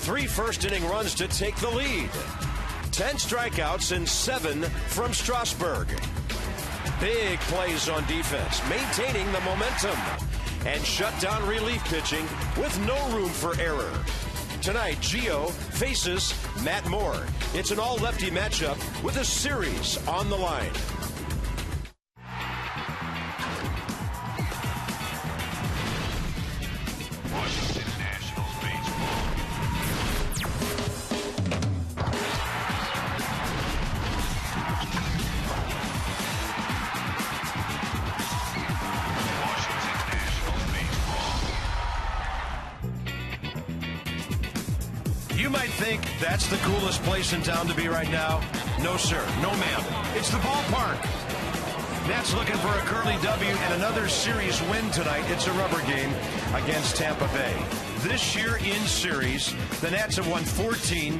3 first-inning runs to take the lead. 10 strikeouts and 7 from Strasburg. Big plays on defense, maintaining the momentum, and shut down relief pitching with no room for error. Tonight, Gio faces Matt Moore. It's an all-lefty matchup with a series on the line. You might think that's the coolest place in town to be right now. No, sir. No, ma'am. It's the ballpark. Nats looking for a Curly W and another series win tonight. It's a rubber game against Tampa Bay. This year in series, the Nats have won 14,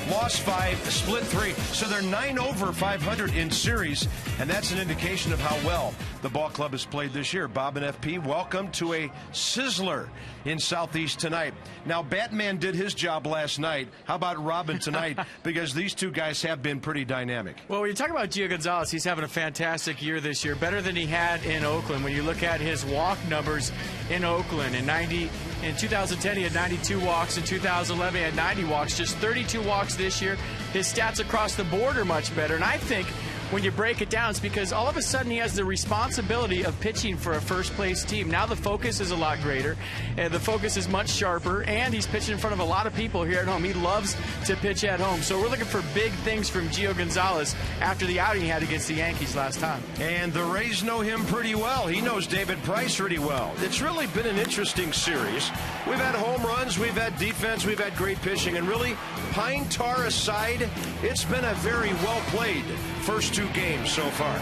lost 5, split 3. So they're 9 over 500 in series, and that's an indication of how well the ball club has played this year. Bob and FP, welcome to a sizzler in Southeast tonight. Now, Batman did his job last night. How about Robin tonight? Because these two guys have been pretty dynamic. Well, when you talk about Gio Gonzalez, he's having a fantastic year this year, better than he had in Oakland. When you look at his walk numbers in Oakland, in 2010 he had 92 walks, in 2011 he had 90 walks, just 32 walks this year. His stats across the board are much better, and I think when you break it down, it's because all of a sudden he has the responsibility of pitching for a first-place team. Now the focus is a lot greater, and the focus is much sharper, and he's pitching in front of a lot of people here at home. He loves to pitch at home. So we're looking for big things from Gio Gonzalez after the outing he had against the Yankees last time. And the Rays know him pretty well. He knows David Price pretty well. It's really been an interesting series. We've had home runs, we've had defense, we've had great pitching, and really, Pine Tar aside, it's been a very well-played first 2 games so far.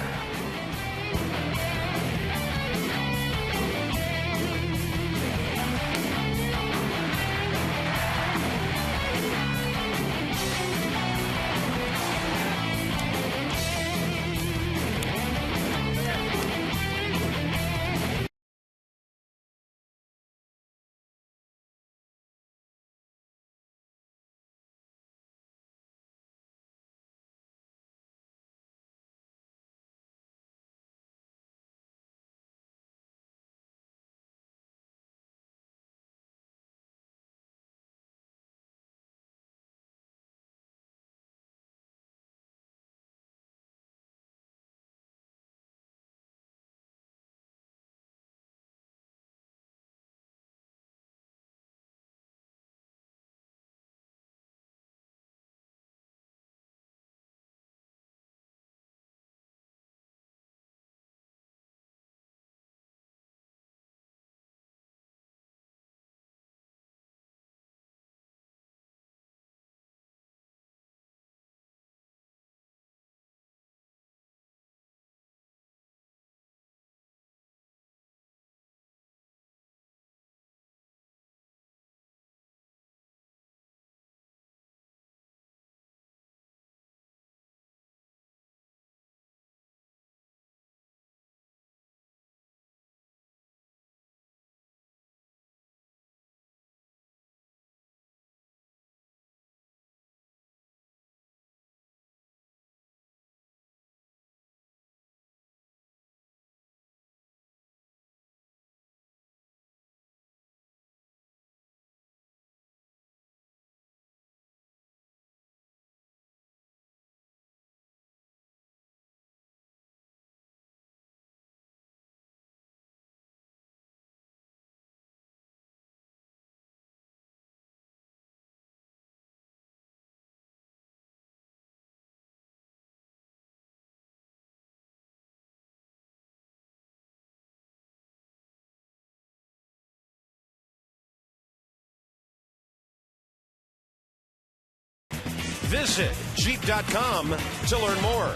Visit Jeep.com to learn more.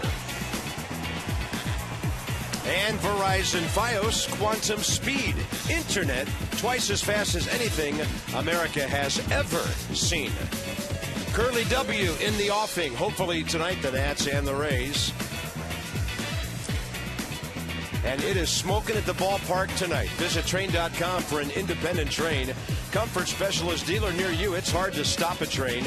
And Verizon Fios Quantum Speed. Internet twice as fast as anything America has ever seen. Curly W in the offing. Hopefully tonight the Nats and the Rays. and it is smoking at the ballpark tonight. Visit train.com for an independent train. Comfort specialist dealer near you. It's hard to stop a train.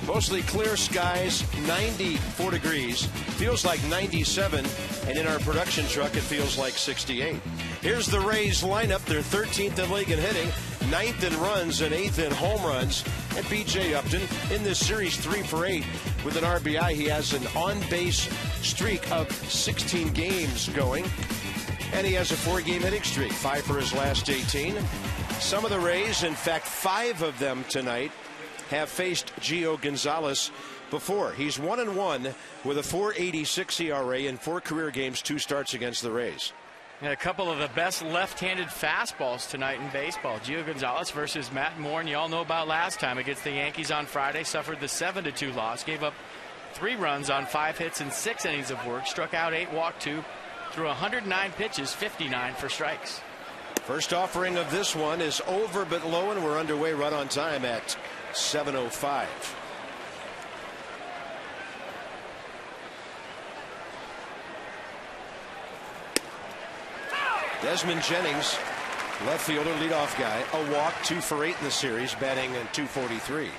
Mostly clear skies, 94 degrees. Feels like 97, and in our production truck, it feels like 68. Here's the Rays lineup. They're 13th in league in hitting, 9th in runs, and 8th in home runs. And B.J. Upton in this series 3 for 8 with an RBI. He has an on-base streak of 16 games going, and he has a 4-game hitting streak, 5 for his last 18. Some of the Rays, in fact 5 of them tonight, have faced Gio Gonzalez before. He's 1-1 with a 4.86 ERA in 4 career games, 2 starts against the Rays. And a couple of the best left-handed fastballs tonight in baseball. Gio Gonzalez versus Matt Moore, and you all know about last time against the Yankees on Friday. Suffered the 7-2 loss. Gave up 3 runs on 5 hits and 6 innings of work. Struck out 8, walked 2. Threw 109 pitches, 59 for strikes. First offering of this one is over but low, and we're underway right on time at 7:05. Desmond Jennings, left fielder, leadoff guy, a walk, 2 for 8 in the series, batting at .243.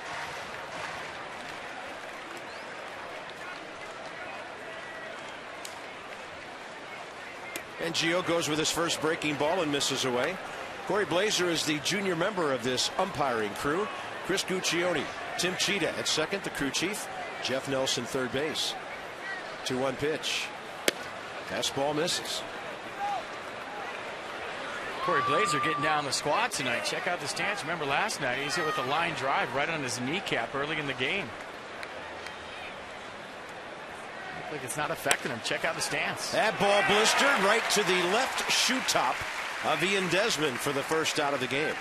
And Gio goes with his first breaking ball and misses away. Corey Blazer is the junior member of this umpiring crew. Chris Guccione, Tim Cheetah at second, the crew chief. Jeff Nelson, third base. 2-1 pitch. Fastball misses. Corey Blazer getting down the squad tonight. Check out the stance. Remember last night he's hit with a line drive right on his kneecap early in the game. Looks like it's not affecting him. Check out the stance. That ball blistered right to the left shoe top of Ian Desmond for the first out of the game.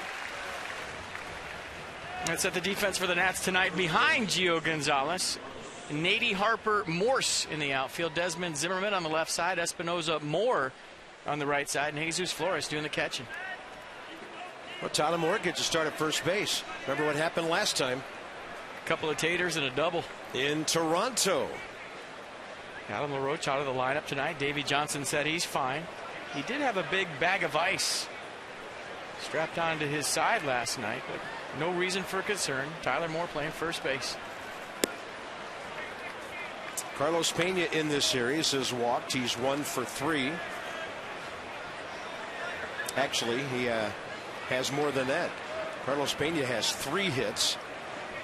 That's at the defense for the Nats tonight behind Gio Gonzalez. Nady Harper Morse in the outfield. Desmond Zimmerman on the left side. Espinoza Moore on the right side, and Jesus Flores doing the catching. Well, Tyler Moore gets a start at first base. Remember what happened last time? A couple of taters and a double in Toronto. Adam LaRoche out of the lineup tonight. Davey Johnson said he's fine. He did have a big bag of ice strapped onto his side last night, but no reason for concern. Tyler Moore playing first base. Carlos Pena in this series has walked. He's 1 for 3. Actually, he has more than that. Carlos Pena has 3 hits,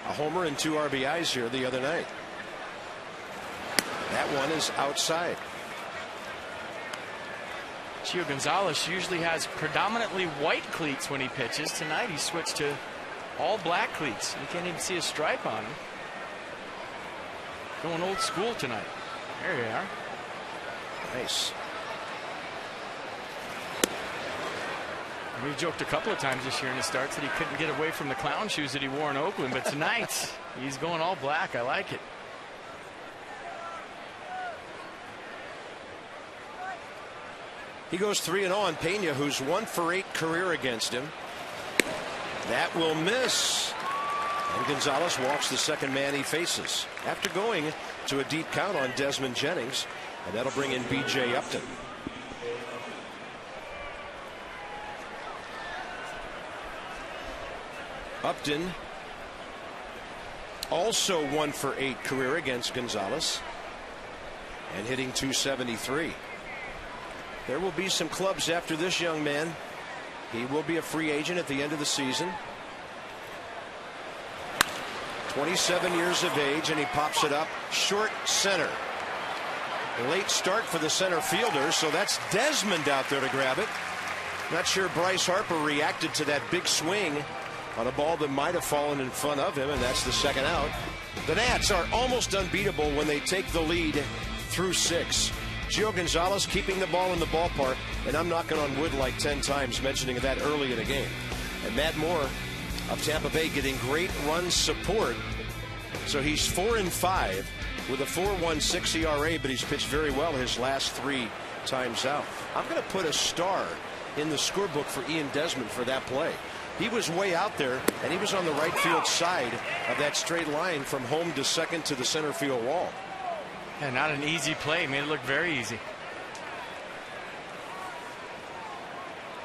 a homer, and 2 RBIs here the other night. That one is outside. Gio Gonzalez usually has predominantly white cleats when he pitches. Tonight he switched to all black cleats. You can't even see a stripe on him. Going old school tonight. There you are. Nice. We've joked a couple of times this year in the starts that he couldn't get away from the clown shoes that he wore in Oakland, but tonight he's going all black. I like it. He goes 3-0 on Pena, who's 1 for 8 career against him. That will miss. And Gonzalez walks the second man he faces after going to a deep count on Desmond Jennings, and that'll bring in B.J. Upton. Upton also 1 for 8 career against Gonzalez and hitting .273. There will be some clubs after this young man. He will be a free agent at the end of the season. 27 years of age, and he pops it up short center. A late start for the center fielder, so that's Desmond out there to grab it. Not sure Bryce Harper reacted to that big swing on a ball that might have fallen in front of him, and that's the second out. The Nats are almost unbeatable when they take the lead through 6. Gio Gonzalez keeping the ball in the ballpark, and I'm knocking on wood like 10 times mentioning that early in the game. And Matt Moore of Tampa Bay getting great run support. So he's 4-5 with a 4.16 ERA, but he's pitched very well his last 3 times out. I'm going to put a star in the scorebook for Ian Desmond for that play. He was way out there, and he was on the right field side of that straight line from home to second to the center field wall. And not an easy play. Made it look very easy.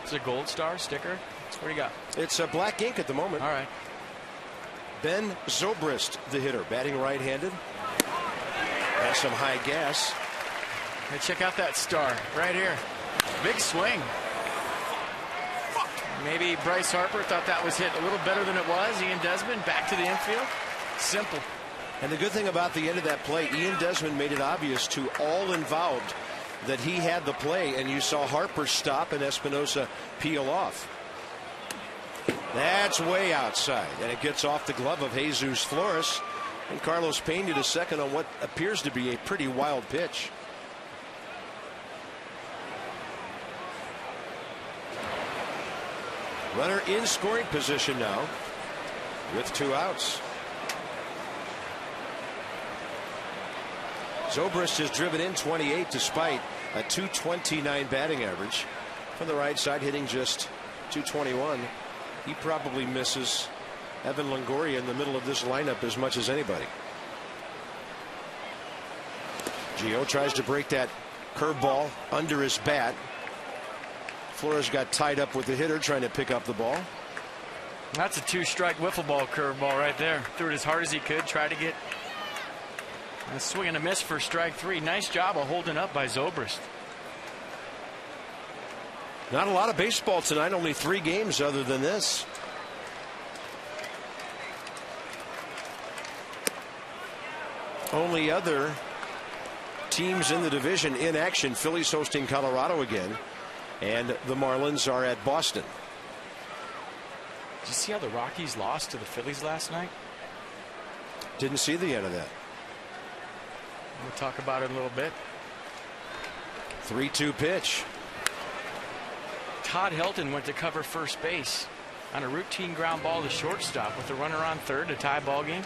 It's a gold star sticker. What do you got? It's a black ink at the moment. All right. Ben Zobrist, the hitter, batting right-handed. And some high gas. Hey, check out that star right here. Big swing. Maybe Bryce Harper thought that was hit a little better than it was. Ian Desmond back to the infield. Simple. And the good thing about the end of that play, Ian Desmond made it obvious to all involved that he had the play, and you saw Harper stop and Espinosa peel off. That's way outside, and it gets off the glove of Jesus Flores, and Carlos Pena to second on what appears to be a pretty wild pitch. Runner in scoring position now with 2 outs. Zobrist has driven in 28 despite a .229 batting average. From the right side, hitting just .221. He probably misses Evan Longoria in the middle of this lineup as much as anybody. Gio tries to break that curveball under his bat. Flores got tied up with the hitter trying to pick up the ball. That's a 2-strike wiffle ball curveball right there. Threw it as hard as he could. Tried to get a swing and a miss for strike 3. Nice job of holding up by Zobrist. Not a lot of baseball tonight. Only 3 games other than this. Only other teams in the division in action. Phillies hosting Colorado again. And the Marlins are at Boston. Did you see how the Rockies lost to the Phillies last night? Didn't see the end of that. We'll talk about it in a little bit. 3-2 pitch. Todd Helton went to cover first base on a routine ground ball to shortstop with a runner on third to tie ball game,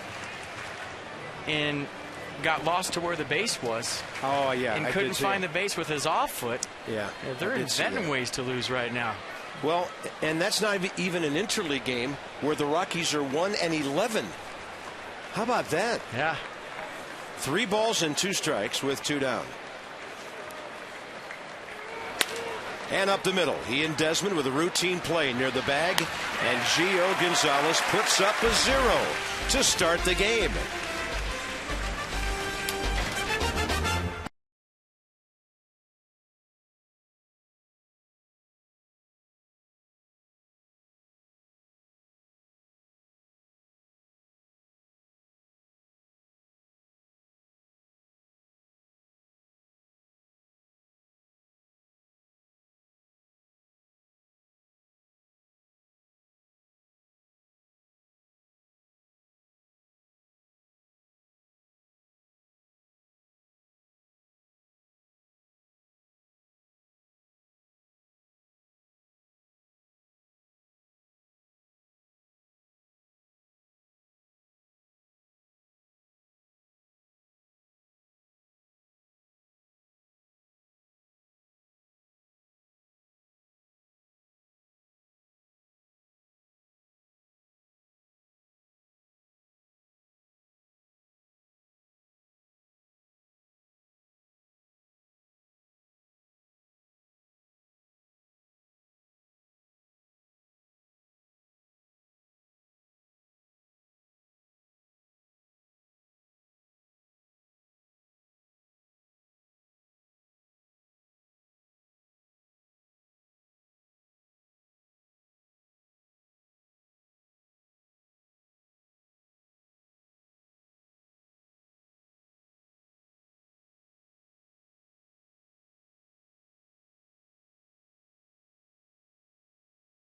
and got lost to where the base was. Oh yeah, and couldn't find the base with his off foot. Yeah, they're inventing ways to lose right now. Well, and that's not even an interleague game where the Rockies are 1-11. How about that? Yeah. 3 balls and 2 strikes with 2 down. And up the middle, he and Desmond with a routine play near the bag, and Gio Gonzalez puts up a 0 to start the game.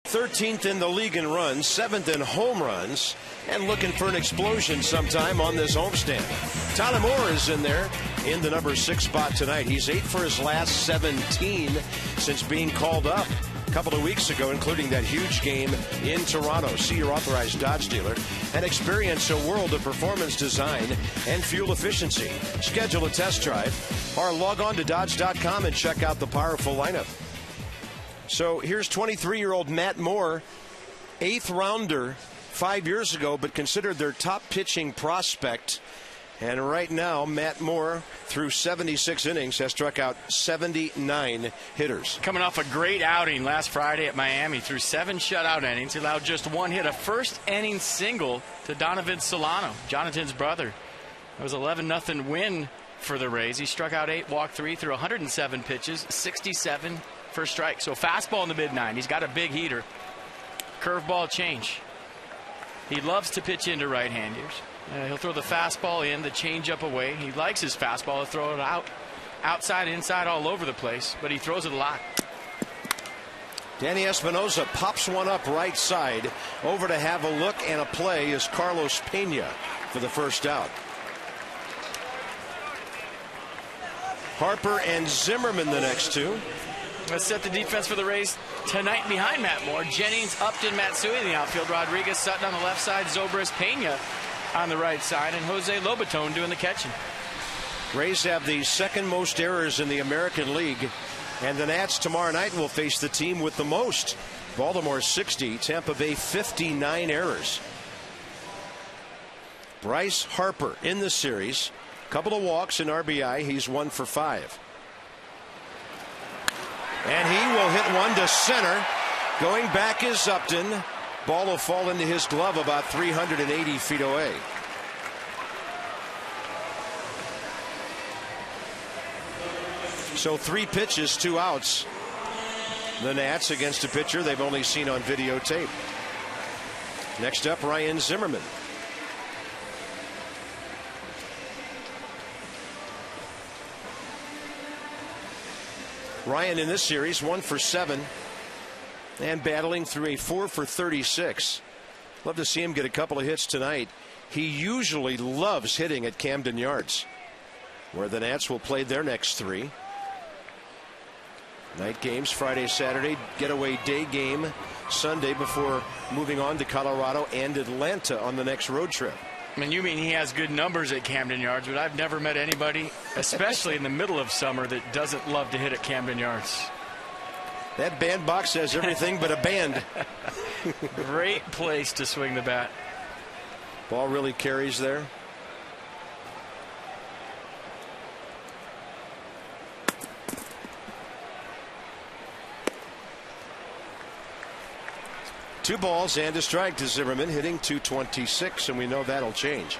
Thirteenth in the league in runs, 7th in home runs, and looking for an explosion sometime on this homestand. Tyler Moore is in there in the number 6 spot tonight. He's 8 for his last 17 since being called up a couple of weeks ago, including that huge game in Toronto. See your authorized Dodge dealer and experience a world of performance design and fuel efficiency. Schedule a test drive or log on to Dodge.com and check out the powerful lineup. So here's 23-year-old Matt Moore, 8th rounder 5 years ago, but considered their top pitching prospect And right now, Matt Moore, through 76 innings, has struck out 79 hitters. Coming off a great outing last Friday at Miami, threw 7 shutout innings, allowed just 1 hit, a first inning single to Donovan Solano, Jonathan's brother. It was 11-0 win for the Rays. He struck out 8, walked 3, threw 107 pitches, 67 for strike. So fastball in the mid-90s. He's got a big heater. Curveball change. He loves to pitch into right-handers. He'll throw the fastball in, the changeup away. He likes his fastball. He'll throw it out, outside, inside, all over the place, but he throws it a lot. Danny Espinosa pops one up right side. Over to have a look and a play is Carlos Pena for the first out. Harper and Zimmerman the next two. Let's set the defense for the Rays tonight behind Matt Moore. Jennings, Upton, Matsui in the outfield. Rodriguez, Sutton on the left side. Zobrist, Pena on the right side. And Jose Lobaton doing the catching. Rays have the second most errors in the American League. And the Nats tomorrow night will face the team with the most. Baltimore 60, Tampa Bay 59 errors. Bryce Harper in the series. Couple of walks and RBI. He's 1 for 5. And he will hit one to center. Going back is Upton. Ball will fall into his glove about 380 feet away. So 3 pitches, 2 outs. The Nats against a pitcher they've only seen on videotape. Next up, Ryan Zimmerman. Ryan in this series 1 for 7 and battling through a 4 for 36. Love to see him get a couple of hits tonight. He usually loves hitting at Camden Yards, where the Nats will play their next 3. Night games Friday, Saturday, getaway day game Sunday before moving on to Colorado and Atlanta on the next road trip. I mean, you mean he has good numbers at Camden Yards, but I've never met anybody, especially in the middle of summer, that doesn't love to hit at Camden Yards. That bandbox has everything but a band. Great place to swing the bat. Ball really carries there. Two balls and a strike to Zimmerman, hitting .226, and we know that'll change.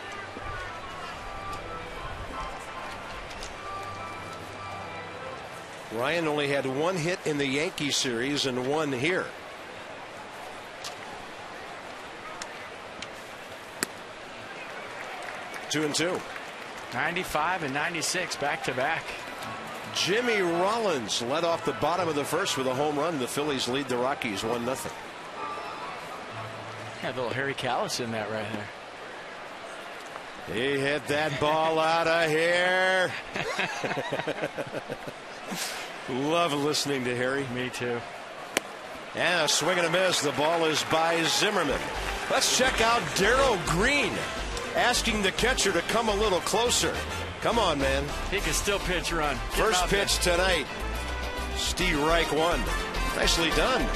Ryan only had 1 hit in the Yankee series and 1 here. Two and two. 95 and 96 back to back. Jimmy Rollins led off the bottom of the first with a home run. The Phillies lead the Rockies 1-0. Yeah, a little Harry Callis in that right there. He hit that ball out of here. Love listening to Harry. Me too. And a swing and a miss. The ball is by Zimmerman. Let's check out Darryl Green asking the catcher to come a little closer. Come on, man. He can still pitch run. First pitch tonight. Steve Reich 1. Nicely done.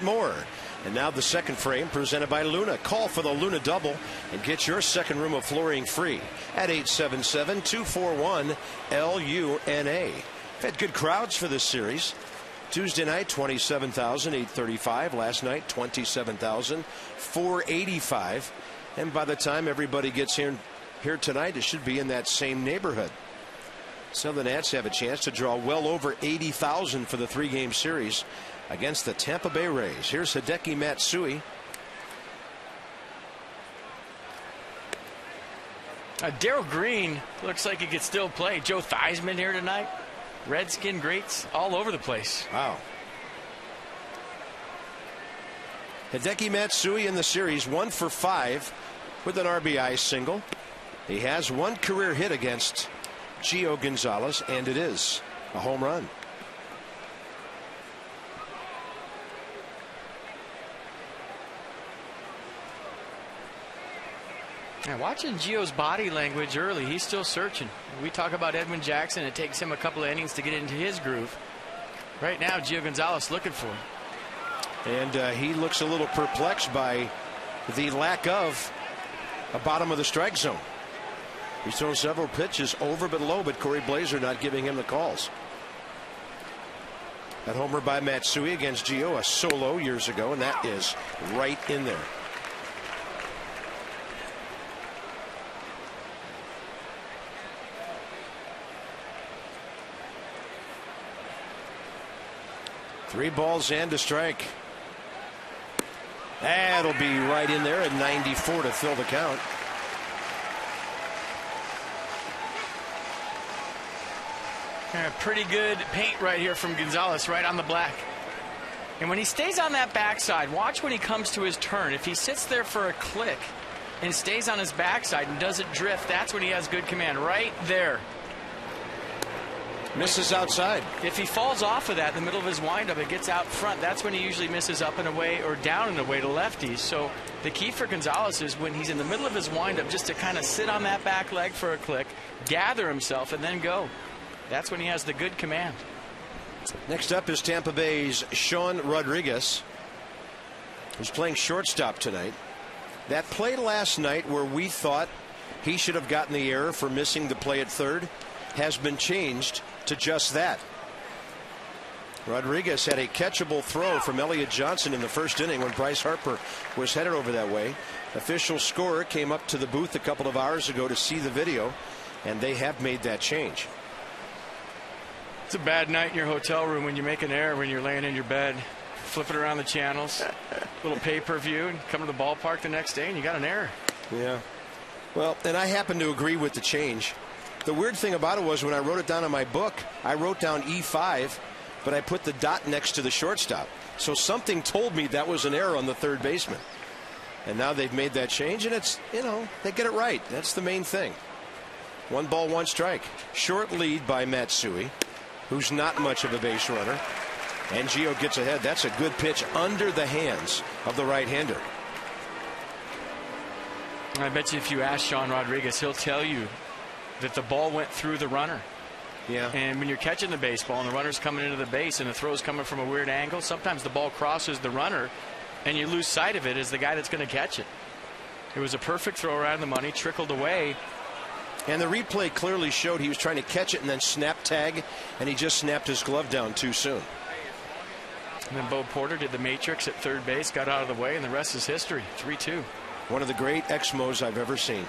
more. And now the second frame presented by Luna. Call for the Luna double and get your second room of flooring free at 877-241-LUNA. We've had good crowds for this series. Tuesday night, 27,835. Last night, 27,485. And by the time everybody gets here tonight, it should be in that same neighborhood. So the Nats have a chance to draw well over 80,000 for the three-game series against the Tampa Bay Rays. Here's Hideki Matsui. Darryl Green looks like he could still play. Joe Theismann here tonight. Redskin greats all over the place. Wow. Hideki Matsui in the series 1 for 5 with an RBI single. He has one career hit against Gio Gonzalez, and it is a home run. Now, watching Gio's body language early, he's still searching. We talk about Edwin Jackson. It takes him a couple of innings to get into his groove. Right now, Gio Gonzalez looking for him. And he looks a little perplexed by the lack of a bottom of the strike zone. He's thrown several pitches over but low, but Corey Blazer not giving him the calls. That homer by Matsui against Gio, a solo years ago, and that is right in there. Three balls and a strike. That'll be right in there at 94 to fill the count. Pretty good paint right here from Gonzalez, right on the black. And when he stays on that backside, watch when he comes to his turn. If he sits there for a click and stays on his backside and doesn't drift, that's when he has good command. Right there. Misses outside. If he falls off of that in the middle of his windup, it gets out front. That's when he usually misses up and away or down and away to lefties. So the key for Gonzalez is when he's in the middle of his windup, just to kind of sit on that back leg for a click, gather himself, and then go. That's when he has the good command. Next up is Tampa Bay's Sean Rodriguez, who's playing shortstop tonight. That play last night where we thought he should have gotten the error for missing the play at third has been changed to just that. Rodriguez had a catchable throw from Elliott Johnson in the first inning when Bryce Harper was headed over that way. Official scorer came up to the booth a couple of hours ago to see the video, and they have made that change. It's a bad night in your hotel room when you make an error when you're laying in your bed, flipping around the channels, little pay-per-view, and come to the ballpark the next day and you got an error. Yeah. Well, and I happen to agree with the change. The weird thing about it was when I wrote it down in my book, I wrote down E5, but I put the dot next to the shortstop. So something told me that was an error on the third baseman. And now they've made that change, and it's, you know, they get it right. That's the main thing. 1 ball, 1 strike. Short lead by Matsui, who's not much of a base runner. And Gio gets ahead. That's a good pitch under the hands of the right-hander. I bet you if you ask Sean Rodriguez, he'll tell you that the ball went through the runner. Yeah. And when you're catching the baseball and the runner's coming into the base and the throw's coming from a weird angle, sometimes the ball crosses the runner and you lose sight of it as the guy that's going to catch it. It was a perfect throw around the money, trickled away. And the replay clearly showed he was trying to catch it and then snap tag, and he just snapped his glove down too soon. And then Bo Porter did the matrix at third base, got out of the way, and the rest is history. 3-2. One of the great Exmos I've ever seen.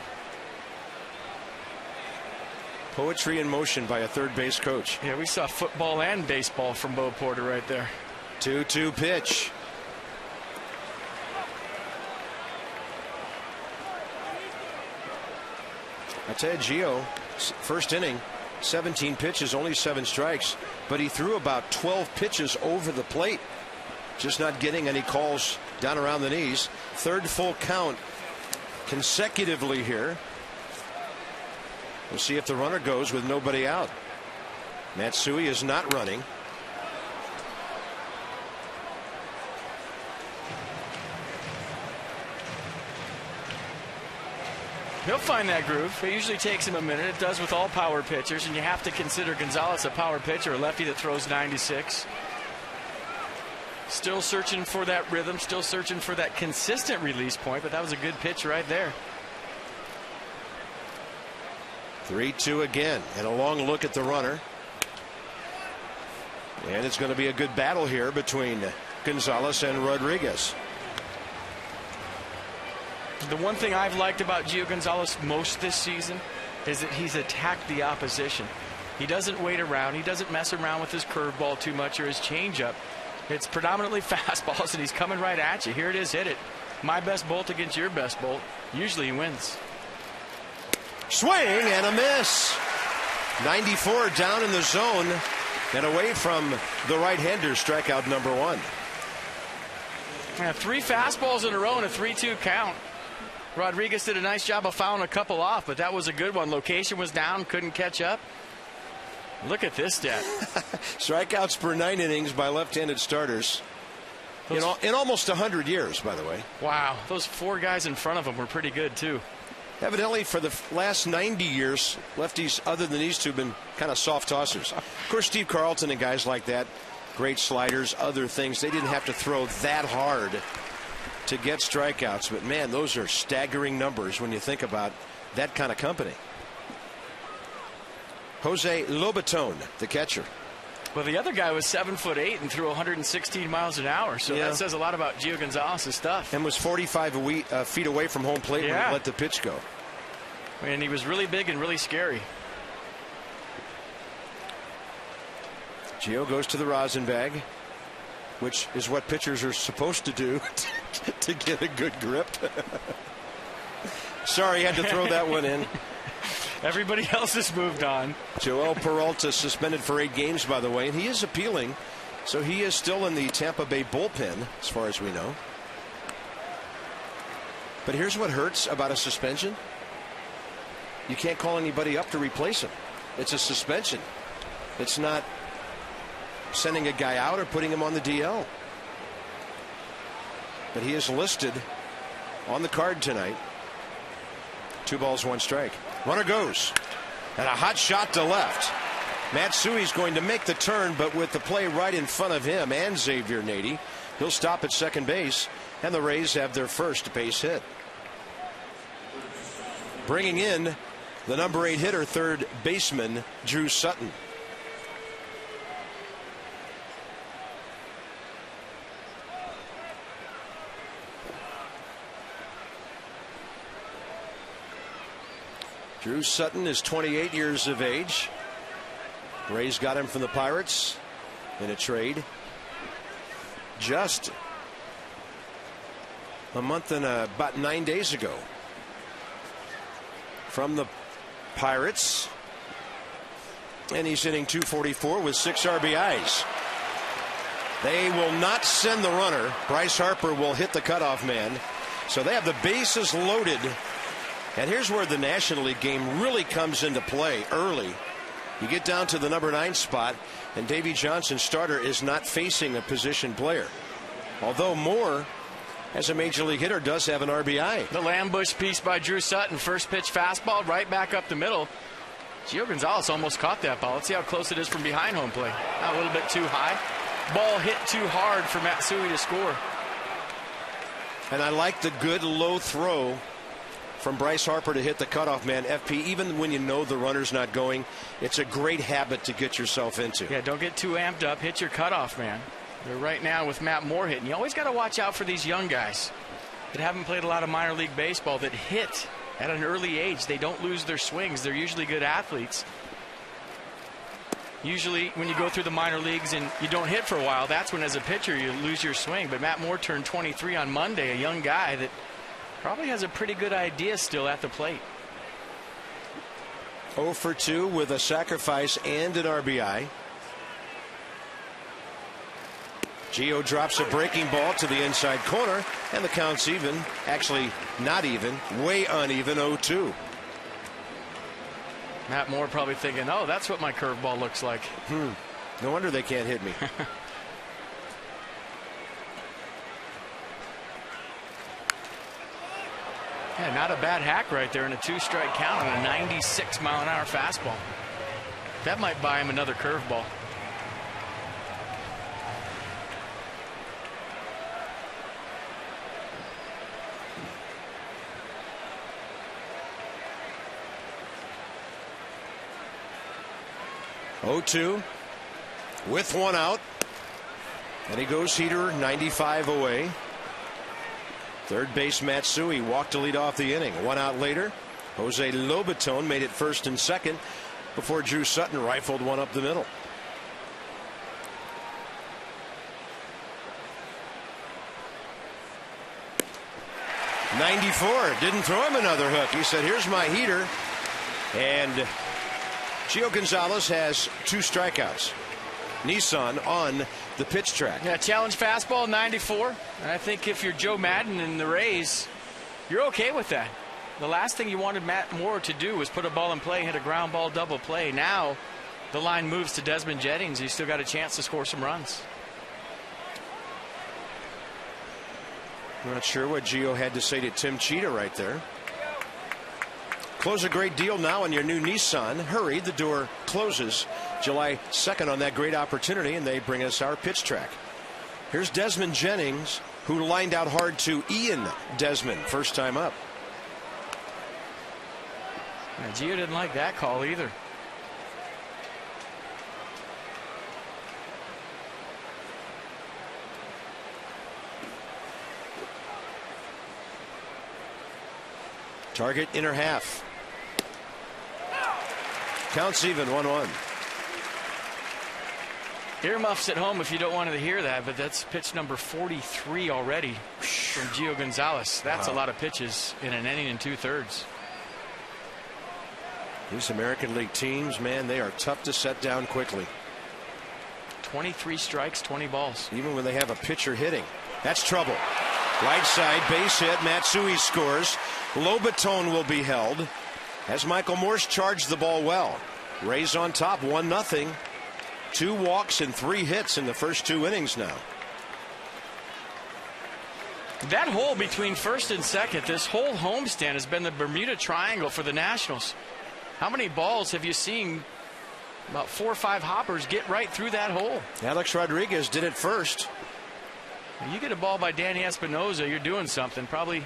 Poetry in motion by a third base coach. Yeah, we saw football and baseball from Bo Porter right there. 2-2 pitch. I tell you, Gio, first inning, 17 pitches, only 7 strikes, but he threw about 12 pitches over the plate, just not getting any calls down around the knees. Third full count consecutively here. We'll see if the runner goes with nobody out. Matsui is not running. He'll find that groove. It usually takes him a minute. It does with all power pitchers, and you have to consider Gonzalez a power pitcher, a lefty that throws 96. Still searching for that rhythm, still searching for that consistent release point, but that was a good pitch right there. 3-2 again, and a long look at the runner. And it's going to be a good battle here between Gonzalez and Rodriguez. The one thing I've liked about Gio Gonzalez most this season is that he's attacked the opposition. He doesn't wait around. He doesn't mess around with his curveball too much or his changeup. It's predominantly fastballs, and he's coming right at you. Here it is, hit it. My best bolt against your best bolt. Usually he wins. Swing and a miss. 94 down in the zone and away from the right-hander. Strikeout number 1. Yeah, 3 fastballs in a row and a 3-2 count. Rodriguez did a nice job of fouling a couple off, but that was a good one. Location was down, couldn't catch up. Look at this stat. Strikeouts per 9 innings by left-handed starters in almost 100 years, by the way. Wow, those 4 guys in front of him were pretty good, too. Evidently, for the last 90 years, lefties other than these two have been kind of soft tossers. Of course, Steve Carlton and guys like that, great sliders, other things, they didn't have to throw that hard to get strikeouts. But, man, those are staggering numbers when you think about that kind of company. Jose Lobaton, the catcher. Well, the other guy was 7'8" and threw 116 miles an hour. So that says a lot about Gio Gonzalez's stuff. And was 45 feet away from home plate when he let the pitch go. And he was really big and really scary. Gio goes to the rosin bag, which is what pitchers are supposed to do to get a good grip. Sorry, had to throw that one in. Everybody else has moved on. Joel Peralta suspended for 8 games, by the way, and he is appealing. So he is still in the Tampa Bay bullpen, as far as we know. But here's what hurts about a suspension. You can't call anybody up to replace him. It's a suspension. It's not sending a guy out or putting him on the DL. But he is listed on the card tonight. 2 balls, 1 strike. Runner goes. And a hot shot to left. Matsui's going to make the turn, but with the play right in front of him and Xavier Nady, he'll stop at second base, and the Rays have their first base hit. Bringing in the number 8 hitter, third baseman, Drew Sutton. Drew Sutton is 28 years of age. Rays got him from the Pirates in a trade just a month and about 9 days ago. From the Pirates. And he's hitting .244 with 6 RBIs. They will not send the runner. Bryce Harper will hit the cutoff man. So they have the bases loaded. And here's where the National League game really comes into play early. You get down to the number 9 spot, and Davey Johnson, starter, is not facing a position player. Although Moore, as a major league hitter, does have an RBI. The Lambush piece by Drew Sutton. First pitch fastball right back up the middle. Gio Gonzalez almost caught that ball. Let's see how close it is from behind home plate. A little bit too high. Ball hit too hard for Matsui to score. And I like the good low throw from Bryce Harper to hit the cutoff man. FP, even when you know the runner's not going, it's a great habit to get yourself into. Yeah, don't get too amped up. Hit your cutoff man. They're right now with Matt Moore hitting. You always got to watch out for these young guys that haven't played a lot of minor league baseball, that hit at an early age. They don't lose their swings. They're usually good athletes. Usually when you go through the minor leagues and you don't hit for a while, that's when as a pitcher you lose your swing. But Matt Moore turned 23 on Monday, a young guy that probably has a pretty good idea still at the plate. 0 for 2 with a sacrifice and an RBI. Gio drops a breaking ball to the inside corner, and the count's even. Actually, not even. Way uneven, 0-2. Matt Moore probably thinking, oh, that's what my curveball looks like. No wonder they can't hit me. Yeah, not a bad hack right there in a 2-strike count on a 96-mile-an-hour fastball. That might buy him another curveball. 0-2 with one out. And he goes heater 95 away. Third base Matsui walked to lead off the inning. One out later, Jose Lobaton made it first and second before Drew Sutton rifled one up the middle. '94 didn't throw him another hook. He said, here's my heater. And Gio Gonzalez has 2 strikeouts. Nissan on the pitch track. Yeah, challenge fastball 94. And I think if you're Joe Madden and the Rays, you're okay with that. The last thing you wanted Matt Moore to do was put a ball in play, hit a ground ball double play. Now the line moves to Desmond Jennings. He's still got a chance to score some runs. I'm not sure what Gio had to say to Tim Cheetah right there. Close a great deal now on your new Nissan. Hurry, the door closes July 2nd on that great opportunity, and they bring us our pitch track. Here's Desmond Jennings, who lined out hard to Ian Desmond, first time up. Yeah, Gio didn't like that call either. Target inner half. Counts even 1-1. Earmuffs at home if you don't want to hear that, but that's pitch number 43 already from Gio Gonzalez. That's a lot of pitches in an inning and 2/3. These American League teams, man, they are tough to set down quickly. 23 strikes, 20 balls. Even when they have a pitcher hitting. That's trouble. Right side base hit. Matsui scores. Lobaton will be held as Michael Morse charged the ball well. Rays on top 1-0. 2 walks and 3 hits in the first 2 innings now. That hole between first and second, this whole homestand has been the Bermuda Triangle for the Nationals. How many balls have you seen? About 4 or 5 hoppers get right through that hole. Alex Rodriguez did it first. You get a ball by Danny Espinosa, you're doing something. Probably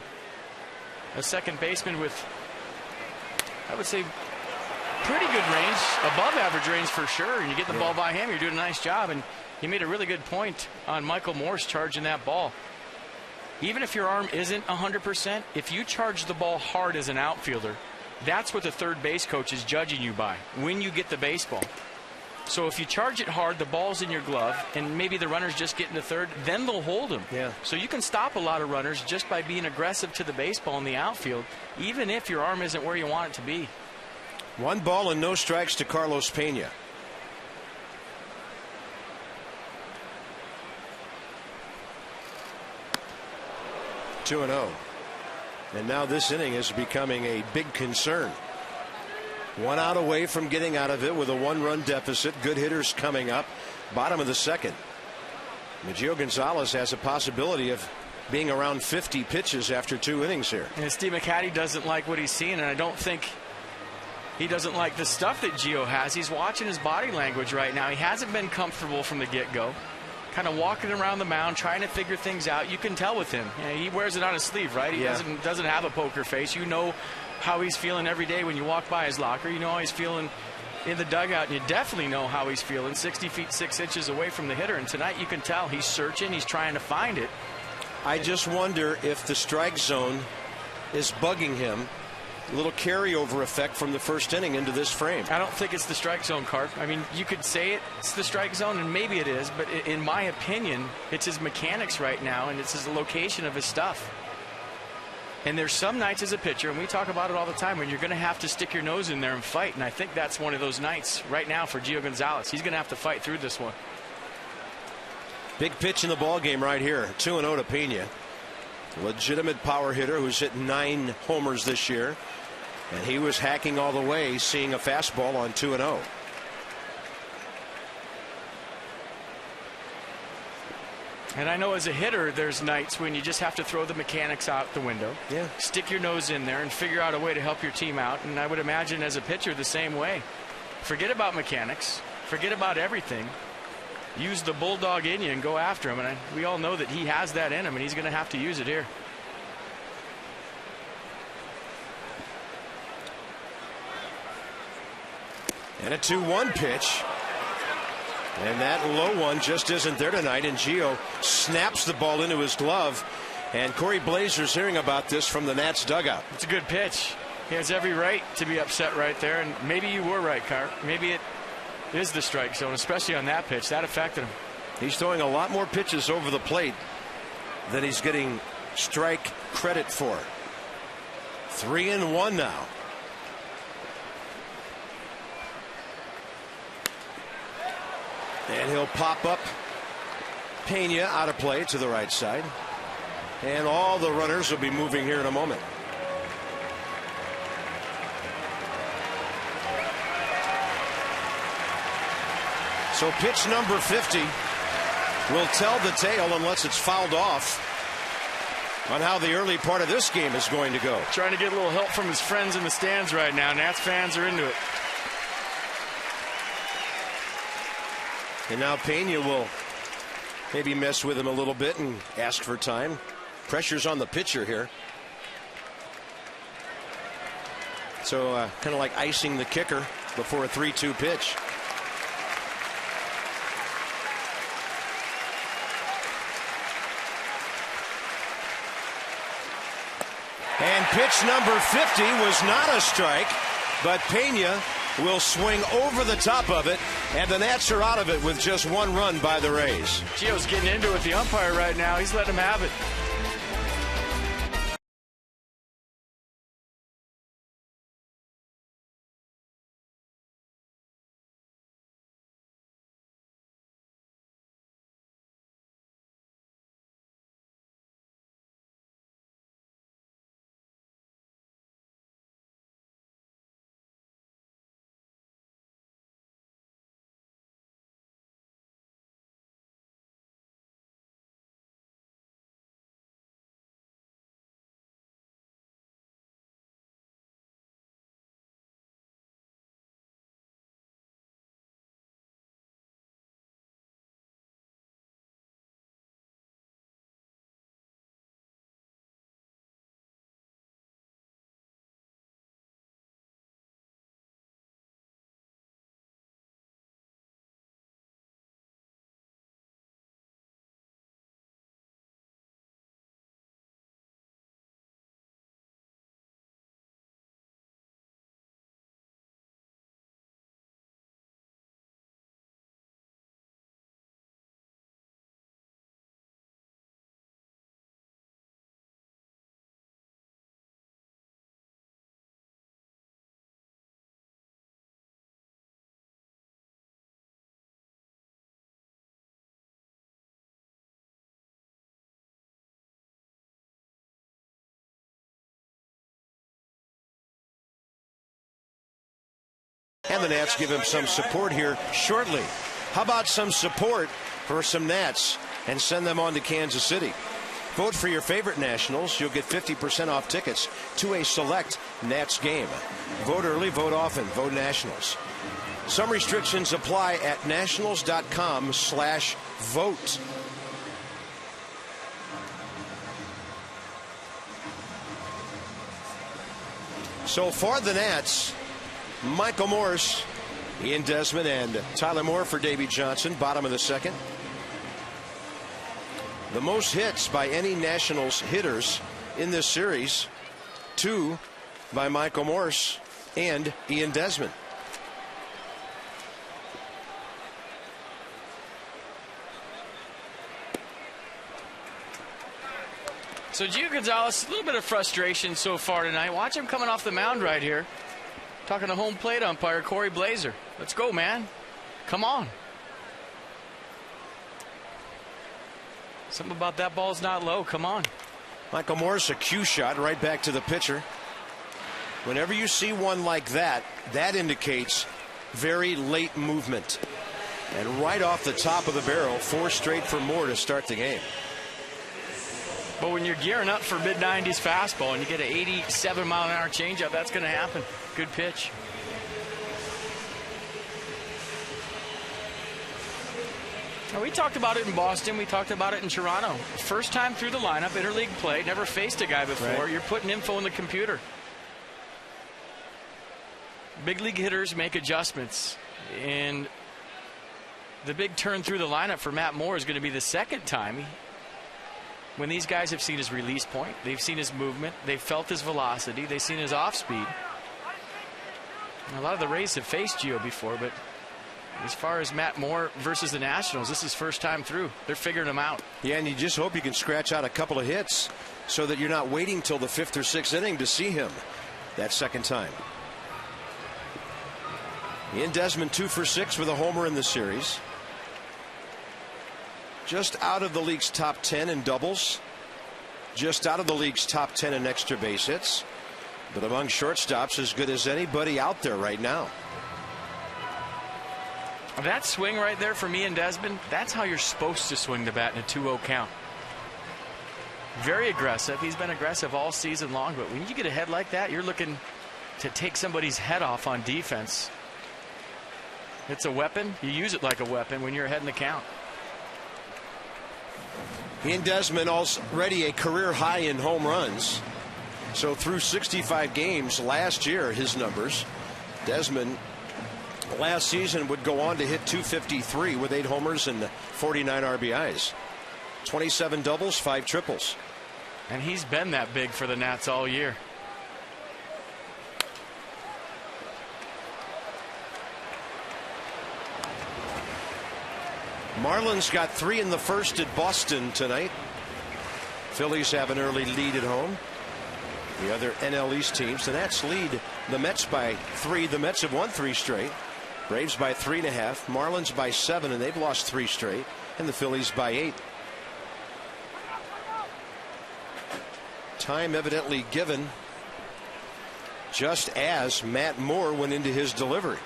a second baseman with, I would say, pretty good range, above average range for sure. And you get the ball by him, you're doing a nice job. And he made a really good point on Michael Morse charging that ball. Even if your arm isn't 100%, if you charge the ball hard as an outfielder, that's what the third base coach is judging you by when you get the baseball. So if you charge it hard, the ball's in your glove, and maybe the runners just get into third, then they'll hold them. Yeah. So you can stop a lot of runners just by being aggressive to the baseball in the outfield, even if your arm isn't where you want it to be. 1 ball and no strikes to Carlos Pena. Two and 0. And now this inning is becoming a big concern. 1 out away from getting out of it with a 1-run deficit. Good hitters coming up. Bottom of the second. Gio Gonzalez has a possibility of being around 50 pitches after 2 innings here. And Steve McCatty doesn't like what he's seeing, and I don't think he doesn't like the stuff that Gio has. He's watching his body language right now. He hasn't been comfortable from the get-go. Kind of walking around the mound, trying to figure things out. You can tell with him. You know, he wears it on his sleeve, right? He doesn't have a poker face. You know how he's feeling every day when you walk by his locker. You know how he's feeling in the dugout, and you definitely know how he's feeling 60 feet 6 inches away from the hitter. And tonight you can tell he's searching, he's trying to find it. I just wonder if the strike zone is bugging him. A little carryover effect from the first inning into this frame. I don't think it's the strike zone, Carp. I mean, you could say it's the strike zone, and maybe it is, but in my opinion, it's his mechanics right now, and it's his location of his stuff. And there's some nights as a pitcher, and we talk about it all the time, when you're going to have to stick your nose in there and fight. And I think that's one of those nights right now for Gio Gonzalez. He's going to have to fight through this one. Big pitch in the ball game right here. 2-0 to Pena. Legitimate power hitter who's hit 9 homers this year. And he was hacking all the way, seeing a fastball on 2-0. And I know as a hitter, there's nights when you just have to throw the mechanics out the window. Yeah. Stick your nose in there and figure out a way to help your team out. And I would imagine as a pitcher the same way. Forget about mechanics. Forget about everything. Use the bulldog in you and go after him. And we all know that he has that in him, and he's going to have to use it here. And a 2-1 pitch. And that low one just isn't there tonight, and Gio snaps the ball into his glove. And Corey Blazer's hearing about this from the Nats dugout. It's a good pitch. He has every right to be upset right there, and maybe you were right, Carr. Maybe it is the strike zone, especially on that pitch. That affected him. He's throwing a lot more pitches over the plate than he's getting strike credit for. 3-1 now. And he'll pop up Pena out of play to the right side. And all the runners will be moving here in a moment. So pitch number 50 will tell the tale, unless it's fouled off, on how the early part of this game is going to go. Trying to get a little help from his friends in the stands right now. Nats fans are into it. And now Pena will maybe mess with him a little bit and ask for time. Pressure's on the pitcher here. So kind of like icing the kicker before a 3-2 pitch. And pitch number 50 was not a strike, but Pena will swing over the top of it, and the Nats are out of it with just one run by the Rays. Gio's getting into it. The umpire right now, he's letting him have it. And the Nats give him some support here shortly. How about some support for some Nats and send them on to Kansas City? Vote for your favorite Nationals. You'll get 50% off tickets to a select Nats game. Vote early, vote often, vote Nationals. Some restrictions apply at nationals.com/vote. So for the Nats, Michael Morse, Ian Desmond, and Tyler Moore for Davey Johnson, bottom of the second. The most hits by any Nationals hitters in this series, 2 by Michael Morse and Ian Desmond. So Gio Gonzalez, a little bit of frustration so far tonight. Watch him coming off the mound right here. Talking to home plate umpire Corey Blazer. Let's go, man. Come on. Something about that ball's not low. Come on. Michael Morse, a cue shot right back to the pitcher. Whenever you see one like that, that indicates very late movement. And right off the top of the barrel, 4 straight for Moore to start the game. But when you're gearing up for mid-90s fastball and you get an 87-mile-an-hour changeup, that's going to happen. Good pitch. Now, we talked about it in Boston. We talked about it in Toronto. First time through the lineup, interleague play, never faced a guy before. Right. You're putting info in the computer. Big league hitters make adjustments. And the big turn through the lineup for Matt Moore is going to be the second time when these guys have seen his release point, they've seen his movement, they've felt his velocity, they've seen his off speed. A lot of the Rays have faced Gio before, but as far as Matt Moore versus the Nationals, this is first time through. They're figuring him out. Yeah, and you just hope you can scratch out a couple of hits so that you're not waiting till the 5th or 6th inning to see him that second time. Ian Desmond 2 for 6 with a homer in the series. Just out of the league's top 10 in doubles. Just out of the league's top 10 in extra base hits. But among shortstops, as good as anybody out there right now. That swing right there from Ian Desmond, that's how you're supposed to swing the bat in a 2-0 count. Very aggressive. He's been aggressive all season long, but when you get ahead like that, you're looking to take somebody's head off on defense. It's a weapon. You use it like a weapon when you're ahead in the count. Ian Desmond already a career high in home runs. So through 65 games last year, his numbers, Desmond last season would go on to hit 253 with 8 homers and 49 RBIs. 27 doubles, 5 triples. And he's been that big for the Nats all year. Marlins got 3 in the first at Boston tonight. Phillies have an early lead at home. The other NL East teams, the Nats lead the Mets by 3. The Mets have won 3 straight. Braves by 3.5. Marlins by 7, and they've lost 3 straight. And the Phillies by 8. Time evidently given just as Matt Moore went into his delivery.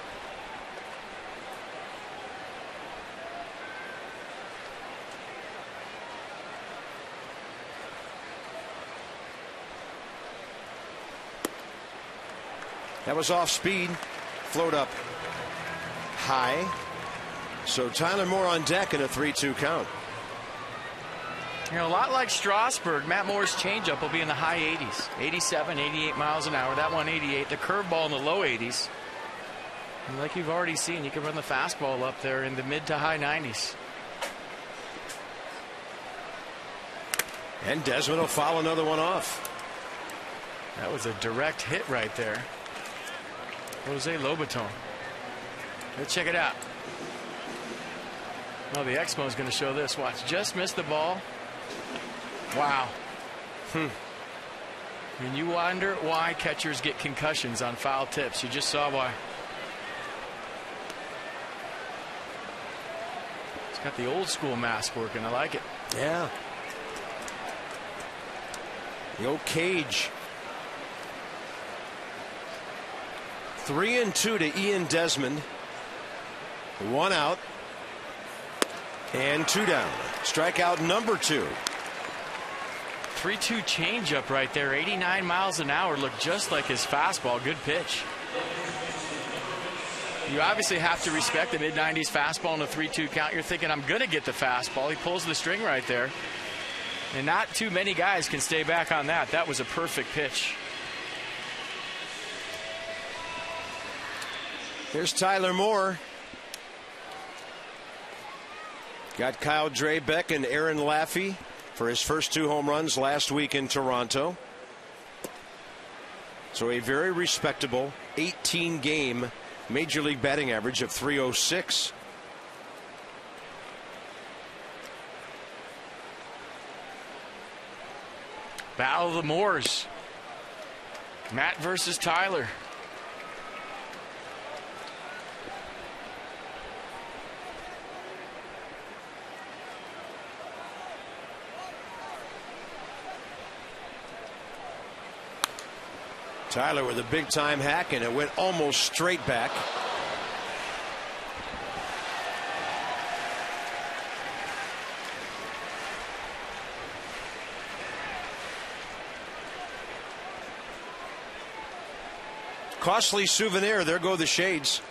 That was off speed, float up high. So Tyler Moore on deck in a 3-2 count. You know, a lot like Strasburg, Matt Moore's changeup will be in the high 80s, 87, 88 miles an hour. That one 88. The curveball in the low 80s. And like you've already seen, you can run the fastball up there in the mid to high 90s. And Desmond will foul another one off. That was a direct hit right there. Jose Lobaton. Let's check it out. Oh, the Expo is going to show this. Watch. Just missed the ball. Wow. And you wonder why catchers get concussions on foul tips. You just saw why. It's got the old school mask working. I like it. Yeah. The old cage. 3-2 to Ian Desmond. 1 out. And 2 down. Strikeout number 2. 3-2 changeup right there. 89 miles an hour. Looked just like his fastball. Good pitch. You obviously have to respect the mid-90s fastball in a 3-2 count. You're thinking, I'm going to get the fastball. He pulls the string right there. And not too many guys can stay back on that. That was a perfect pitch. Here's Tyler Moore. Got Kyle Drabek and Aaron Laffey for his first 2 home runs last week in Toronto. So a very respectable 18-game Major League batting average of .306. Battle of the Moors. Matt versus Tyler. Tyler with a big time hack, and it went almost straight back. Costly souvenir. There go the shades.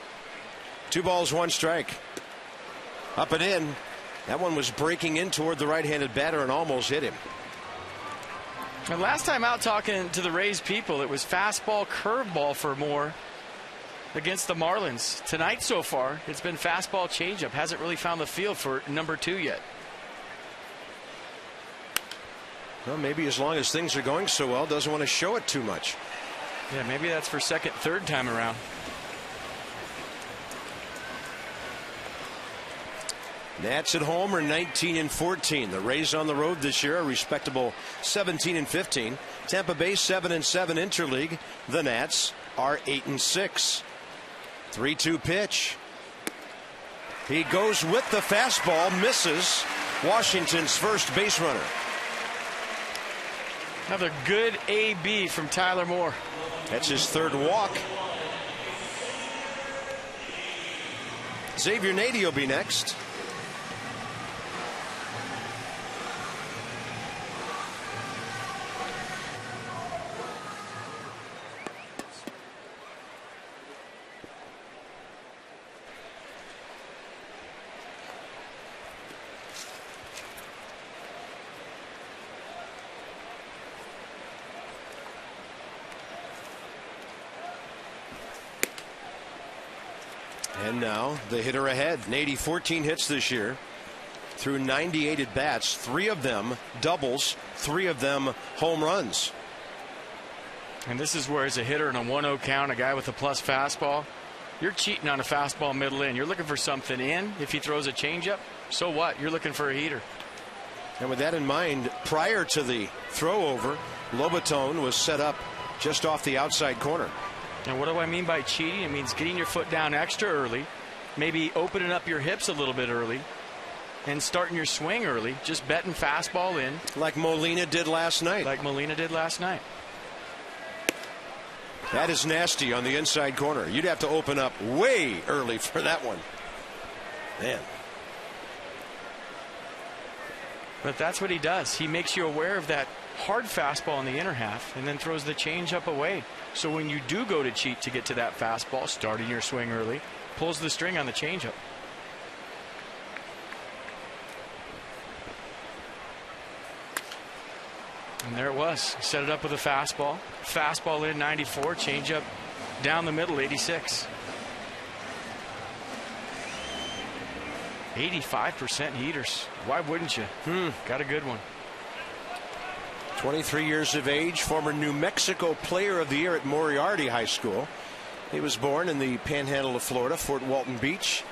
2 balls, 1 strike. Up and in. That one was breaking in toward the right-handed batter and almost hit him. And last time out talking to the Rays people, it was fastball, curveball for Moore. against the Marlins. Tonight so far, it's been fastball changeup. Hasn't really found the field for number 2 yet. Well, maybe as long as things are going so well, doesn't want to show it too much. Yeah, maybe that's for second, third time around. Nats at home are 19-14. The Rays on the road this year, a respectable 17-15. Tampa Bay 7-7 interleague. The Nats are 8-6. 3-2 pitch. He goes with the fastball, misses. Washington's first base runner. Another good AB from Tyler Moore. That's his third walk. Xavier Nady will be next. And now the hitter ahead. Nady 14 hits this year through 98 at bats, 3 of them doubles, 3 of them home runs. And this is where, as a hitter in a 1-0 count, a guy with a plus fastball, you're cheating on a fastball middle in. You're looking for something in. If he throws a changeup, so what? You're looking for a heater. And with that in mind, prior to the throw over, Lobaton was set up just off the outside corner. And what do I mean by cheating? It means getting your foot down extra early, maybe opening up your hips a little bit early, and starting your swing early, just betting fastball in. Like Molina did last night. That is nasty on the inside corner. You'd have to open up way early for that one. Man. But that's what he does. He makes you aware of that hard fastball in the inner half and then throws the changeup away. So when you do go to cheat to get to that fastball, starting your swing early, pulls the string on the changeup. And there it was. Set it up with a fastball. Fastball in 94, changeup down the middle 86. 85% heaters. Why wouldn't you? Got a good one. 23 years of age, former New Mexico Player of the Year at Moriarty High School. He was born in the panhandle of Florida, Fort Walton Beach.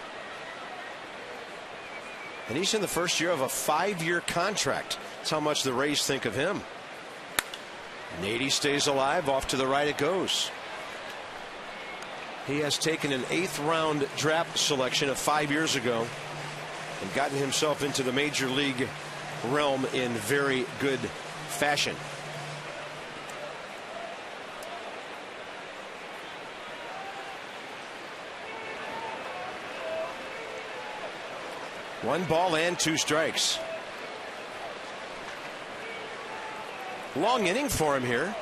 And he's in the first year of a 5-year contract. That's how much the Rays think of him. Nady stays alive. Off to the right it goes. He has taken an 8th round draft selection of 5 years ago and gotten himself into the major league realm in very good fashion. One ball and 2 strikes. Long inning for him here.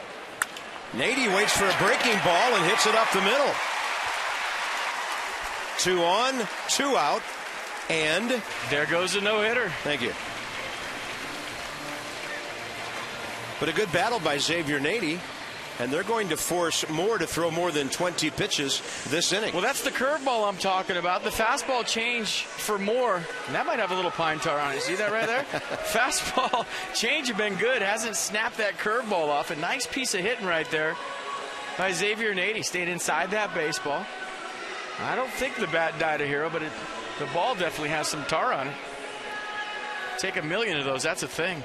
Nady waits for a breaking ball and hits it up the middle. 2 on, 2 out, and there goes a no-hitter. Thank you. But a good battle by Xavier Nady, and they're going to force Moore to throw more than 20 pitches this inning. Well, that's the curveball I'm talking about. The fastball change for Moore, and that might have a little pine tar on it. See that right there? Fastball change have been good. Hasn't snapped that curveball off. A nice piece of hitting right there by Xavier Nady. Stayed inside that baseball. I don't think the bat died a hero, but the ball definitely has some tar on it. Take a million of those. That's a thing.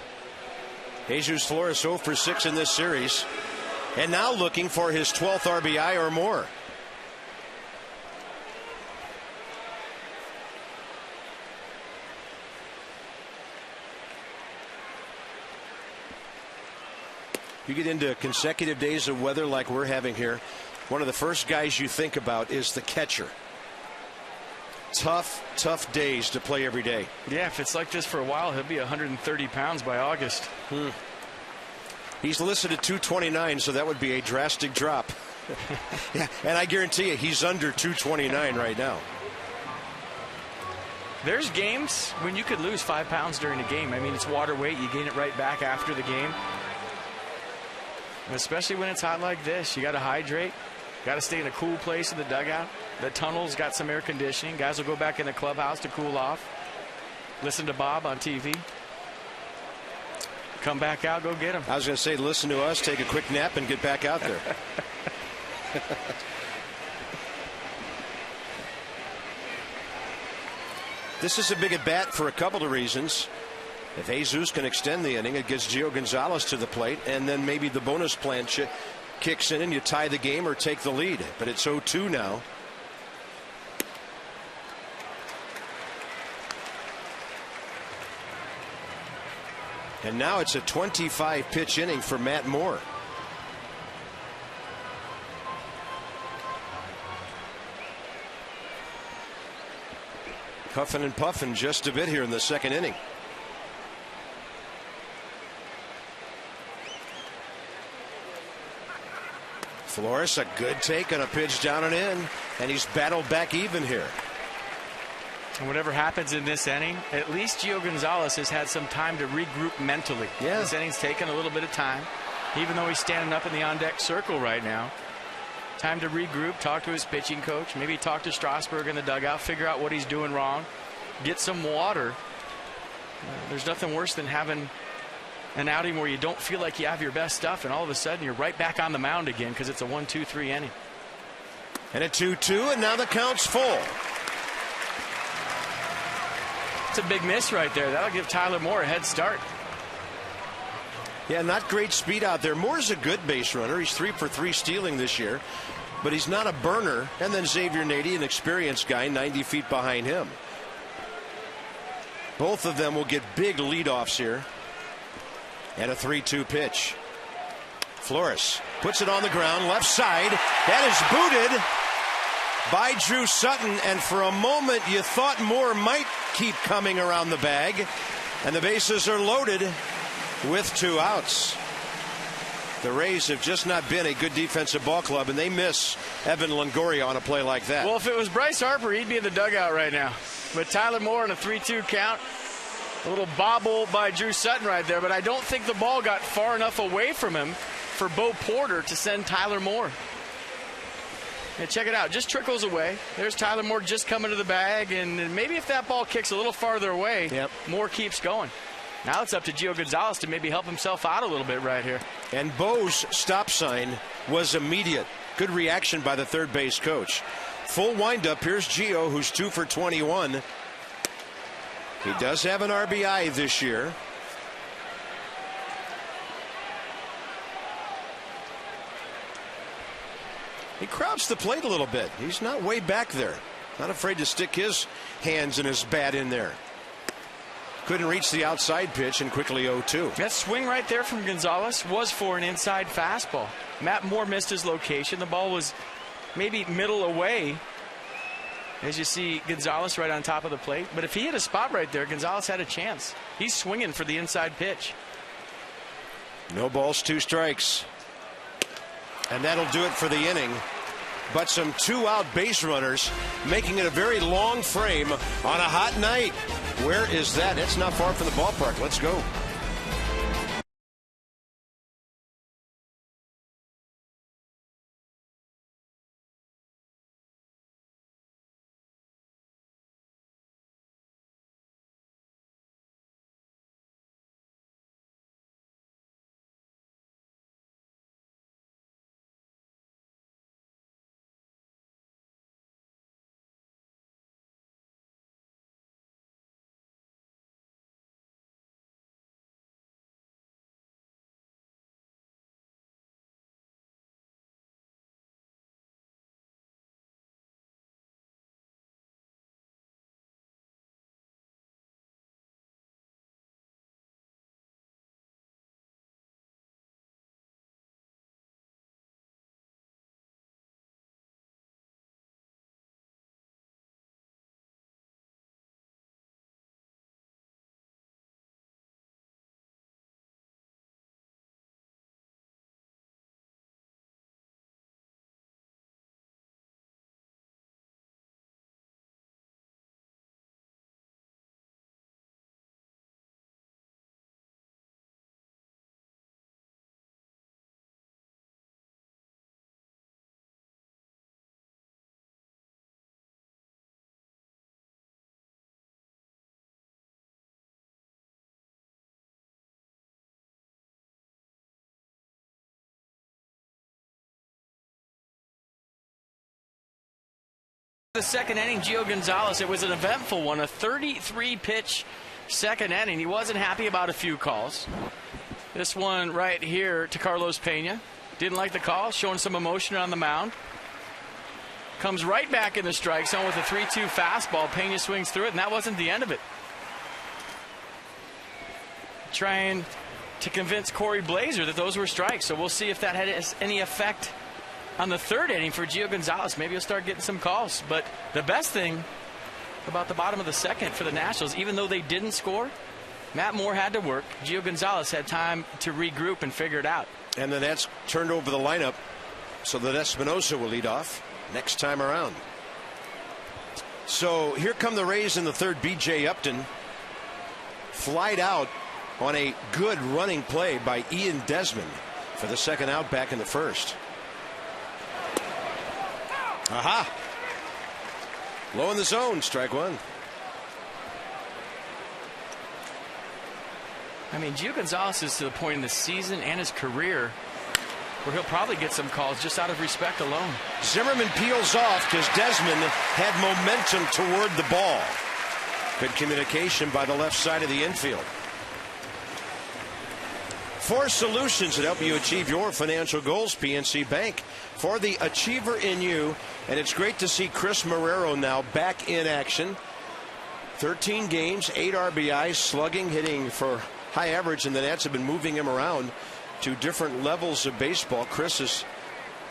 Jesus Flores 0 for 6 in this series, and now looking for his 12th RBI or more. You get into consecutive days of weather like we're having here, one of the first guys you think about is the catcher. Tough days to play every day. Yeah, if it's like this for a while, he'll be 130 pounds by August. He's listed at 229, so that would be a drastic drop. Yeah, and I guarantee you he's under 229 right now. There's games when you could lose 5 pounds during a game. I mean, it's water weight. You gain it right back after the game. And especially when it's hot like this, you got to hydrate. Got to stay in a cool place in the dugout. The tunnel's got some air conditioning. Guys will go back in the clubhouse to cool off. Listen to Bob on TV. Come back out, go get him. I was going to say, listen to us, take a quick nap, and get back out there. This is a big at bat for a couple of reasons. If Jesus can extend the inning, it gets Gio Gonzalez to the plate, and then maybe the bonus plan kicks in and you tie the game or take the lead. But it's 0-2 now. And now it's a 25-pitch inning for Matt Moore. Huffing and puffing just a bit here in the second inning. Flores, a good take on a pitch down and in, and he's battled back even here. And whatever happens in this inning, at least Gio Gonzalez has had some time to regroup mentally. Yeah. This inning's taken a little bit of time, even though he's standing up in the on-deck circle right now. Time to regroup, talk to his pitching coach, maybe talk to Strasburg in the dugout, figure out what he's doing wrong, get some water. There's nothing worse than having an outing where you don't feel like you have your best stuff, and all of a sudden you're right back on the mound again because it's a 1-2-3 inning. And a 2-2, and now the count's full. It's a big miss right there. That'll give Tyler Moore a head start. Yeah, not great speed out there. Moore's a good base runner. He's 3 for 3 stealing this year, but he's not a burner. And then Xavier Nady, an experienced guy, 90 feet behind him. Both of them will get big leadoffs here. And a 3-2 pitch. Flores puts it on the ground, left side. That is booted by Drew Sutton, and for a moment you thought Moore might keep coming around the bag, and the bases are loaded with 2 outs. The Rays have just not been a good defensive ball club, and they miss Evan Longoria on a play like that. Well, if it was Bryce Harper, he'd be in the dugout right now. But Tyler Moore in a 3-2 count. A little bobble by Drew Sutton right there, but I don't think the ball got far enough away from him for Bo Porter to send Tyler Moore. Yeah, check it out. Just trickles away. There's Tyler Moore just coming to the bag, and maybe if that ball kicks a little farther away, Moore keeps going. Now it's up to Gio Gonzalez to maybe help himself out a little bit right here. And Bo's stop sign was immediate. Good reaction by the third base coach. Full windup. Here's Gio, who's 2 for 21. He does have an RBI this year. He crowds the plate a little bit. He's not way back there. Not afraid to stick his hands and his bat in there. Couldn't reach the outside pitch, and quickly 0-2. That swing right there from Gonzalez was for an inside fastball. Matt Moore missed his location. The ball was maybe middle away, as you see Gonzalez right on top of the plate. But if he hit a spot right there, Gonzalez had a chance. He's swinging for the inside pitch. No balls, 2 strikes. And that'll do it for the inning. But some 2-out base runners, making it a very long frame on a hot night. Where is that? It's not far from the ballpark. Let's go. The second inning, Gio Gonzalez, it was an eventful one, a 33-pitch second inning. He wasn't happy about a few calls. This one right here to Carlos Pena. Didn't like the call, showing some emotion on the mound. Comes right back in the strike zone with a 3-2 fastball. Pena swings through it, and that wasn't the end of it. Trying to convince Corey Blazer that those were strikes. So we'll see if that had any effect on the third inning for Gio Gonzalez. Maybe he'll start getting some calls. But the best thing about the bottom of the second for the Nationals, even though they didn't score, Matt Moore had to work. Gio Gonzalez had time to regroup and figure it out. And the Nats turned over the lineup so that Espinosa will lead off next time around. So here come the Rays in the third. B.J. Upton flied out on a good running play by Ian Desmond for the second out back in the first. Aha! Low in the zone, strike one. I mean, Gio Gonzalez is to the point in the season and his career where he'll probably get some calls just out of respect alone. Zimmerman peels off because Desmond had momentum toward the ball. Good communication by the left side of the infield. 4 solutions that help you achieve your financial goals. PNC Bank, for the achiever in you. And it's great to see Chris Marrero now back in action. 13 games, 8 RBIs, slugging, hitting for high average, and the Nats have been moving him around to different levels of baseball. Chris is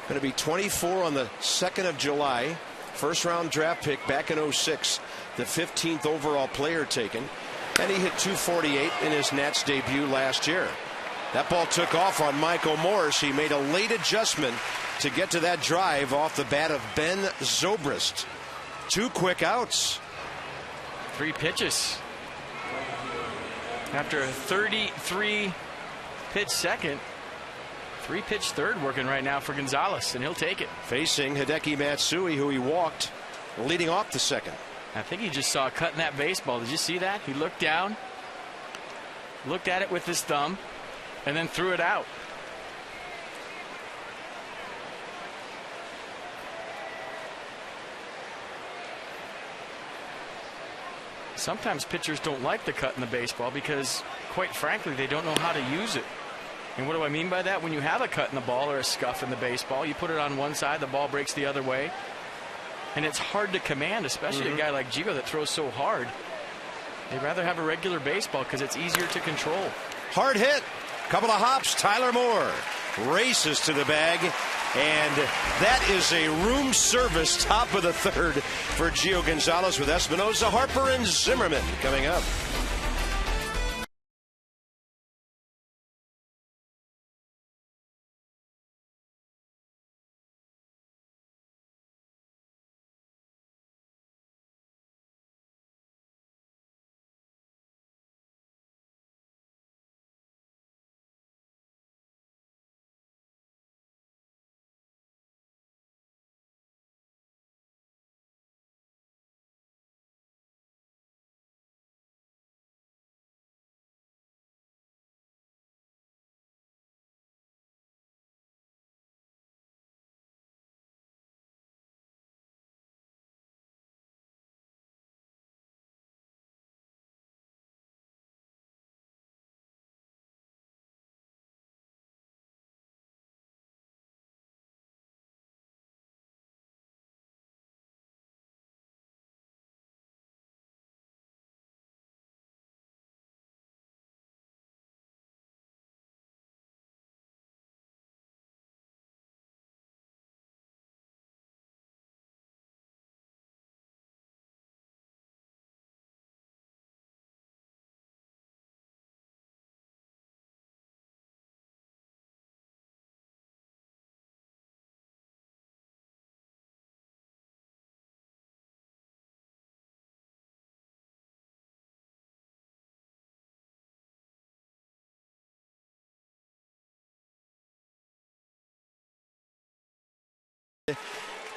going to be 24 on the 2nd of July. First round draft pick back in 06. The 15th overall player taken. And he hit .248 in his Nats debut last year. That ball took off on Michael Morris. He made a late adjustment to get to that drive off the bat of Ben Zobrist. 2 quick outs. 3 pitches. After a 33 pitch second, 3 pitch third working right now for Gonzalez, and he'll take it. Facing Hideki Matsui, who he walked leading off the second. I think he just saw a cut in that baseball. Did you see that? He looked down, looked at it with his thumb, and then threw it out. Sometimes pitchers don't like the cut in the baseball because, quite frankly, they don't know how to use it. And what do I mean by that? When you have a cut in the ball or a scuff in the baseball, you put it on one side, the ball breaks the other way. And it's hard to command, especially a guy like Gio that throws so hard. They'd rather have a regular baseball because it's easier to control. Hard hit. Couple of hops. Tyler Moore races to the bag. And that is a room service top of the third for Gio Gonzalez with Espinosa, Harper, and Zimmerman coming up.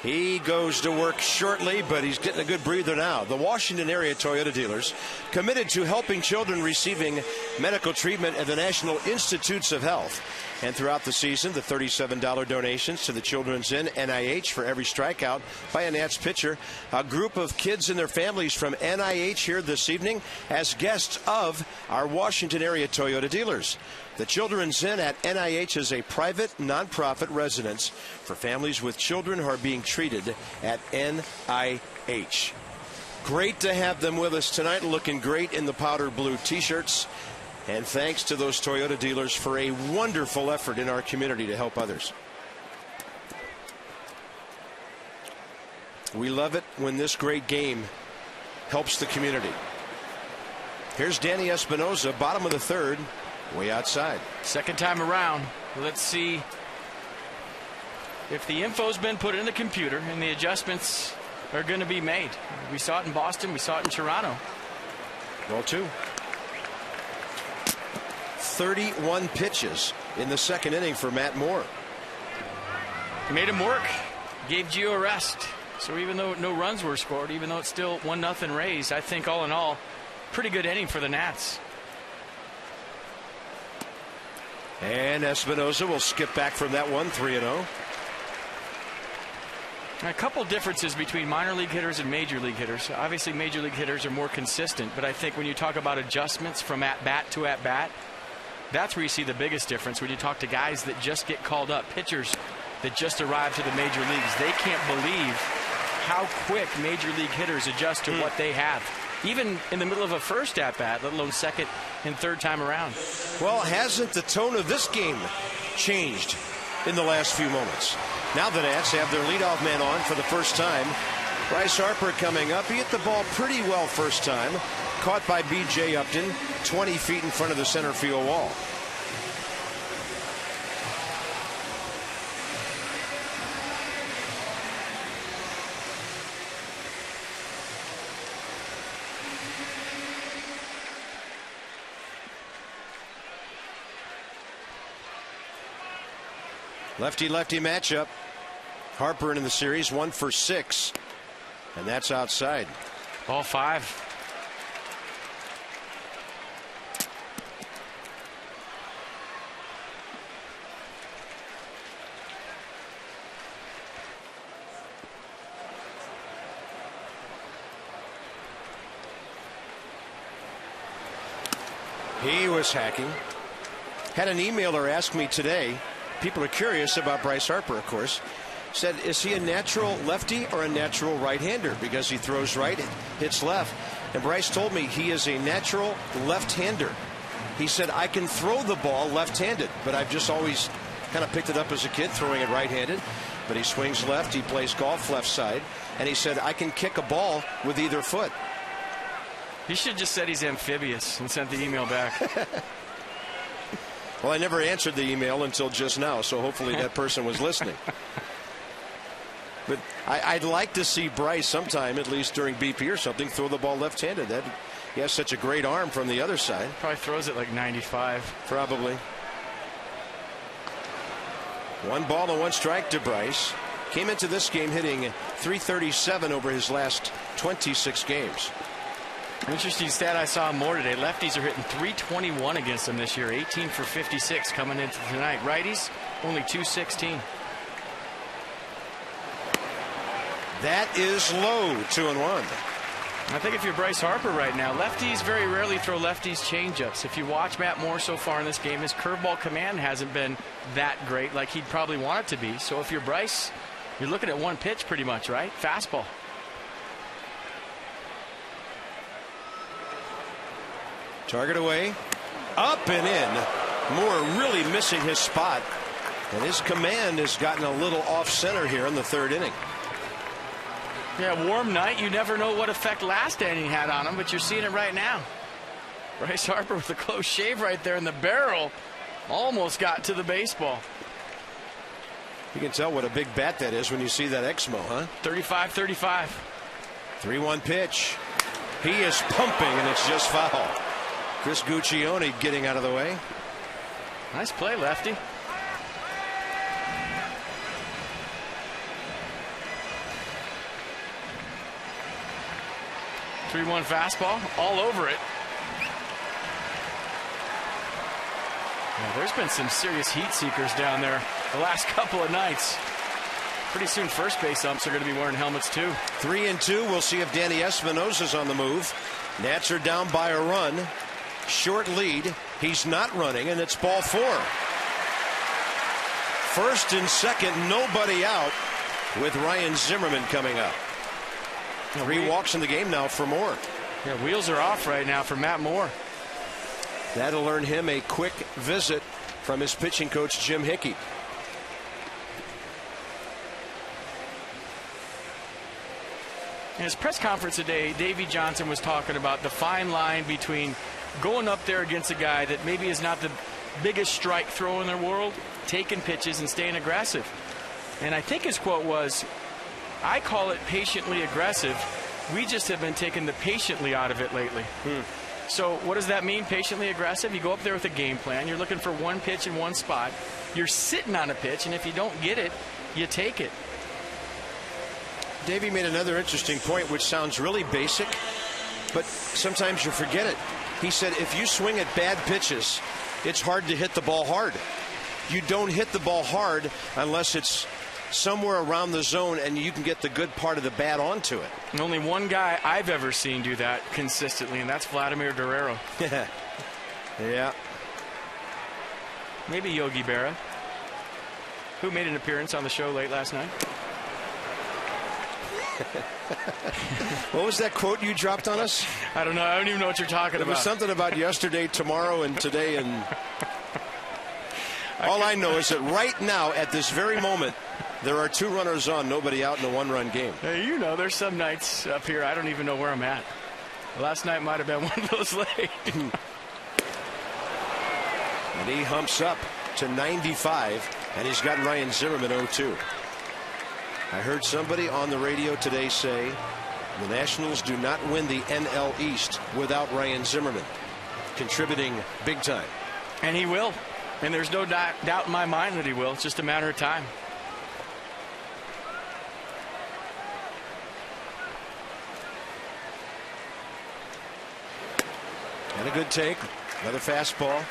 He goes to work shortly, but he's getting a good breather now. The Washington area Toyota dealers committed to helping children receiving medical treatment at the National Institutes of Health. And throughout the season, the $37 donations to the Children's Inn NIH for every strikeout by a Nats pitcher. A group of kids and their families from NIH here this evening as guests of our Washington area Toyota dealers. The Children's Inn at NIH is a private, nonprofit residence for families with children who are being treated at NIH. Great to have them with us tonight, looking great in the powder blue T-shirts. And thanks to those Toyota dealers for a wonderful effort in our community to help others. We love it when this great game helps the community. Here's Danny Espinosa, bottom of the third, way outside. Second time around. Let's see if the info's been put in the computer and the adjustments are going to be made. We saw it in Boston. We saw it in Toronto. Well, too. 31 pitches in the second inning for Matt Moore. He made him work. Gave Gio a rest. So even though no runs were scored, even though it's still 1-0 Rays, I think all in all, pretty good inning for the Nats. And Espinosa will skip back from that one, 3-0. A couple differences between minor league hitters and major league hitters. Obviously, major league hitters are more consistent, but I think when you talk about adjustments from at-bat to at-bat, that's where you see the biggest difference when you talk to guys that just get called up, pitchers that just arrived to the major leagues. They can't believe how quick major league hitters adjust to what they have, even in the middle of a first at-bat, let alone second and third time around. Well, hasn't the tone of this game changed in the last few moments? Now the Nats have their leadoff man on for the first time. Bryce Harper coming up. He hit the ball pretty well first time. Caught by B.J. Upton, 20 feet in front of the center field wall. Lefty-lefty matchup. Harper in the series, 1 for 6. And that's outside. Ball 5. He was hacking. Had an emailer ask me today. People are curious about Bryce Harper, of course. Said, is he a natural lefty or a natural right-hander? Because he throws right, hits left. And Bryce told me he is a natural left-hander. He said, I can throw the ball left-handed, but I've just always kind of picked it up as a kid, throwing it right-handed. But he swings left, he plays golf left side. And he said, I can kick a ball with either foot. He should have just said he's amphibious and sent the email back. Well, I never answered the email until just now, so hopefully that person was listening. But I'd like to see Bryce sometime, at least during BP or something, throw the ball left-handed. He has such a great arm from the other side. Probably throws it like 95. Probably. 1 ball and 1 strike to Bryce. Came into this game hitting .337 over his last 26 games. Interesting stat I saw more today. Lefties are hitting .321 against them this year. 18 for 56 coming into tonight. Righties only .216. That is low, 2-1. I think if you're Bryce Harper right now, lefties very rarely throw lefties changeups. If you watch Matt Moore so far in this game, his curveball command hasn't been that great like he'd probably want it to be. So if you're Bryce, you're looking at one pitch pretty much, right? Fastball. Target away, up and in. Moore really missing his spot, and his command has gotten a little off center here in the third inning. Yeah, warm night. You never know what effect last inning had on him, but you're seeing it right now. Bryce Harper with a close shave right there in the barrel. Almost got to the baseball. You can tell what a big bat that is when you see that Exmo, huh? 35-35. 3-1 pitch. He is pumping, and it's just foul. Chris Guccione getting out of the way. Nice play, lefty. .3-1 fastball, all over it. Yeah, there's been some serious heat seekers down there the last couple of nights. Pretty soon first base umps are going to be wearing helmets too. 3-2. We'll see if Danny Espinosa's on the move. Nats are down by a run. Short lead. He's not running, and it's ball 4. First and second, nobody out with Ryan Zimmerman coming up. 3 walks in the game now for Moore. Yeah, wheels are off right now for Matt Moore. That'll earn him a quick visit from his pitching coach, Jim Hickey. In his press conference today, Davey Johnson was talking about the fine line between going up there against a guy that maybe is not the biggest strike thrower in the world, taking pitches and staying aggressive. And I think his quote was, "I call it patiently aggressive. We just have been taking the patiently out of it lately." So what does that mean, patiently aggressive? You go up there with a game plan. You're looking for one pitch in one spot. You're sitting on a pitch, and if you don't get it, you take it. Davey made another interesting point, which sounds really basic, but sometimes you forget it. He said if you swing at bad pitches, it's hard to hit the ball hard. You don't hit the ball hard unless it's somewhere around the zone and you can get the good part of the bat onto it. And only one guy I've ever seen do that consistently, and that's Vladimir Guerrero. Yeah. Maybe Yogi Berra, who made an appearance on the show late last night. What was that quote you dropped on us? I don't know. I don't even know what you're talking about. It was something about yesterday, tomorrow, and today. And all I know is that right now, at this very moment, there are 2 runners on, nobody out in a 1-run game. Hey, you know, there's some nights up here I don't even know where I'm at. Last night might have been one of those late. And he humps up to 95, and he's got Ryan Zimmerman 0-2. I heard somebody on the radio today say the Nationals do not win the NL East without Ryan Zimmerman contributing big time. And he will. And there's no doubt in my mind that he will. It's just a matter of time. And a good take. Another fastball.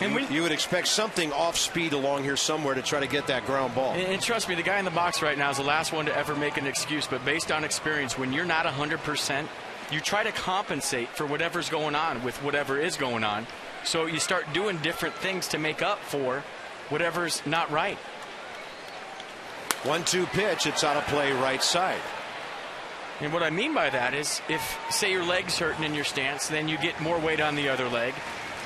And you would expect something off speed along here somewhere to try to get that ground ball. And trust me, the guy in the box right now is the last one to ever make an excuse. But based on experience, when you're not 100%, you try to compensate for whatever's going on with whatever is going on. So you start doing different things to make up for whatever's not right. 1-2 pitch. It's out of play right side. And what I mean by that is if, say, your leg's hurting in your stance, then you get more weight on the other leg.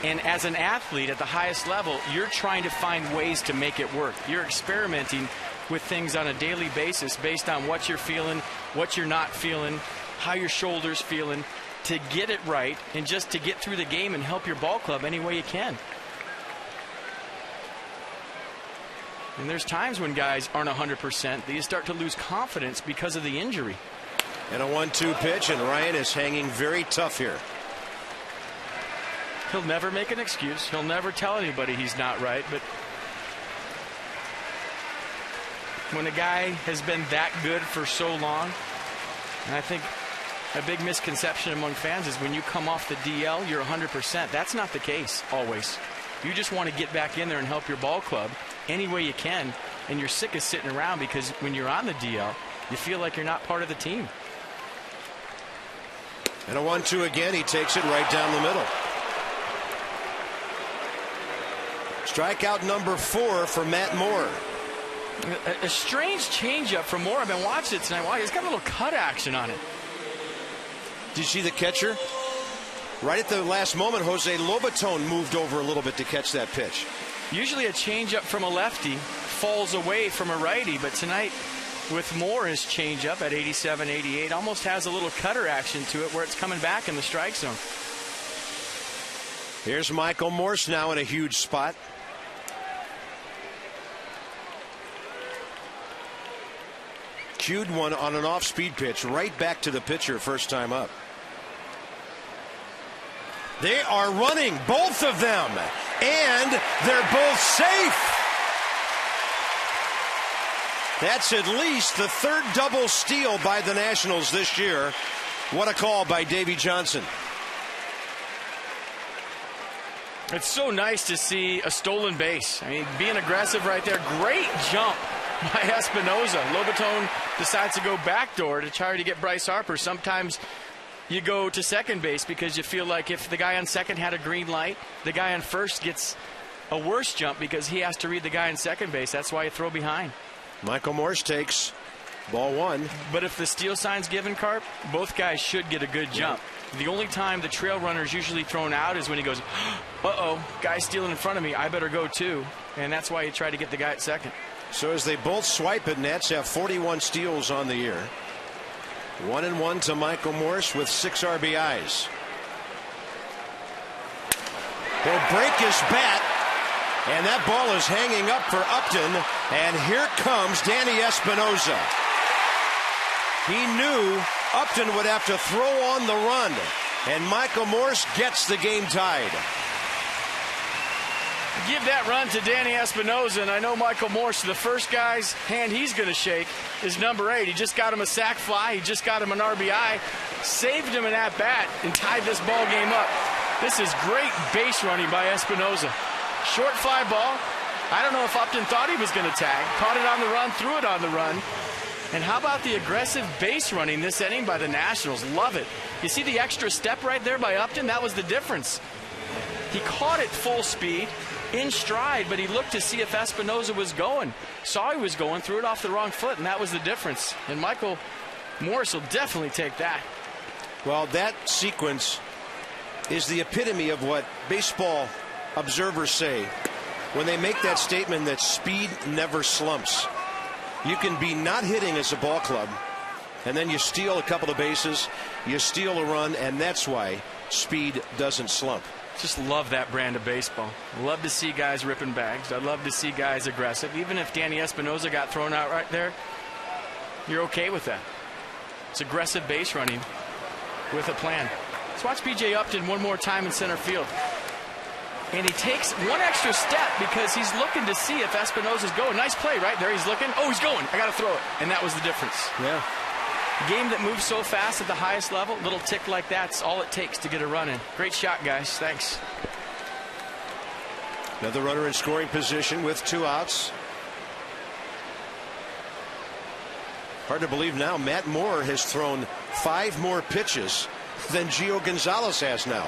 And as an athlete at the highest level, you're trying to find ways to make it work. You're experimenting with things on a daily basis based on what you're feeling, what you're not feeling, how your shoulder's feeling, to get it right and just to get through the game and help your ball club any way you can. And there's times when guys aren't 100% that you start to lose confidence because of the injury. And a 1-2 pitch, and Ryan is hanging very tough here. He'll never make an excuse. He'll never tell anybody he's not right. But when a guy has been that good for so long, and I think a big misconception among fans is when you come off the DL, you're 100%. That's not the case always. You just want to get back in there and help your ball club any way you can, and you're sick of sitting around because when you're on the DL, you feel like you're not part of the team. And a 1-2 again. He takes it right down the middle. Strikeout number 4 for Matt Moore. A strange changeup from Moore. I've been watching it tonight. Wow, he's got a little cut action on it. Did you see the catcher? Right at the last moment, Jose Lobaton moved over a little bit to catch that pitch. Usually a changeup from a lefty falls away from a righty, but tonight with Moore, his changeup at 87, 88 almost has a little cutter action to it where it's coming back in the strike zone. Here's Michael Morse now in a huge spot. Cued one on an off-speed pitch right back to the pitcher first time up. They are running, both of them, and they're both safe. That's at least the third double steal by the Nationals this year. What a call by Davey Johnson. It's so nice to see a stolen base. I mean, being aggressive right there. Great jump by Espinoza. Lobaton decides to go backdoor to try to get Bryce Harper. Sometimes you go to second base because you feel like if the guy on second had a green light, the guy on first gets a worse jump because he has to read the guy on second base. That's why you throw behind. Michael Morse takes ball one. But if the steal sign's given, Carp, both guys should get a good jump. The only time the trail runner is usually thrown out is when he goes, uh-oh, guy's stealing in front of me, I better go too. And that's why you try to get the guy at second. So as they both swipe it, Nats have 41 steals on the year. 1-1 to Michael Morse with 6 RBIs. He'll break his bat, and that ball is hanging up for Upton, and here comes Danny Espinoza. He knew Upton would have to throw on the run, and Michael Morse gets the game tied. Give that run to Danny Espinoza, and I know Michael Morse, the first guy's hand he's going to shake is number 8. He just got him a sac fly. He just got him an RBI, saved him an at-bat, and tied this ball game up. This is great base running by Espinoza. Short fly ball. I don't know if Upton thought he was going to tag. Caught it on the run, threw it on the run. And how about the aggressive base running this inning by the Nationals? Love it. You see the extra step right there by Upton? That was the difference. He caught it full speed, in stride, but he looked to see if Espinoza was going. Saw he was going, threw it off the wrong foot, and that was the difference. And Michael Morse will definitely take that. Well, that sequence is the epitome of what baseball observers say when they make that statement that speed never slumps. You can be not hitting as a ball club, and then you steal a couple of bases, you steal a run, and that's why speed doesn't slump. Just love that brand of baseball. Love to see guys ripping bags. I love to see guys aggressive. Even if Danny Espinoza got thrown out right there, you're okay with that. It's aggressive base running with a plan. Let's watch B.J. Upton one more time in center field. And he takes one extra step because he's looking to see if Espinoza's going. Nice play right there. He's looking. Oh, he's going. I got to throw it. And that was the difference. Yeah. A game that moves so fast at the highest level, little tick like that's all it takes to get a run in. Great shot, guys. Thanks. Another runner in scoring position with 2 outs. Hard to believe now Matt Moore has thrown 5 more pitches than Gio Gonzalez has now.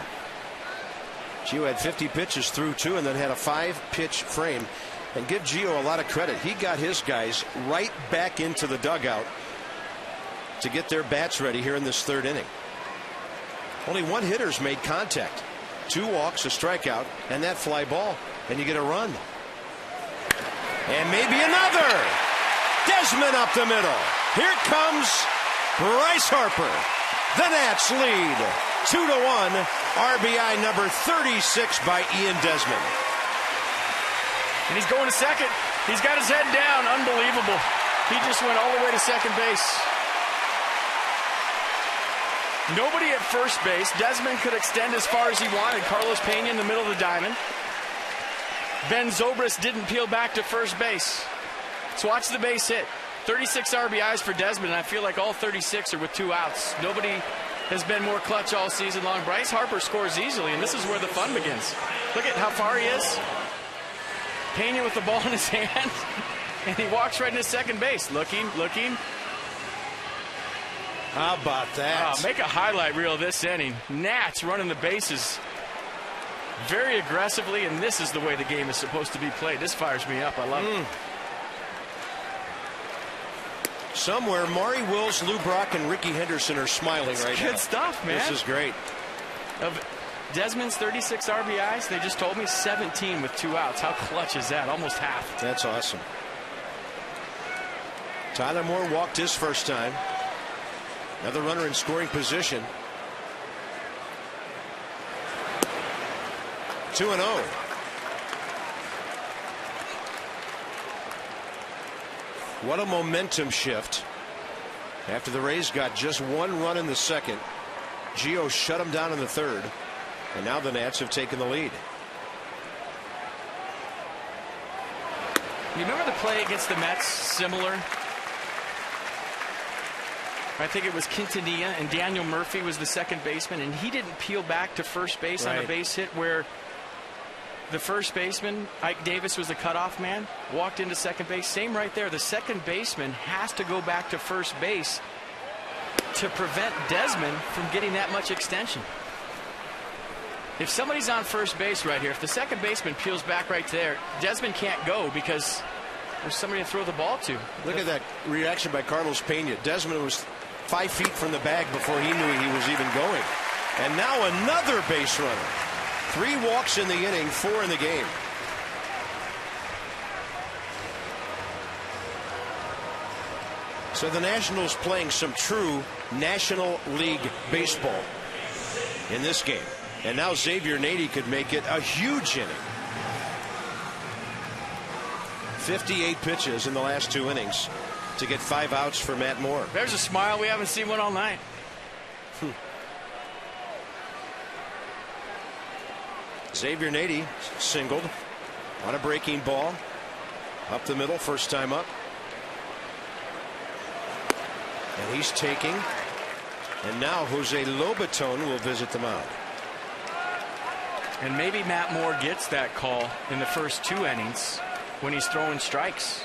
Gio had 50 pitches through 2 and then had a 5-pitch frame. And give Gio a lot of credit. He got his guys right back into the dugout to get their bats ready here in this 3rd inning. Only 1 hitter's made contact. 2 walks, a strikeout, and that fly ball. And you get a run. And maybe another. Desmond up the middle. Here comes Bryce Harper. The Nats lead 2-1. RBI number 36 by Ian Desmond. And he's going to second. He's got his head down. Unbelievable. He just went all the way to second base. Nobody at first base. Desmond could extend as far as he wanted. Carlos Pena in the middle of the diamond. Ben Zobrist didn't peel back to first base. So watch the base hit. 36 RBIs for Desmond, and I feel like all 36 are with 2 outs. Nobody has been more clutch all season long. Bryce Harper scores easily, and this is where the fun begins. Look at how far he is. Pena with the ball in his hand, and he walks right into second base. Looking. How about that? Make a highlight reel of this inning. Nats running the bases very aggressively, and this is the way the game is supposed to be played. This fires me up. I love it. Somewhere, Maury Wills, Lou Brock, and Ricky Henderson are smiling right now. Good stuff, man. This is great. Of Desmond's 36 RBIs, they just told me 17 with 2 outs. How clutch is that? Almost half. That's awesome. Tyler Moore walked his first time. Another runner in scoring position. 2-0. What a momentum shift. After the Rays got just 1 run in the second, Gio shut them down in the 3rd, and now the Nats have taken the lead. You remember the play against the Mets? Similar. I think it was Quintanilla, and Daniel Murphy was the second baseman, and he didn't peel back to first base on a base hit where the first baseman, Ike Davis, was the cutoff man, walked into second base. Same right there. The second baseman has to go back to first base to prevent Desmond from getting that much extension. If somebody's on first base right here, if the second baseman peels back right there, Desmond can't go because there's somebody to throw the ball to. Look at that reaction by Carlos Pena. Desmond was 5 feet from the bag before he knew he was even going. And now another base runner. 3 walks in the inning, 4 in the game. So the Nationals playing some true National League baseball in this game. And now Xavier Nady could make it a huge inning. 58 pitches in the last 2 innings to get 5 outs for Matt Moore. There's a smile. We haven't seen one all night. Xavier Nady singled on a breaking ball. Up the middle, first time up. And he's taking. And now Jose Lobaton will visit the mound. And maybe Matt Moore gets that call in the first 2 innings when he's throwing strikes.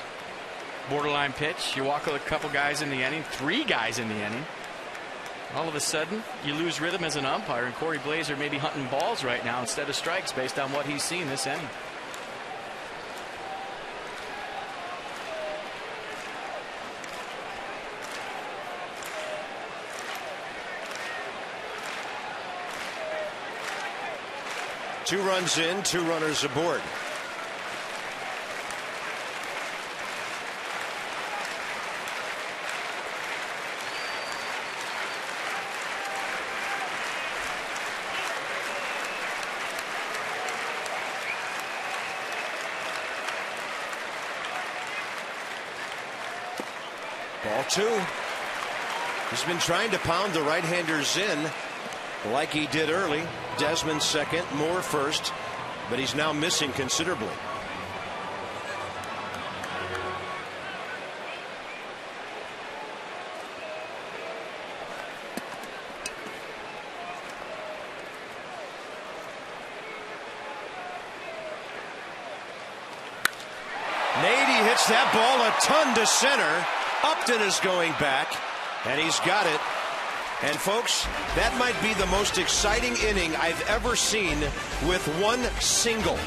Borderline pitch. You walk a couple guys in the inning, 3 guys in the inning. All of a sudden, you lose rhythm as an umpire, and Corey Blazer may be hunting balls right now instead of strikes based on what he's seen this inning. Two runs in, 2 runners aboard. Ball 2. He's been trying to pound the right-handers in like he did early. Desmond second, Moore first, but he's now missing considerably. Nady hits that ball a ton to center. Upton is going back, and he's got it. And folks, that might be the most exciting inning I've ever seen with 1 single.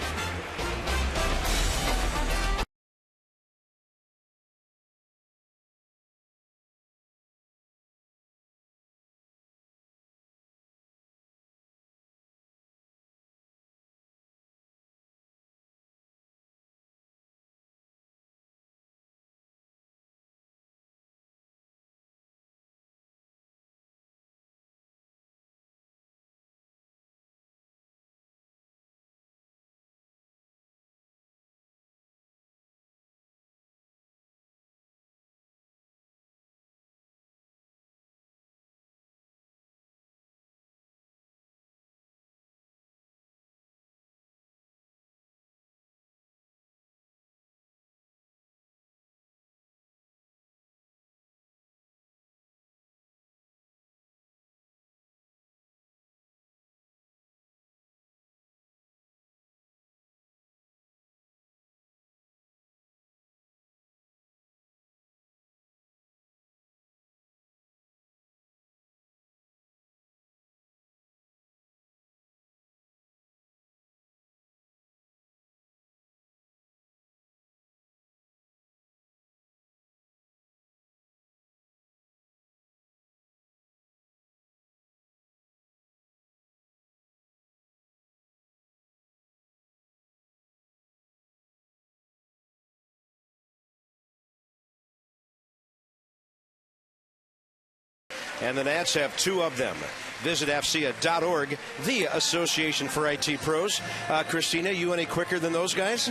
And the Nats have 2 of them. Visit AFCEA.org, the Association for IT Pros. Christina, you any quicker than those guys?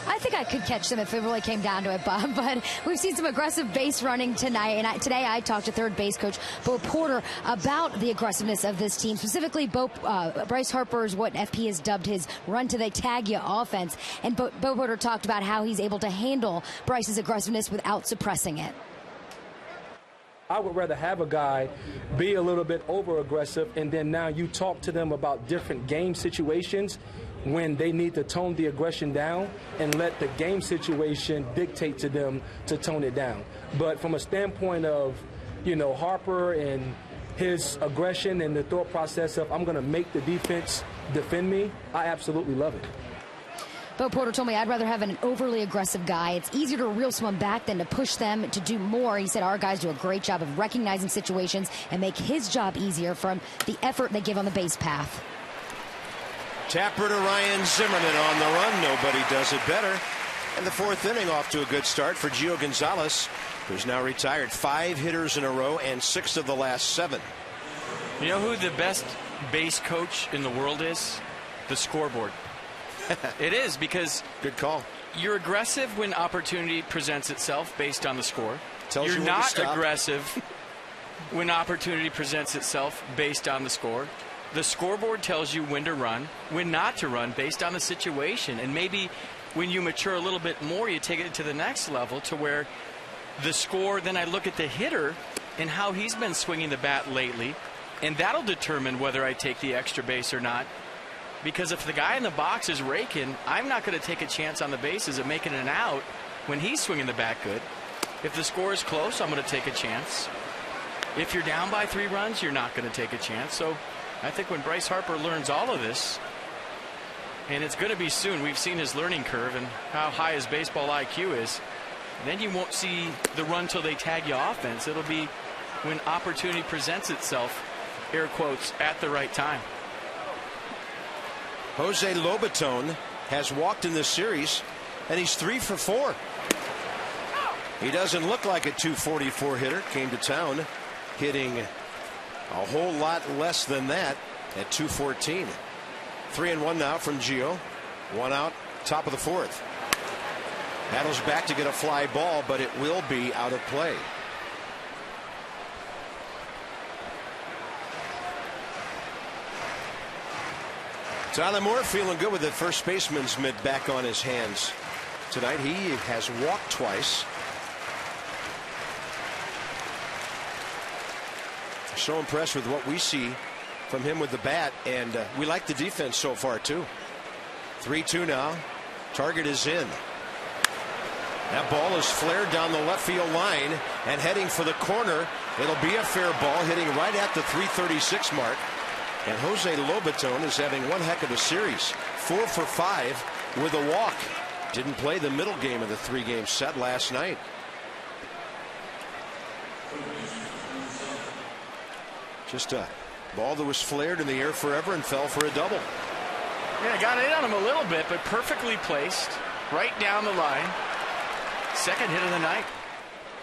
I think I could catch them if it really came down to it, Bob. But we've seen some aggressive base running tonight. And today I talked to third base coach Bo Porter about the aggressiveness of this team, specifically Bryce Harper's what FP has dubbed his run-to-the-tag-ya offense. And Bo Porter talked about how he's able to handle Bryce's aggressiveness without suppressing it. I would rather have a guy be a little bit over aggressive, and then now you talk to them about different game situations. when they need to tone the aggression down and let the game situation dictate to them to tone it down. But from a standpoint of, Harper and his aggression and the thought process of I'm going to make the defense defend me, I absolutely love it. Bo Porter told me I'd rather have an overly aggressive guy. It's easier to reel someone back than to push them to do more. He said our guys do a great job of recognizing situations and make his job easier from the effort they give on the base path. Tapper to Ryan Zimmerman on the run. Nobody does it better. And the fourth inning off to a good start for Gio Gonzalez, who's now retired 5 hitters in a row and 6 of the last 7. You know who the best base coach in the world is? The scoreboard. It is, because good call. You're aggressive when opportunity presents itself based on the score. You're not aggressive when opportunity presents itself based on the score. The scoreboard tells you when to run, when not to run based on the situation. And maybe when you mature a little bit more, you take it to the next level to where the score, then I look at the hitter and how he's been swinging the bat lately, and that'll determine whether I take the extra base or not. Because if the guy in the box is raking, I'm not going to take a chance on the bases of making an out when he's swinging the bat good. If the score is close, I'm going to take a chance. If you're down by 3 runs, you're not going to take a chance. So I think when Bryce Harper learns all of this, and it's going to be soon, we've seen his learning curve and how high his baseball IQ is, then you won't see the run till they tag you offense. It'll be when opportunity presents itself, air quotes, at the right time. Jose Lobaton has walked in this series, and he's 3 for 4. He doesn't look like a 244 hitter. Came to town hitting a whole lot less than that at 214. 3-1 now from Gio. 1 out, top of the 4th. Battles back to get a fly ball, but it will be out of play. Tyler Moore feeling good with the first baseman's mitt back on his hands tonight. He has walked twice. So impressed with what we see from him with the bat, and we like the defense so far too. 3-2 now. Target is in. That ball is flared down the left field line and heading for the corner. It'll be a fair ball, hitting right at the 336 mark. And Jose Lobaton is having one heck of a series. 4 for 5 with a walk. Didn't play the middle game of the 3-game set last night. Just a ball that was flared in the air forever and fell for a double. Yeah, got in on him a little bit, but perfectly placed right down the line. Second hit of the night.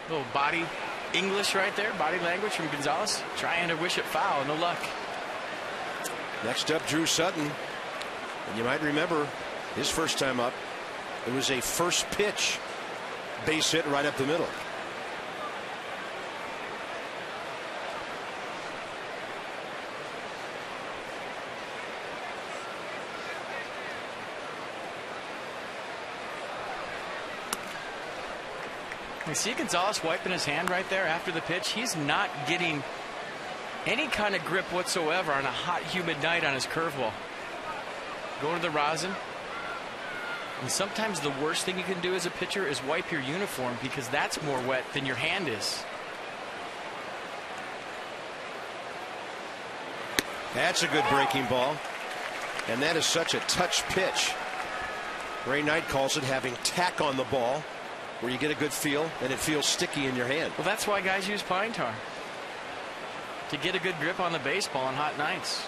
Little body English right there, body language from Gonzalez. Trying to wish it foul, no luck. Next up, Drew Sutton. And you might remember his first time up. It was a first pitch base hit right up the middle. You see Gonzalez wiping his hand right there after the pitch. He's not getting any kind of grip whatsoever on a hot, humid night on his curveball. Go to the rosin. And sometimes the worst thing you can do as a pitcher is wipe your uniform, because that's more wet than your hand is. That's a good breaking ball. And that is such a touch pitch. Ray Knight calls it having tack on the ball, where you get a good feel and it feels sticky in your hand. Well, that's why guys use pine tar, to get a good grip on the baseball on hot nights.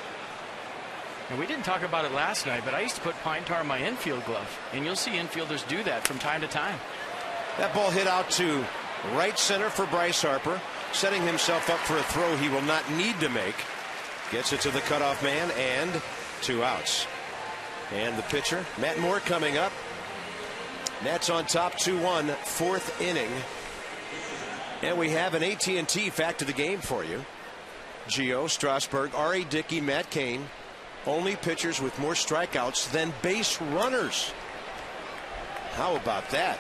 And we didn't talk about it last night, but I used to put pine tar in my infield glove, and you'll see infielders do that from time to time. That ball hit out to right center for Bryce Harper, setting himself up for a throw he will not need to make. Gets it to the cutoff man, and 2 outs. And the pitcher, Matt Moore, coming up. Nats on top 2-1, 4th inning. And we have an AT&T fact of the game for you. Gio, Strasburg, R.A. Dickey, Matt Cain, only pitchers with more strikeouts than base runners. How about that?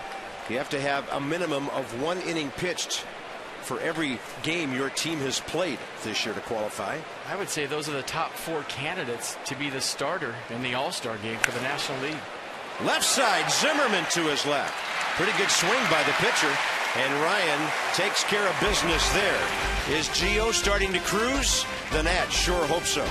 You have to have a minimum of 1 inning pitched for every game your team has played this year to qualify. I would say those are the top 4 candidates to be the starter in the All-Star game for the National League. Left side, Zimmerman to his left. Pretty good swing by the pitcher, and Ryan takes care of business there. Is Gio starting to cruise? The Nats sure hope so.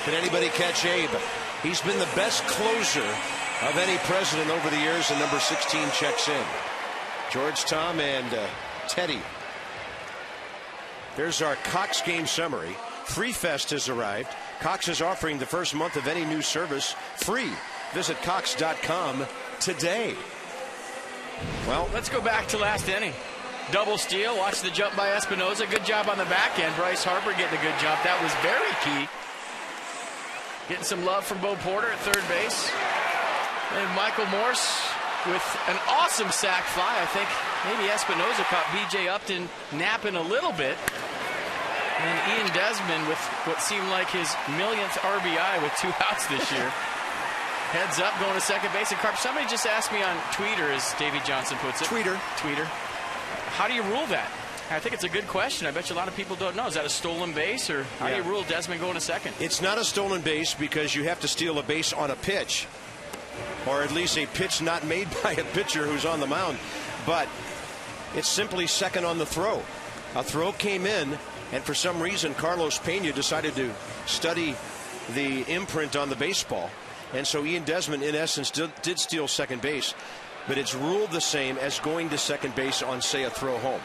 Can anybody catch Abe? He's been the best closer of any president over the years, and number 16 checks in. George, Tom, and Teddy. There's our Cox game summary. Free Fest has arrived. Cox is offering the first month of any new service free. Visit Cox.com today. Well, let's go back to last inning. Double steal. Watch the jump by Espinoza. Good job on the back end. Bryce Harper getting a good jump. That was very key. Getting some love from Bo Porter at third base. And Michael Morse with an awesome sac fly. I think maybe Espinoza caught B.J. Upton napping a little bit. And Ian Desmond with what seemed like his millionth RBI with 2 outs this year. Heads up, going to second base. And Carp, somebody just asked me on Twitter, as Davey Johnson puts it. Tweeter. How do you rule that? I think it's a good question. I bet you a lot of people don't know. Is that a stolen base, or how do you rule Desmond going to second? It's not a stolen base because you have to steal a base on a pitch, or at least a pitch not made by a pitcher who's on the mound. But it's simply second on the throw. A throw came in, and for some reason Carlos Pena decided to study the imprint on the baseball. And so Ian Desmond, in essence, did steal second base. But it's ruled the same as going to second base on, say, a throw home.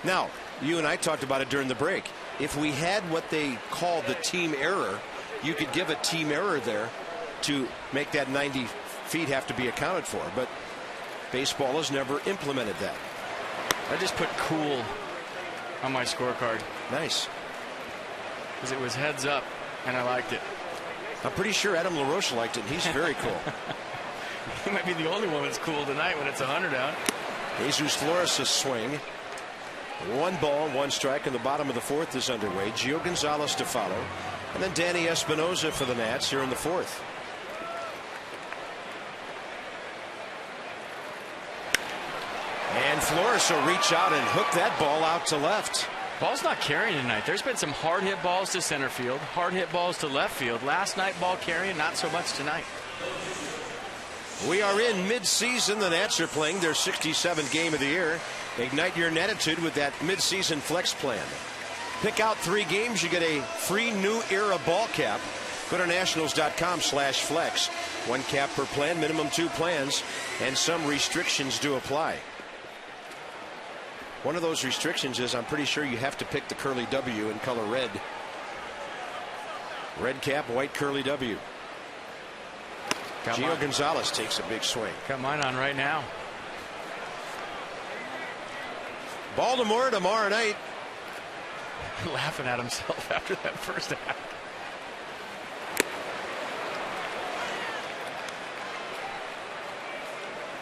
Now, you and I talked about it during the break. If we had what they call the team error, you could give a team error there to make that 90 feet have to be accounted for. But baseball has never implemented that. I just put cool on my scorecard. Nice. Because it was heads up, and I liked it. I'm pretty sure Adam LaRoche liked it. He's very cool. He might be the only one that's cool tonight when it's 100 out. Jesus Flores' swing. 1 ball, 1 strike, and the bottom of the 4th is underway. Gio Gonzalez to follow. And then Danny Espinoza for the Nats here in the 4th. And Flores will reach out and hook that ball out to left. Ball's not carrying tonight. There's been some hard hit balls to center field, hard hit balls to left field. Last night, ball carrying, not so much tonight. We are in mid-season. The Nats are playing their 67th game of the year. Ignite your Natitude with that mid-season flex plan. Pick out 3 games. You get a free new era ball cap. Go to nationals.com/flex. 1 cap per plan, minimum 2 plans, and some restrictions do apply. One of those restrictions is I'm pretty sure you have to pick the curly W in color red. Red cap, white curly W. Gio Gonzalez takes a big swing. Got mine on right now. Baltimore tomorrow night. Laughing at himself after that first act.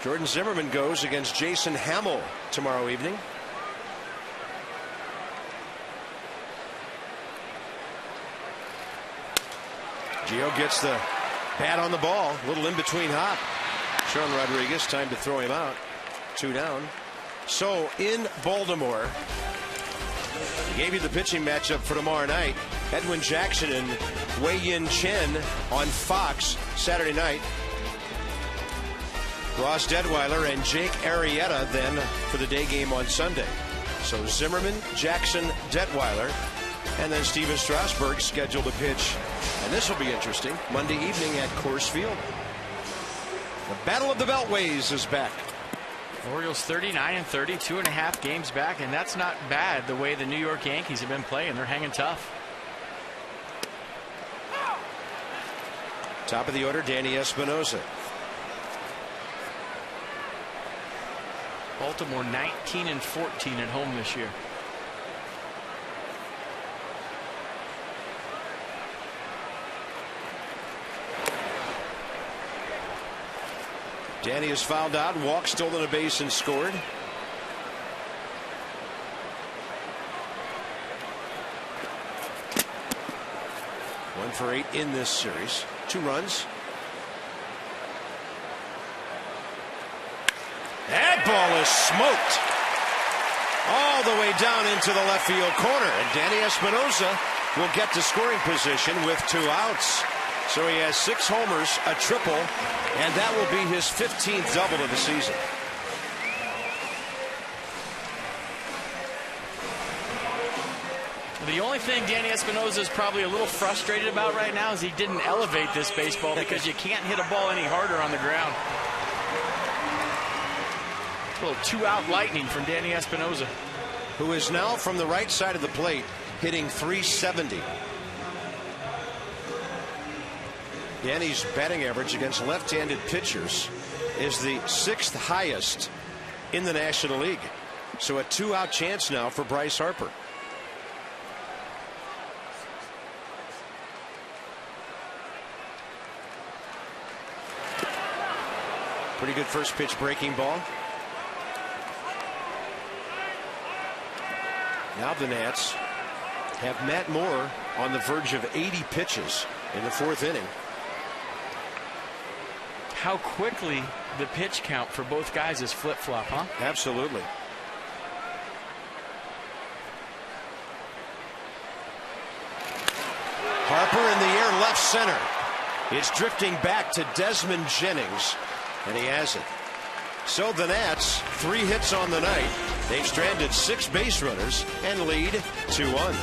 Jordan Zimmerman goes against Jason Hamill tomorrow evening. Gio gets the bat on the ball. A little in between hop. Sean Rodriguez, time to throw him out. 2 down. So in Baltimore, he gave you the pitching matchup for tomorrow night. Edwin Jackson and Wei-Yin Chen on Fox Saturday night. Ross Detweiler and Jake Arrieta then for the day game on Sunday. So Zimmerman, Jackson, Detweiler, and then Steven Strasburg scheduled to pitch. And this will be interesting. Monday evening at Coors Field. The Battle of the Beltways is back. Orioles 39-30, 2.5 games back, and that's not bad the way the New York Yankees have been playing. They're hanging tough. Top of the order, Danny Espinosa. Baltimore 19-14 at home this year. Danny is fouled out, walk, stolen a base, and scored. One for 8 in this series. 2 runs. That ball is smoked all the way down into the left field corner. And Danny Espinosa will get to scoring position with 2 outs. So he has 6 homers, a triple, and that will be his 15th double of the season. The only thing Danny Espinosa is probably a little frustrated about right now is he didn't elevate this baseball because you can't hit a ball any harder on the ground. A little 2-out lightning from Danny Espinosa, who is now from the right side of the plate hitting .370. Danny's batting average against left-handed pitchers is the 6th highest in the National League. So a 2-out chance now for Bryce Harper. Pretty good first pitch breaking ball. Now the Nats have Matt Moore on the verge of 80 pitches in the 4th inning. how quickly the pitch count for both guys is flip-flop, huh? Absolutely. Harper in the air, left center. It's drifting back to Desmond Jennings, and he has it. So the Nats, 3 hits on the night. They've stranded 6 base runners and lead 2-1.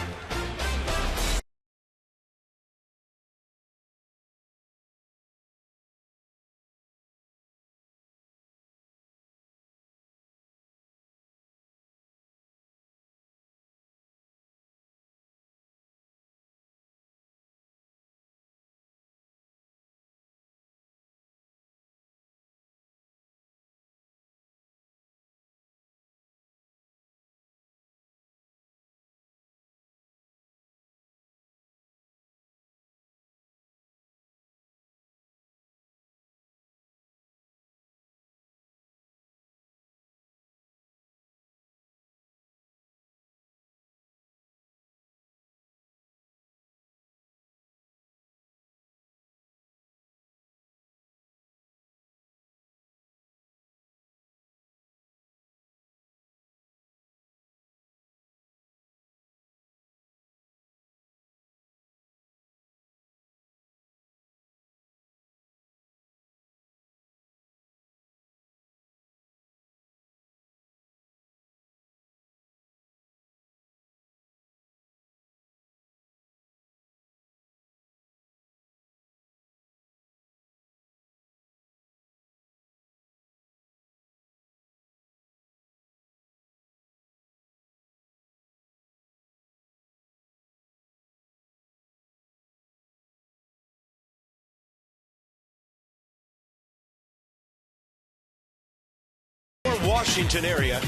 Washington area,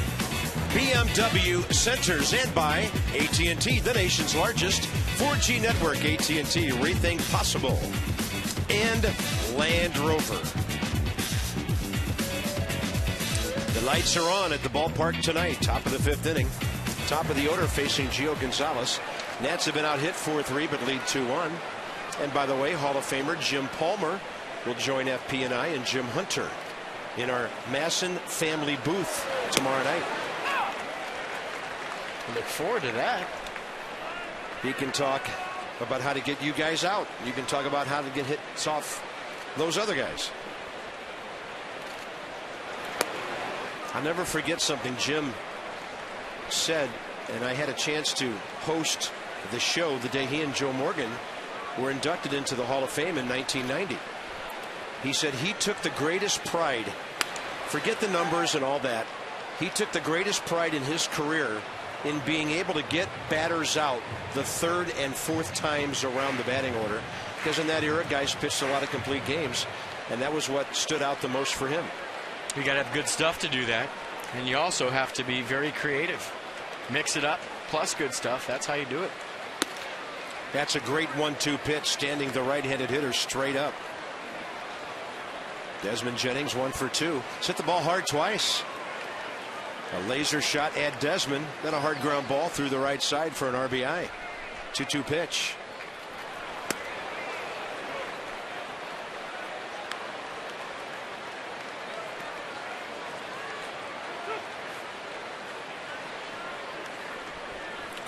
BMW centers, and by AT&T, the nation's largest 4G network. AT&T, rethink possible. And Land Rover. Lights are on at the ballpark tonight. Top of the 5th inning. Top of the order facing Gio Gonzalez. Nats have been out hit 4-3 but lead 2-1. And by the way, Hall of Famer Jim Palmer will join FP&I and Jim Hunter in our Masson family booth tomorrow night. I look forward to that. He can talk about how to get you guys out. You can talk about how to get hits off those other guys. I'll never forget something Jim said, and I had a chance to host the show the day he and Joe Morgan were inducted into the Hall of Fame in 1990. He said he took the greatest pride, forget the numbers and all that, he took the greatest pride in his career in being able to get batters out the 3rd and 4th times around the batting order, because in that era guys pitched a lot of complete games, and that was what stood out the most for him. You got to have good stuff to do that, and you also have to be very creative. Mix it up plus good stuff. That's how you do it. That's a great 1-2 pitch, standing the right-handed hitter straight up. Desmond Jennings 1 for 2. Hit the ball hard twice. A laser shot at Desmond, then a hard ground ball through the right side for an RBI. 2-2 pitch.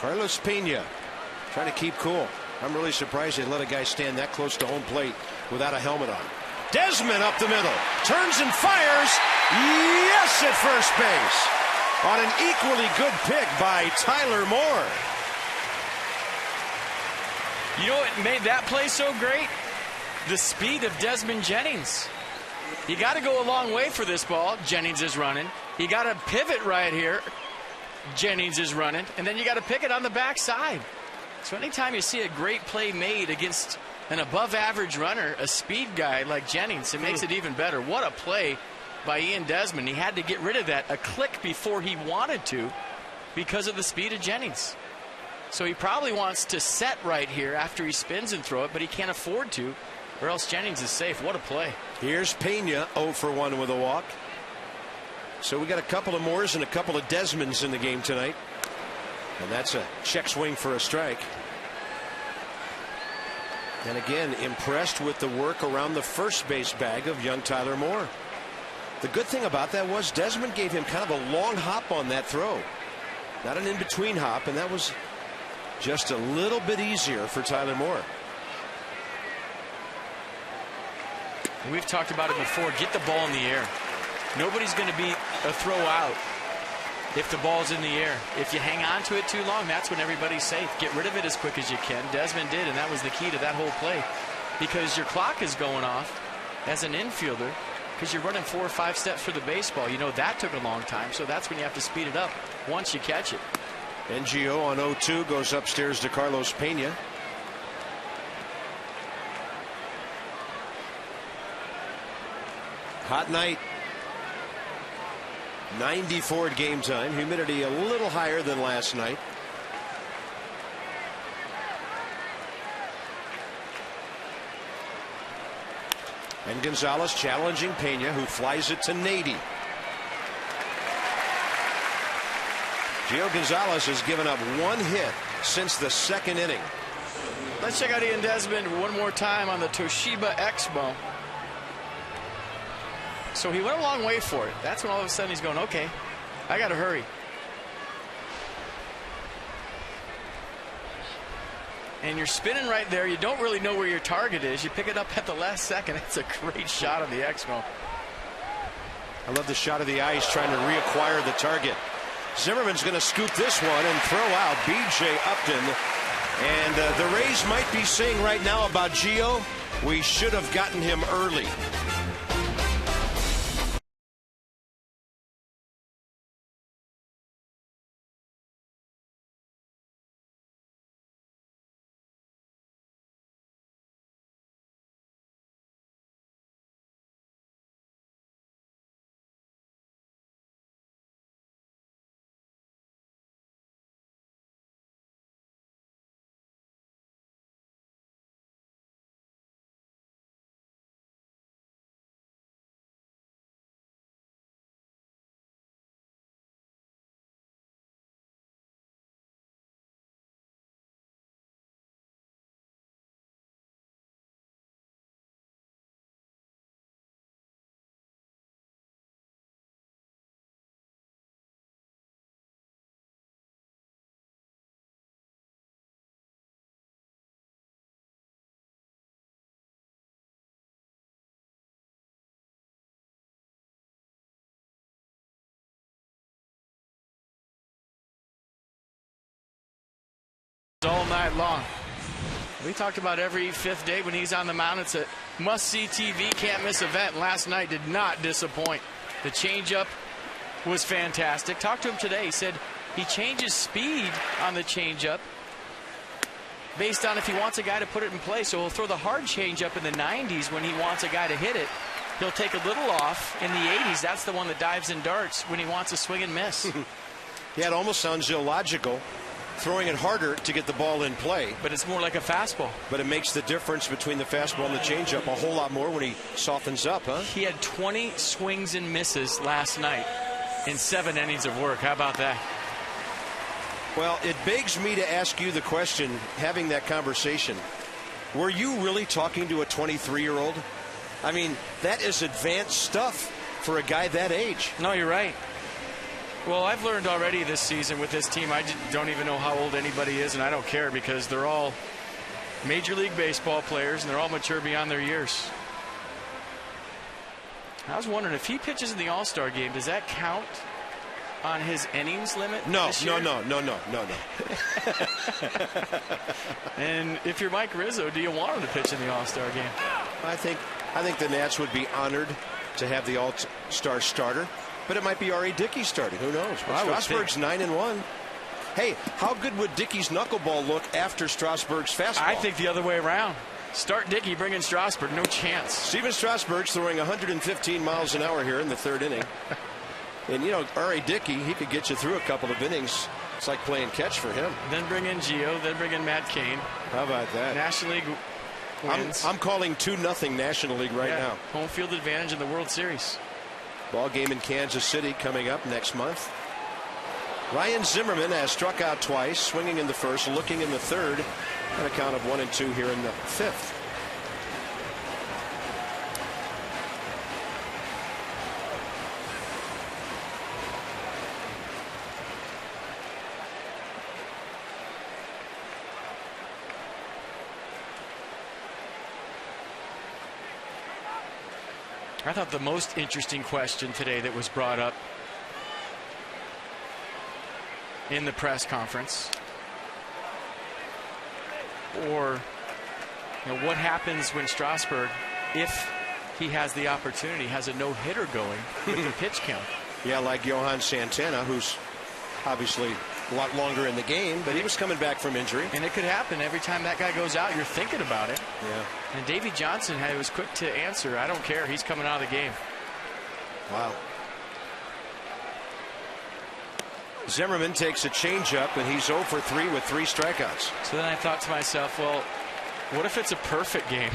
Carlos Pena trying to keep cool. I'm really surprised they let a guy stand that close to home plate without a helmet on. Desmond up the middle, turns and fires. Yes, at first base on an equally good pick by Tyler Moore. You know what made that play so great? The speed of Desmond Jennings. You got to go a long way for this ball. Jennings is running. You got to pivot right here. Jennings is running, and then you got to pick it on the backside. So anytime you see a great play made against an above average runner, a speed guy like Jennings, it makes it even better. What a play by Ian Desmond. He had to get rid of that a click before he wanted to because of the speed of Jennings. So he probably wants to set right here after he spins and throw it, but he can't afford to, or else Jennings is safe. What a play. Here's Pena 0 for 1 with a walk. So we got a couple of Moores and a couple of Desmonds in the game tonight. And that's a check swing for a strike. And again, impressed with the work around the first base bag of young Tyler Moore. The good thing about that was Desmond gave him kind of a long hop on that throw. Not an in-between hop, and that was just a little bit easier for Tyler Moore. We've talked about it before. Get the ball in the air. Nobody's going to be a throw out if the ball's in the air. If you hang on to it too long, that's when everybody's safe. Get rid of it as quick as you can. Desmond did, and that was the key to that whole play, because your clock is going off as an infielder because you're running 4 or 5 steps for the baseball. You know that took a long time, so that's when you have to speed it up once you catch it. NGO on 0-2 goes upstairs to Carlos Pena. Hot night. 94 at game time. Humidity a little higher than last night. And Gonzalez challenging Pena, who flies it to Nady. Gio Gonzalez has given up 1 hit since the 2nd inning. Let's check out Ian Desmond one more time on the Toshiba Expo. So he went a long way for it. That's when all of a sudden he's going, okay, I got to hurry. And you're spinning right there. You don't really know where your target is. You pick it up at the last second. It's a great shot of the Expo. I love the shot of the eye. He's trying to reacquire the target. Zimmerman's going to scoop this one and throw out B.J. Upton. And the Rays might be saying right now about Gio, we should have gotten him early. all night long. We talked about every fifth day when he's on the mound. It's a must-see TV, can't-miss event. Last night did not disappoint. The changeup was fantastic. Talked to him today. He said he changes speed on the changeup based on if he wants a guy to put it in play. So he'll throw the hard changeup in the 90s when he wants a guy to hit it. He'll take a little off in the 80s. That's the one that dives and darts when he wants a swing and miss. Yeah, it almost sounds illogical, throwing it harder to get the ball in play. But it's more like a fastball. But it makes the difference between the fastball and the changeup a whole lot more when he softens up, huh? He had 20 swings and misses last night in 7 innings of work. How about that? Well, it begs me to ask you the question, having that conversation. Were you really talking to a 23-year-old? I mean, that is advanced stuff for a guy that age. No, you're right. Well, I've learned already this season with this team, I don't even know how old anybody is, and I don't care because they're all Major League Baseball players, and they're all mature beyond their years. I was wondering, if he pitches in the All-Star game, does that count on his innings limit? No. And if you're Mike Rizzo, do you want him to pitch in the All-Star game? I think the Nats would be honored to have the All-Star starter, but it might be R.A. Dickey starting. Who knows? Well, Strasburg's 9-1. Hey, how good would Dickey's knuckleball look after Strasburg's fastball? I think the other way around. Start Dickey, bring in Strasburg. No chance. Steven Strasburg's throwing 115 miles an hour here in the 3rd inning. And, you know, R.A. Dickey, he could get you through a couple of innings. It's like playing catch for him. Then bring in Gio, then bring in Matt Cain. How about that? National League wins. I'm calling 2-0 National League right now. Home field advantage in the World Series. Ball game in Kansas City coming up next month. Ryan Zimmerman has struck out twice, swinging in the 1st, looking in the 3rd, and a count of 1-2 here in the 5th. I thought the most interesting question today that was brought up in the press conference, or what happens when Strasburg, if he has the opportunity, has a no-hitter going with the pitch count. Yeah, like Johan Santana, who's obviously a lot longer in the game, but he was coming back from injury. And it could happen every time that guy goes out. You're thinking about it. Yeah. And Davey Johnson was quick to answer. I don't care. He's coming out of the game. Wow. Zimmerman takes a changeup, and he's 0 for 3 with 3 strikeouts. So then I thought to myself, well, what if it's a perfect game?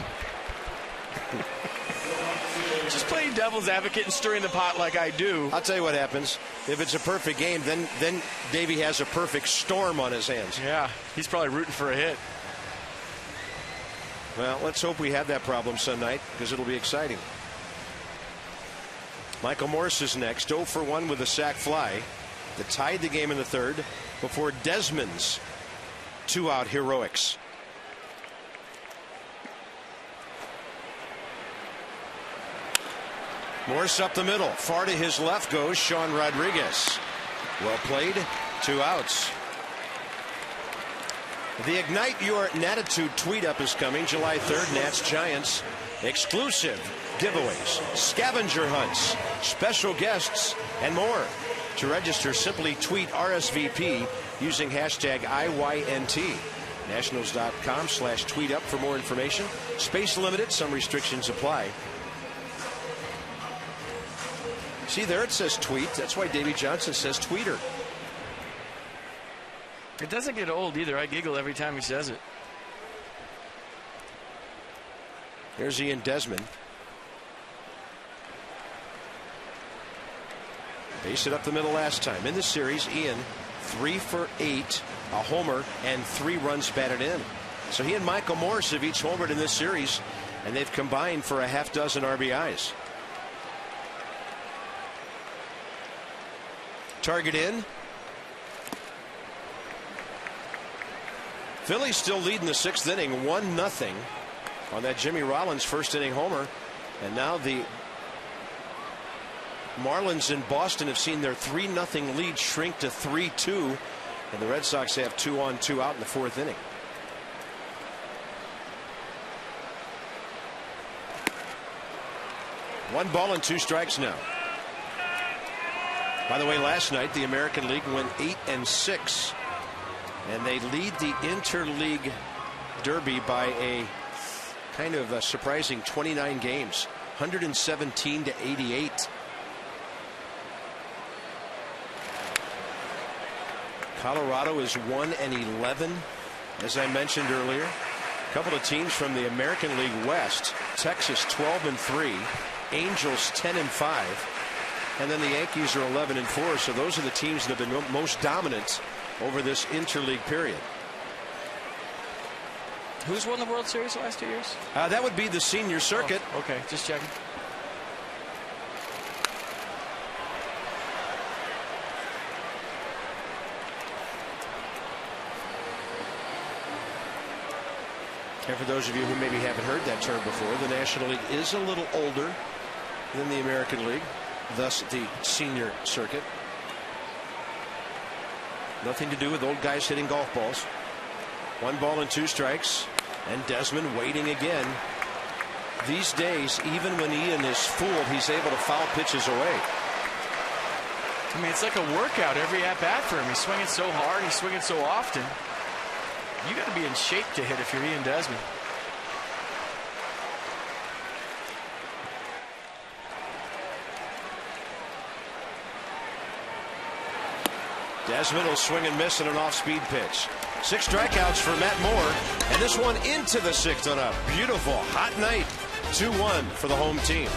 Just playing devil's advocate and stirring the pot like I do. I'll tell you what happens. If it's a perfect game, then Davey has a perfect storm on his hands. Yeah, he's probably rooting for a hit. Well, let's hope we have that problem some night, because it'll be exciting. Michael Morse is next, 0 for 1 with a sac fly that tied the game in the 3rd before Desmond's 2-out heroics. Morse up the middle. Far to his left goes Sean Rodriguez. Well played. 2 outs. The Ignite Your Natitude tweet up is coming July 3rd. Nats Giants. Exclusive giveaways, scavenger hunts, special guests, and more. To register, simply tweet RSVP using hashtag IYNT. Nationals.com/tweet up for more information. Space limited. Some restrictions apply. See, there it says tweet. That's why Davey Johnson says tweeter. It doesn't get old either. I giggle every time he says it. Here's Ian Desmond. Base it up the middle last time. In the series, Ian 3 for 8, a homer, and 3 runs batted in. So he and Michael Morse have each homered in this series, and they've combined for a half dozen RBIs. Target in. Phillies still leading the 6th inning, 1-0 on that Jimmy Rollins first inning homer. And now the Marlins in Boston have seen their 3-0 lead shrink to 3-2 And the Red Sox have 2 on 2 out in the 4th inning. One ball and 2 strikes now. By the way, last night the American League went 8-6, and they lead the Interleague Derby by a kind of a surprising 29 games, 117-88. Colorado is 1-11, as I mentioned earlier. A couple of teams from the American League West: Texas 12-3, Angels 10-5, and then the Yankees are 11-4. So those are the teams that have been most dominant over this interleague period. Who's won the World Series the last 2 years? That would be the senior circuit. Oh, okay, just checking. And for those of you who maybe haven't heard that term before, the National League is a little older than the American League, thus the senior circuit. Nothing to do with old guys hitting golf balls. 1 ball and 2 strikes, and Desmond waiting again. These days, even when Ian is fooled, he's able to foul pitches away. I mean, it's like a workout every at bat for him. He's swinging so hard, he's swinging so often. You got to be in shape to hit if you're Ian Desmond. Desmond will swing and miss on an off-speed pitch. 6 strikeouts for Matt Moore, and this one into the 6th on a beautiful hot night. 2-1 for the home team.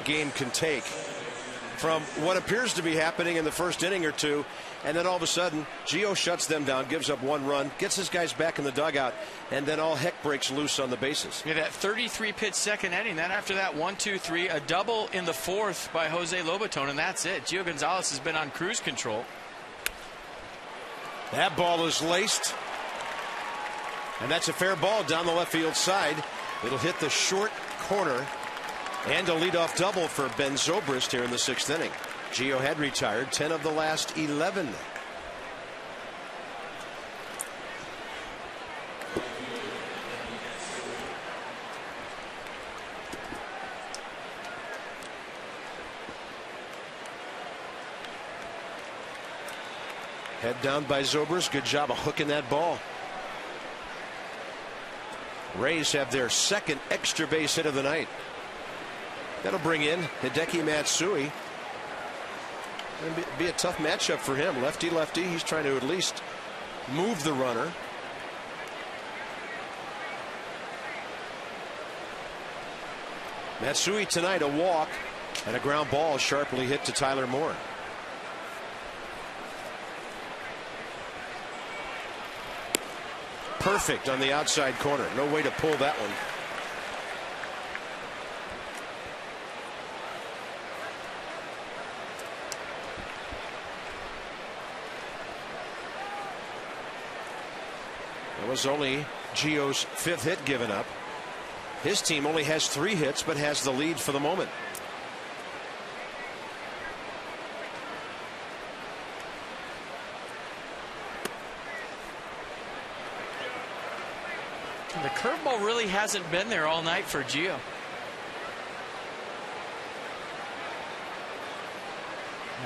Game can take from what appears to be happening in the first inning or two, and then all of a sudden Gio shuts them down, gives up 1 run, gets his guys back in the dugout, and then all heck breaks loose on the bases. Yeah, that 33-pitch second inning. Then after that, 1-2-3, a double in the 4th by Jose Lobaton, and that's it. Gio Gonzalez has been on cruise control. That ball is laced, and that's a fair ball down the left field side. It'll hit the short corner. And a leadoff double for Ben Zobrist here in the 6th inning. Gio had retired 10 of the last 11. Head down by Zobrist. Good job of hooking that ball. Rays have their 2nd extra base hit of the night. That'll bring in Hideki Matsui. It'll be a tough matchup for him. Lefty-lefty. He's trying to at least move the runner. Matsui tonight, a walk and a ground ball sharply hit to Tyler Moore. Perfect on the outside corner. No way to pull that one. was only Gio's 5th hit given up. His team only has 3 hits, but has the lead for the moment. The curveball really hasn't been there all night for Gio.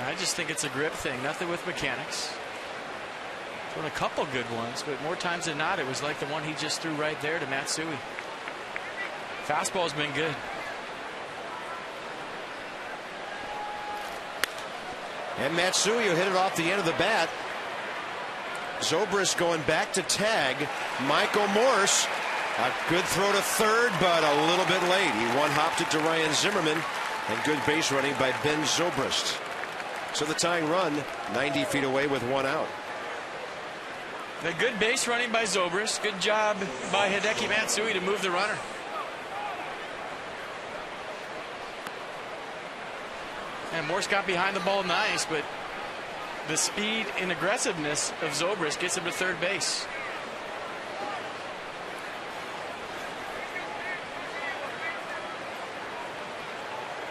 I just think it's a grip thing, nothing with mechanics. Thrown a couple good ones, but more times than not, it was like the one he just threw right there to Matsui. Fastball's been good. And Matsui hit it off the end of the bat. Zobrist going back to tag. Michael Morse, a good throw to third, but a little bit late. He one-hopped it to Ryan Zimmerman, and good base running by Ben Zobrist. So the tying run 90 feet away with 1 out. The good base running by Zobrist. Good job by Hideki Matsui to move the runner. And Morse got behind the ball nice, but the speed and aggressiveness of Zobrist gets him to third base.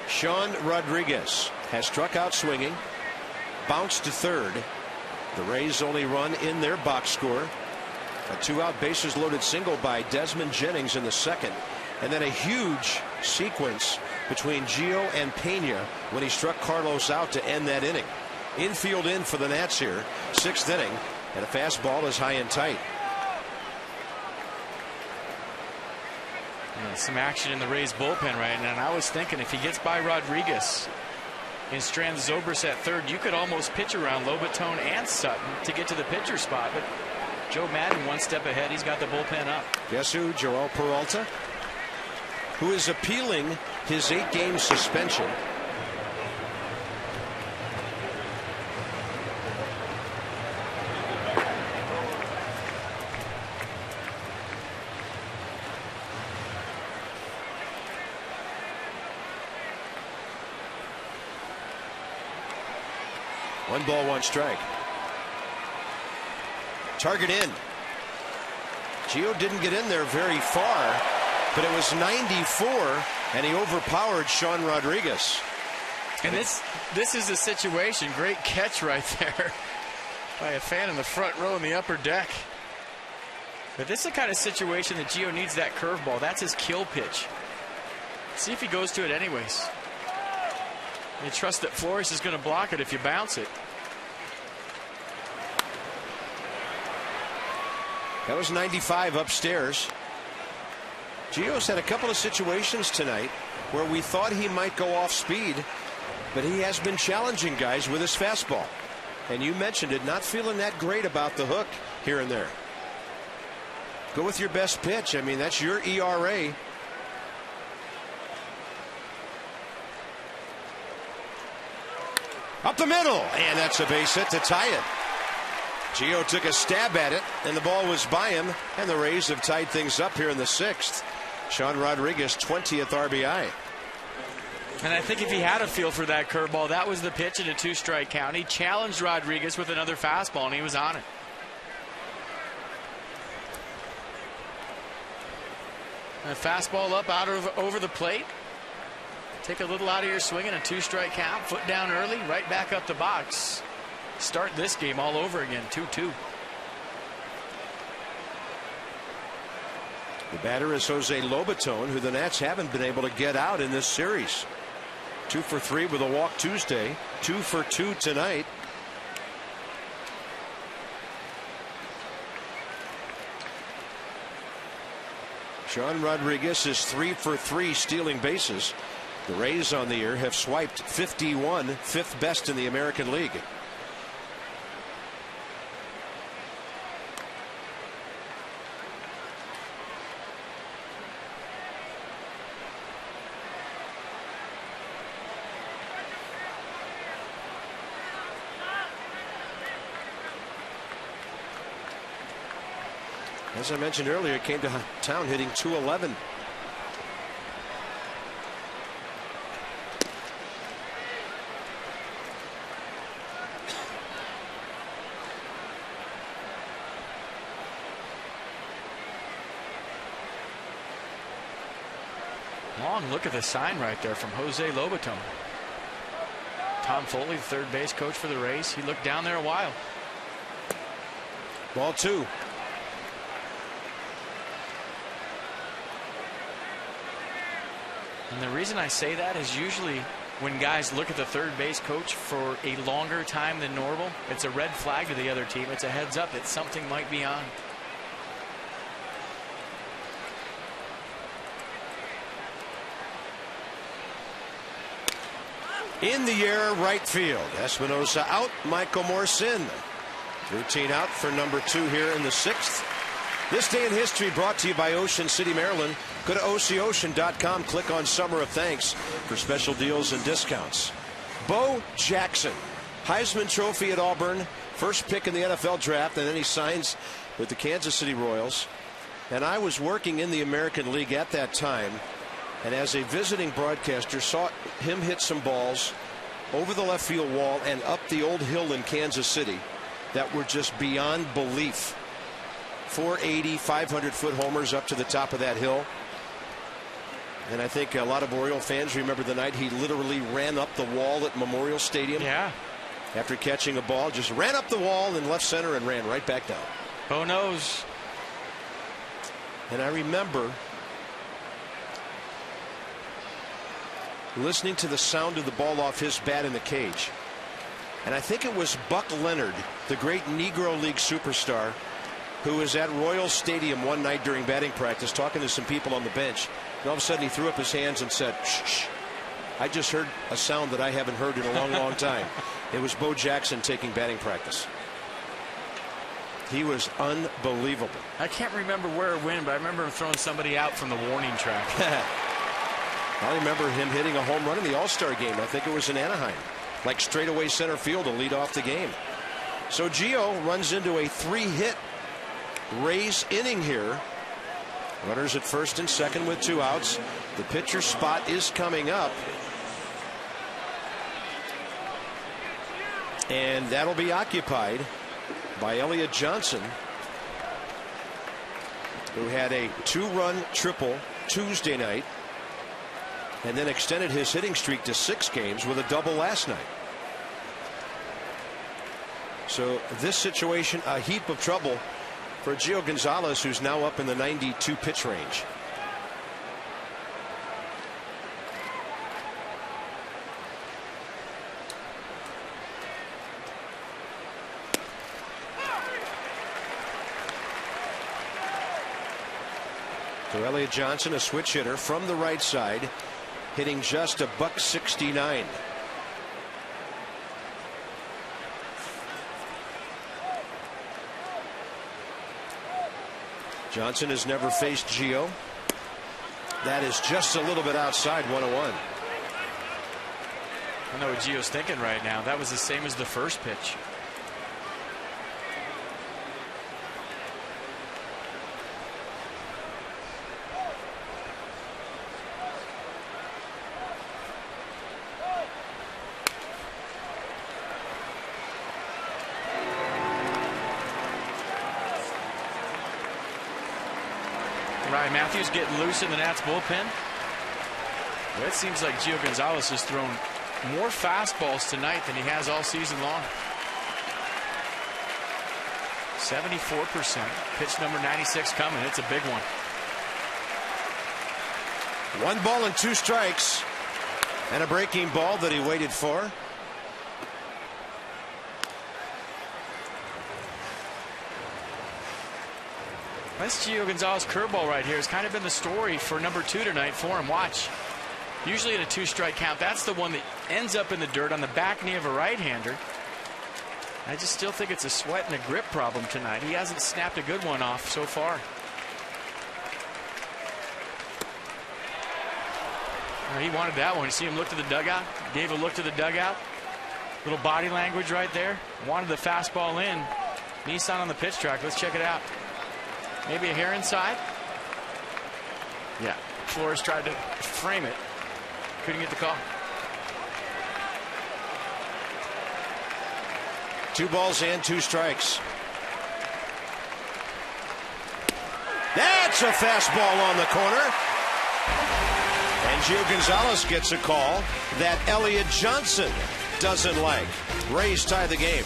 Sean Rodriguez has struck out swinging, bounced to third. The Rays only run in their box score. A 2-out bases loaded single by Desmond Jennings in the second, and then a huge sequence between Gio and Pena when he struck Carlos out to end that inning. Infield in for the Nats here, 6th inning, and a fastball is high and tight. Some action in the Rays bullpen right now, and I was thinking if he gets by Rodriguez and strands Zobrist at third, you could almost pitch around Lobaton and Sutton to get to the pitcher spot, but Joe Madden 1 step ahead. He's got the bullpen up. Guess who? Joel Peralta, who is appealing his 8-game suspension. One ball, 1 strike. Target in. Gio didn't get in there very far, but it was 94, and he overpowered Sean Rodriguez. And this is the situation. Great catch right there by a fan in the front row in the upper deck. But this is the kind of situation that Gio needs that curveball. That's his kill pitch. See if he goes to it anyways. You trust that Flores is going to block it if you bounce it. That was 95 upstairs. Gio's had a couple of situations tonight where we thought he might go off speed, but he has been challenging guys with his fastball. And you mentioned it, not feeling that great about the hook here and there. Go with your best pitch. I mean, that's your ERA. Up the middle, and that's a base hit to tie it. Gio took a stab at it, and the ball was by him, and the Rays have tied things up here in the 6th. Sean Rodriguez, 20th RBI. And I think if he had a feel for that curveball, that was the pitch in a 2-strike count. He challenged Rodriguez with another fastball, and he was on it. And a fastball up out over the plate. Take a little out of your swing in a 2-strike count. Foot down early, right back up the box. Start this game all over again, 2-2. The batter is Jose Lobaton, who the Nats haven't been able to get out in this series. 2 for 3 with a walk Tuesday, 2 for 2 tonight. Sean Rodriguez is 3 for 3 stealing bases. The Rays on the year have swiped 51, 5th best in the American League. As I mentioned earlier, came to town hitting .211. long look at the sign right there from Jose Lobaton. Tom Foley, the third base coach for the Rays. He looked down there a while. Ball 2. And the reason I say that is usually when guys look at the third base coach for a longer time than normal, it's a red flag to the other team. It's a heads up that something might be on. In the air, right field. Espinosa out, Michael Morse in. Routine out for number 2 here in the 6th. This day in history brought to you by Ocean City, Maryland. Go to OCOcean.com, click on Summer of Thanks for special deals and discounts. Bo Jackson, Heisman Trophy at Auburn, first pick in the NFL draft, and then he signs with the Kansas City Royals. And I was working in the American League at that time, and as a visiting broadcaster saw him hit some balls over the left field wall and up the old hill in Kansas City that were just beyond belief. 480, 500-foot homers up to the top of that hill. And I think a lot of Oriole fans remember the night he literally ran up the wall at Memorial Stadium. Yeah. After catching a ball, just ran up the wall in left center and ran right back down. Bo knows. And I remember listening to the sound of the ball off his bat in the cage. And I think it was Buck Leonard, the great Negro League superstar, who was at Royal Stadium one night during batting practice talking to some people on the bench. And all of a sudden he threw up his hands and said, shh, shh. I just heard a sound that I haven't heard in a long, long time. It was Bo Jackson taking batting practice. He was unbelievable. I can't remember where or when, but I remember him throwing somebody out from the warning track. I remember him hitting a home run in the All-Star game. I think it was in Anaheim, like straightaway center field to lead off the game. So Gio runs into a 3-hit Rays inning here. Runners at first and second with 2 outs. The pitcher spot is coming up. And that'll be occupied by Elliott Johnson, who had a 2-run triple Tuesday night and then extended his hitting streak to 6 games with a double last night. So this situation, a heap of trouble for Gio Gonzalez, who's now up in the 92 pitch range. So Elliott Johnson, a switch hitter from the right side, hitting just a $169. Johnson has never faced Gio. That is just a little bit outside 101. I know what Gio's thinking right now. That was the same as the first pitch. Ryan Matthews getting loose in the Nats bullpen. Well, it seems like Gio Gonzalez has thrown more fastballs tonight than he has all season long. 74%. Pitch number 96 coming. It's a big one. 1 ball and 2 strikes. And a breaking ball that he waited for. This Gio Gonzalez curveball right here has kind of been the story for number 2 tonight for him. Watch. Usually in a 2-strike count, that's the one that ends up in the dirt on the back knee of a right-hander. I just still think it's a sweat and a grip problem tonight. He hasn't snapped a good one off so far. He wanted that one. You see him look to the dugout? Gave a look to the dugout. Little body language right there. Wanted the fastball in. Nissan on the pitch track. Let's check it out. Maybe a hair inside. Yeah. Flores tried to frame it. Couldn't get the call. 2 balls and 2 strikes. That's a fastball on the corner. And Gio Gonzalez gets a call that Elliott Johnson doesn't like. Rays tie the game.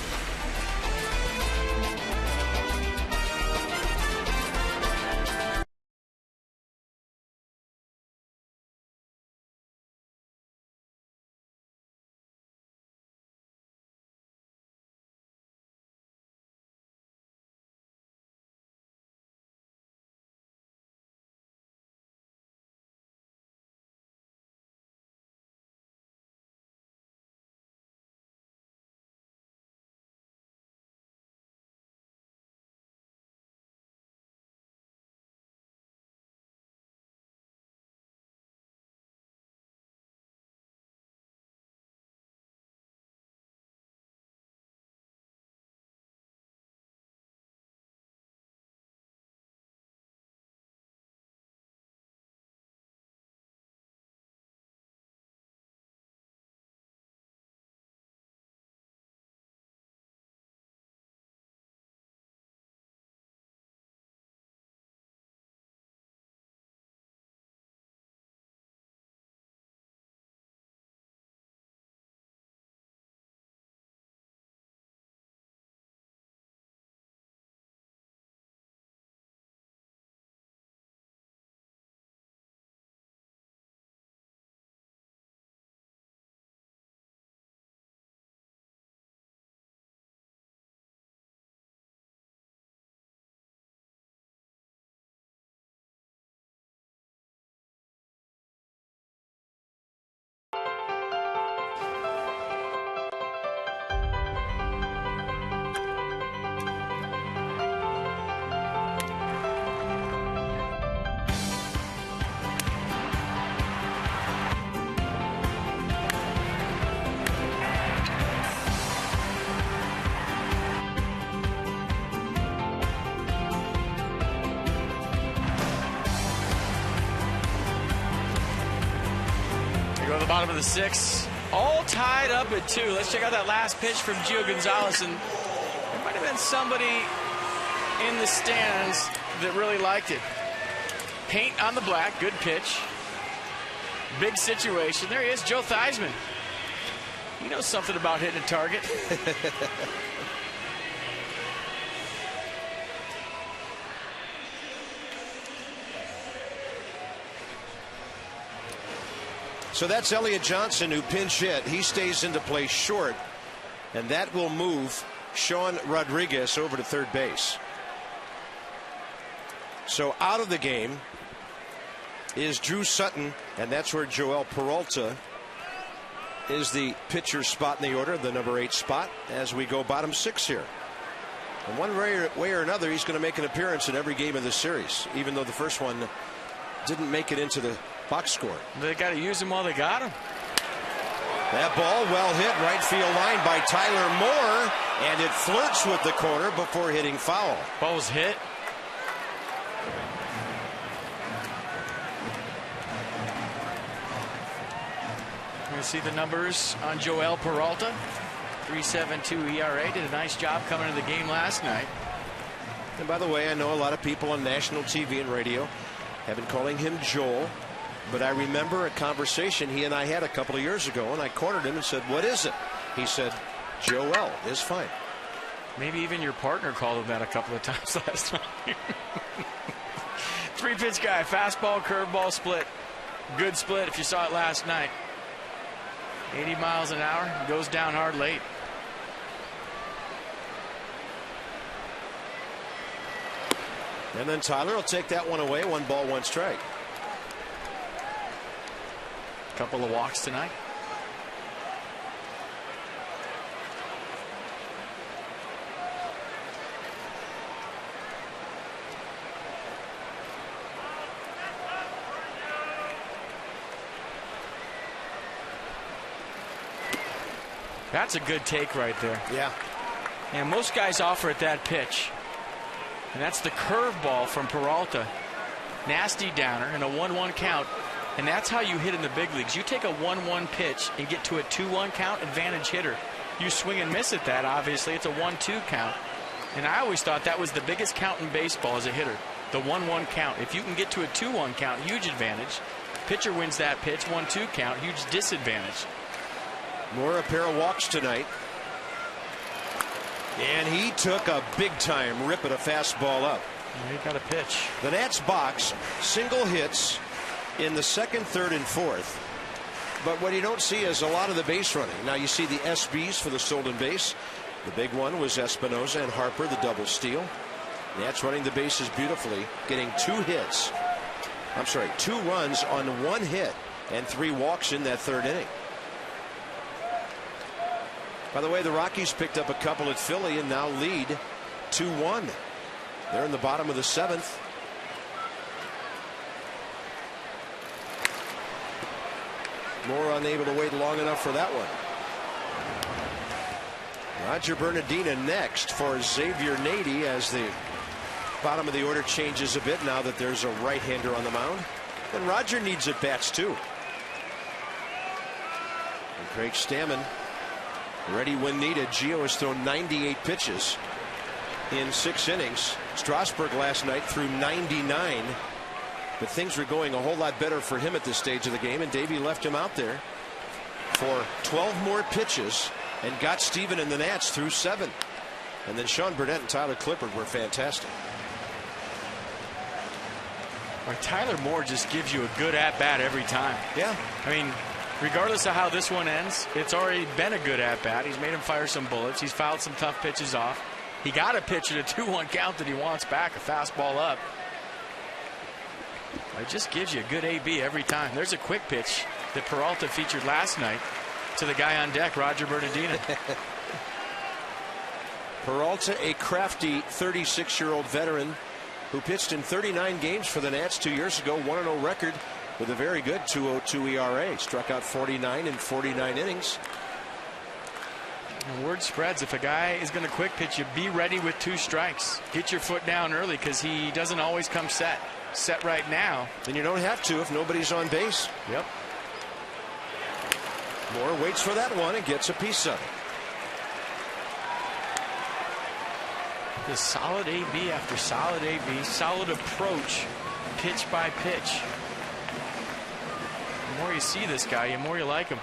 Go to the bottom of the 6th, all tied up at 2. Let's check out that last pitch from Gio Gonzalez, and there might have been somebody in the stands that really liked it. Paint on the black, good pitch. Big situation. There he is, Joe Theismann. He knows something about hitting a target. So that's Elliott Johnson who pinch hit. He stays into play short, and that will move Sean Rodriguez over to third base. So out of the game is Drew Sutton, and that's where Joel Peralta is the pitcher spot in the order, the number 8 spot, as we go bottom 6 here. And one way or another, he's going to make an appearance in every game of the series, even though the first one didn't make it into the box score. They got to use him while they got him. That ball well hit right field line by Tyler Moore, and it flirts with the corner before hitting foul. Ball was hit. You see the numbers on Joel Peralta. 3.72 ERA. Did a nice job coming into the game last night. And by the way, I know a lot of people on national TV and radio have been calling him Joel. But I remember a conversation he and I had a couple of years ago, and I cornered him and said, "What is it?" He said, "Joel is fine." Maybe even your partner called him that a couple of times last night. 3-pitch guy, fastball, curveball, split. Good split if you saw it last night. 80 miles an hour, goes down hard late. And then Tyler will take that one away. 1 ball, 1 strike. Couple of walks tonight. That's a good take right there. Yeah. And most guys offer at that pitch. And that's the curveball from Peralta. Nasty downer and a 1-1 count. And that's how you hit in the big leagues. You take a 1-1 pitch and get to a 2-1 count, advantage hitter. You swing and miss at that, obviously. It's a 1-2 count. And I always thought that was the biggest count in baseball as a hitter, the 1-1 count. If you can get to a 2-1 count, huge advantage. pitcher wins that pitch, 1-2 count, huge disadvantage. Moore a pair of walks tonight. And he took a big-time rip at a fastball up. He got a pitch. The Nats box single hits in the second, third, and fourth. But what you don't see is a lot of the base running. Now you see the SBs for the stolen base. The big one was Espinosa and Harper, the double steal. Nats running the bases beautifully, getting 2 hits. I'm sorry, 2 runs on 1 hit and 3 walks in that third inning. By the way, the Rockies picked up a couple at Philly and now lead 2-1. They're in the bottom of the 7th. Moore unable to wait long enough for that one. Roger Bernardina next for Xavier Nady as the bottom of the order changes a bit now that there's a right-hander on the mound. And Roger needs at bats too. And Craig Stammen ready when needed. Gio has thrown 98 pitches in 6 innings. Strasburg last night threw 99. But things were going a whole lot better for him at this stage of the game, and Davey left him out there for 12 more pitches and got Steven and the Nats through 7. And then Sean Burnett and Tyler Clippard were fantastic. Well, Tyler Moore just gives you a good at-bat every time. Yeah. I mean, regardless of how this one ends, it's already been a good at-bat. He's made him fire some bullets. He's fouled some tough pitches off. He got a pitch at a 2-1 count that he wants back, a fastball up. It just gives you a good AB every time. There's a quick pitch that Peralta featured last night to the guy on deck, Roger Bernardina. Peralta, a crafty 36-year-old veteran who pitched in 39 games for the Nats 2 years ago, 1-0 record with a very good 2.02 ERA. Struck out 49 in 49 innings. And word spreads, if a guy is going to quick pitch you, be ready with 2 strikes. Get your foot down early because he doesn't always come set right now. Then you don't have to if nobody's on base. Yep. Moore waits for that one and gets a piece of it. The solid AB after solid AB, solid approach, pitch by pitch. The more you see this guy, the more you like him.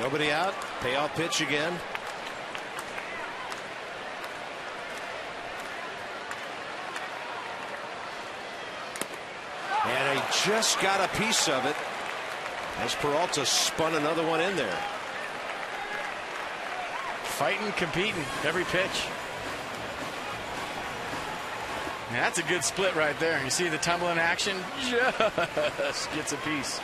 Nobody out. Payoff pitch again. And he just got a piece of it as Peralta spun another one in there. Fighting, competing, every pitch. And that's a good split right there. You see the tumble in action? Just gets a piece.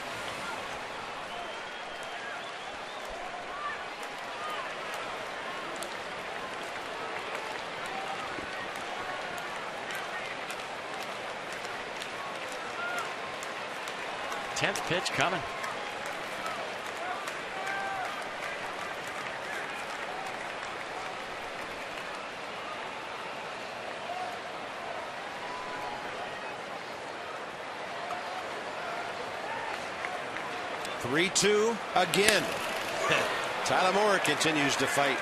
Tenth pitch coming. Three-two again. Tyler Moore continues to fight.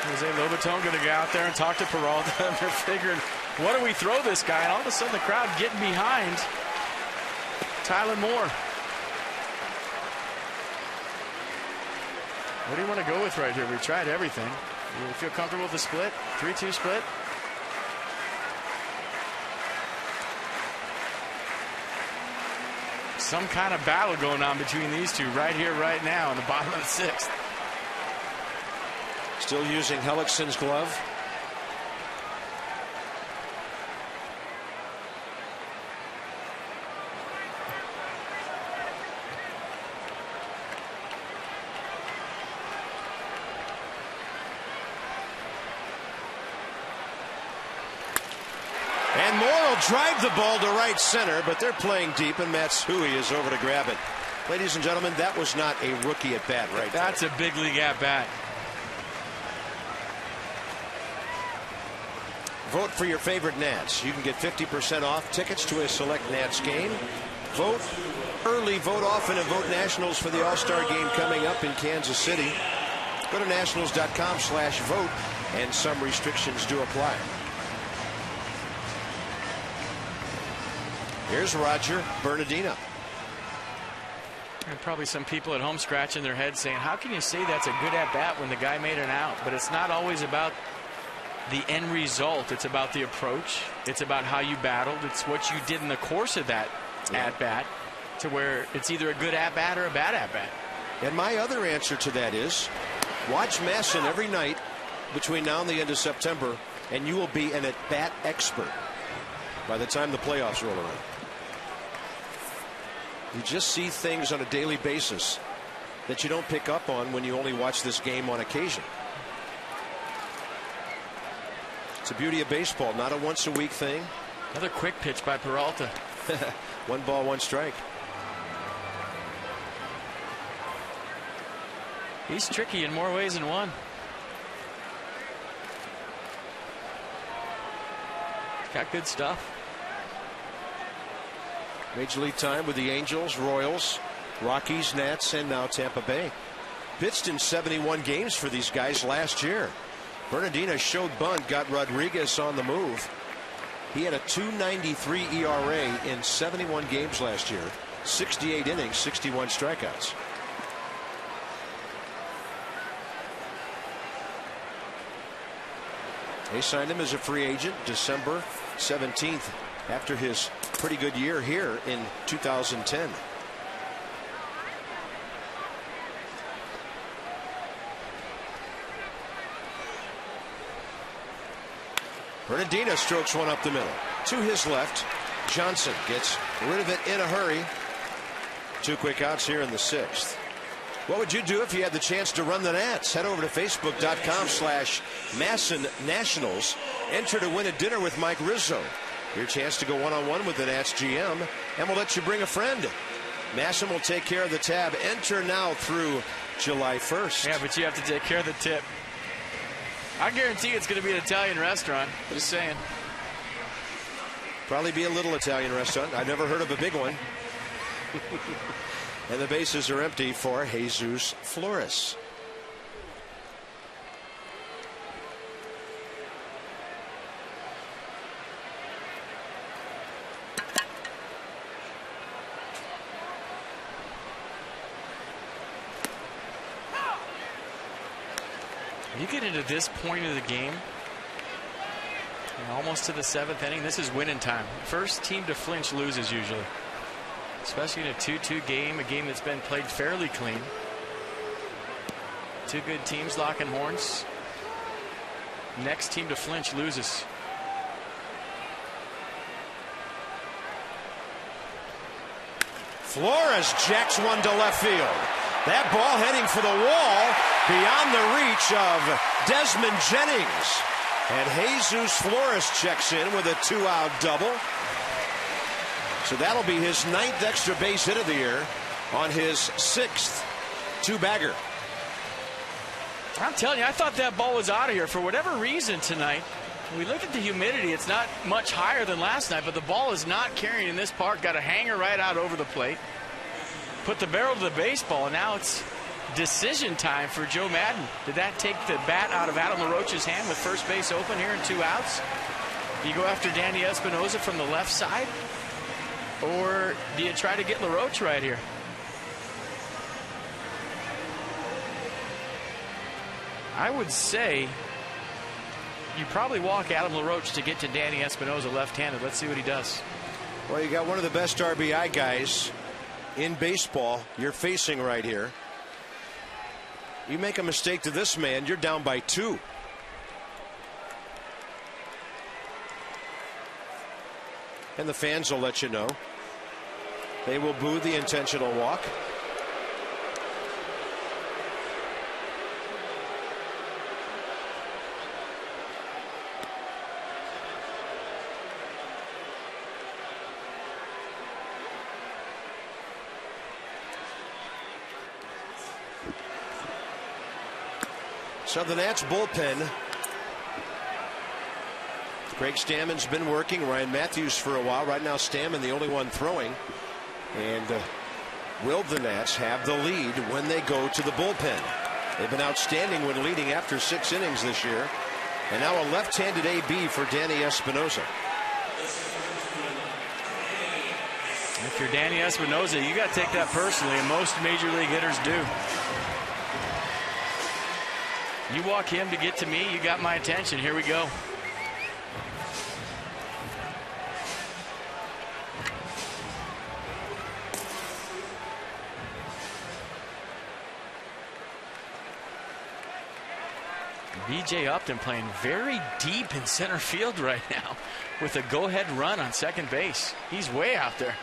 Jose Lobaton going to go out there and talk to Peralta. They're figuring, what do we throw this guy? And all of a sudden the crowd getting behind Tyler Moore. What do you want to go with right here? We tried everything. You feel comfortable with the split? 3-2 split? Some kind of battle going on between these two right here, right now, in the bottom of the 6th. Still using Hellickson's glove. And Moore will drive the ball to right center, but they're playing deep, and Matsui is over to grab it. Ladies and gentlemen, that was not a rookie at bat right there. That's a big league at bat. Vote for your favorite Nats. You can get 50% off tickets to a select Nats game Vote early, vote often, and vote Nationals for the All-Star game coming up in Kansas City. Go to nationals.com/vote, and some restrictions do apply. Here's Roger Bernardino. And probably some people at home scratching their heads saying, how can you say that's a good at-bat when the guy made an out? But it's not always about the end result. It's about the approach. It's about how you battled. It's what you did in the course of that at-bat to where it's either a good at-bat or a bad at-bat. And my other answer to that is watch Masson every night between now and the end of September, and you will be an at-bat expert by the time the playoffs roll around. You just see things on a daily basis that you don't pick up on when you only watch this game on occasion. It's the beauty of baseball, not a once-a-week thing. Another quick pitch by Peralta. 1 ball, 1 strike. He's tricky in more ways than one. Got good stuff. Major League time with the Angels, Royals, Rockies, Nats, and now Tampa Bay. Pitched in 71 games for these guys last year. Bernardino showed bunt, got Rodriguez on the move. He had a 2.93 ERA in 71 games last year, 68 innings, 61 strikeouts. They signed him as a free agent December 17th after his pretty good year here in 2010. Bernardino strokes one up the middle. To his left, Johnson gets rid of it in a hurry. 2 quick outs here in the 6th. What would you do if you had the chance to run the Nats? Head over to Facebook.com/Masson Nationals. Enter to win a dinner with Mike Rizzo. Your chance to go one-on-one with the Nats GM, and we'll let you bring a friend. Masson will take care of the tab. Enter now through July 1st. Yeah, but you have to take care of the tip. I guarantee it's going to be an Italian restaurant. Just saying. Probably be a little Italian restaurant. I've never heard of a big one. And the bases are empty for Jesus Flores. You get into this point of the game, almost to the 7th inning, this is winning time. First team to flinch loses usually, especially in a 2-2 game, a game that's been played fairly clean. 2 good teams locking horns. Next team to flinch loses. Flores jacks one to left field. That ball heading for the wall beyond the reach of Desmond Jennings. And Jesus Flores checks in with a 2-out double. So that'll be his 9th extra base hit of the year on his 6th 2-bagger. I'm telling you, I thought that ball was out of here for whatever reason tonight. When we look at the humidity, it's not much higher than last night, but the ball is not carrying in this park. Got a hanger right out over the plate. Put the barrel to the baseball, and now it's decision time for Joe Madden. Did that take the bat out of Adam LaRoche's hand with first base open here and 2 outs? Do you go after Danny Espinosa from the left side? Or do you try to get LaRoche right here? I would say you probably walk Adam LaRoche to get to Danny Espinosa left-handed. Let's see what he does. Well, you got one of the best RBI guys in baseball you're facing right here. You make a mistake to this man, you're down by 2. And the fans will let you know. They will boo the intentional walk. So the Nats bullpen. Greg Stammen's been working. Ryan Matthews for a while. Right now Stammen the only one throwing. And will the Nats have the lead when they go to the bullpen? They've been outstanding when leading after 6 innings this year. And now a left-handed AB for Danny Espinosa. If you're Danny Espinosa, you got to take that personally, and most major league hitters do. You walk him to get to me, you got my attention. Here we go. B.J. Upton playing very deep in center field right now with a go-ahead run on second base. He's way out there.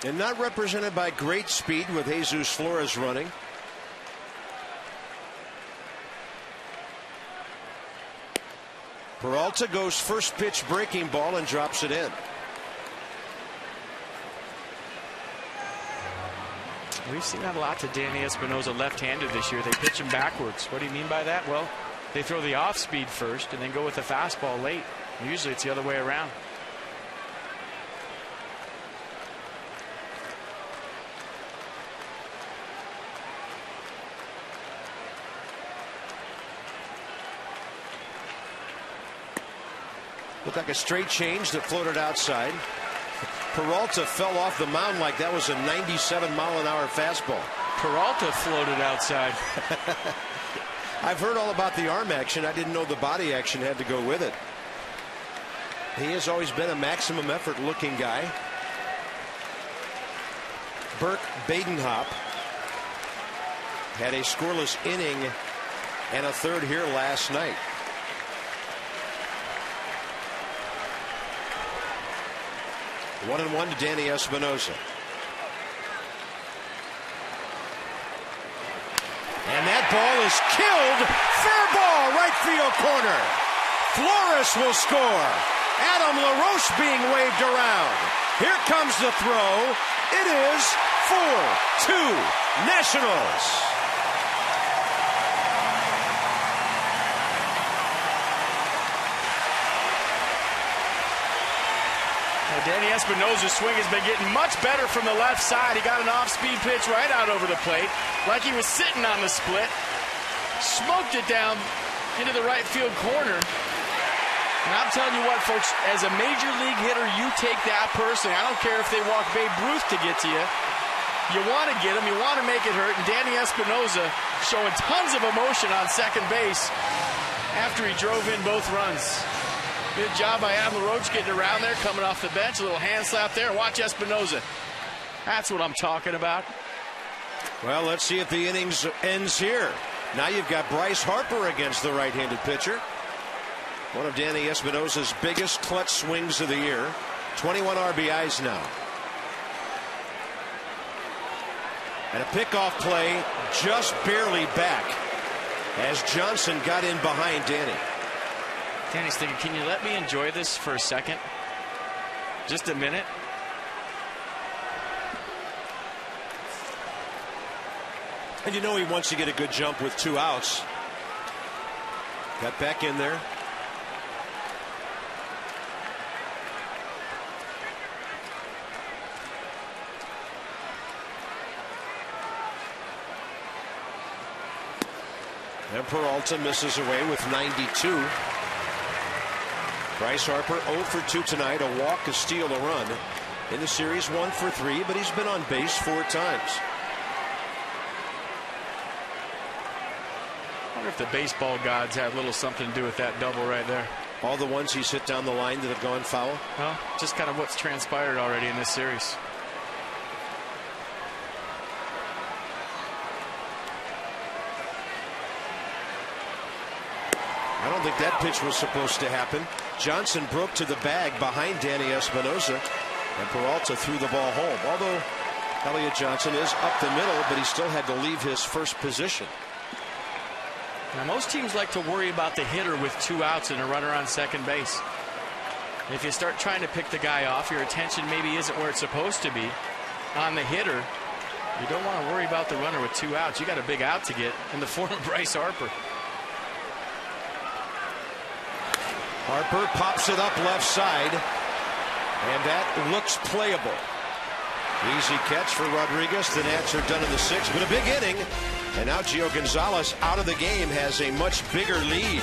And not represented by great speed with Jesus Flores running. Peralta goes first pitch breaking ball and drops it in. We've seen that a lot to Danny Espinosa left-handed this year. They pitch him backwards. What do you mean by that? Well, they throw the off-speed first and then go with the fastball late. Usually it's the other way around. Looked like a straight change that floated outside. Peralta fell off the mound like that was a 97-mile-an-hour fastball. Peralta floated outside. I've heard all about the arm action. I didn't know the body action had to go with it. He has always been a maximum effort looking guy. Burke Badenhop had a scoreless inning and a third here last night. One and one to Danny Espinosa. And that ball is killed. Fair ball, right field corner. Flores will score. Adam LaRoche being waved around. Here comes the throw. It is 4-2 Nationals. Danny Espinosa's swing has been getting much better from the left side. He got an off-speed pitch right out over the plate, like he was sitting on the split. Smoked it down into the right field corner. And I'm telling you what, folks, as a major league hitter, you take that personally. I don't care if they walk Babe Ruth to get to you. You want to get him. You want to make it hurt. And Danny Espinosa showing tons of emotion on second base after he drove in both runs. Good job by Adam LaRoche getting around there, coming off the bench. A little hand slap there. Watch Espinosa. That's what I'm talking about. Well, let's see if the innings ends here. Now you've got Bryce Harper against the right-handed pitcher. One of Danny Espinosa's biggest clutch swings of the year. 21 RBIs now. And a pickoff play just barely back as Johnson got in behind Danny. Danny's thinking, can you let me enjoy this for a second? Just a minute. And you know he wants to get a good jump with 2 outs. Got back in there. And Peralta misses away with 92. Bryce Harper 0 for 2 tonight. A walk, a steal, a run. In the series 1 for 3, but he's been on base 4 times. I wonder if the baseball gods had a little something to do with that double right there. All the ones he's hit down the line that have gone foul? Well, just kind of what's transpired already in this series. I don't think that pitch was supposed to happen. Johnson broke to the bag behind Danny Espinosa, and Peralta threw the ball home. Although Elliott Johnson is up the middle, but he still had to leave his first position. Now, most teams like to worry about the hitter with 2 outs and a runner on second base. If you start trying to pick the guy off, your attention maybe isn't where it's supposed to be on the hitter. You don't want to worry about the runner with 2 outs. You got a big out to get in the form of Bryce Harper. Harper pops it up left side. And that looks playable. Easy catch for Rodriguez. The Nats are done in the 6th, but a big inning. And now Gio Gonzalez out of the game has a much bigger lead.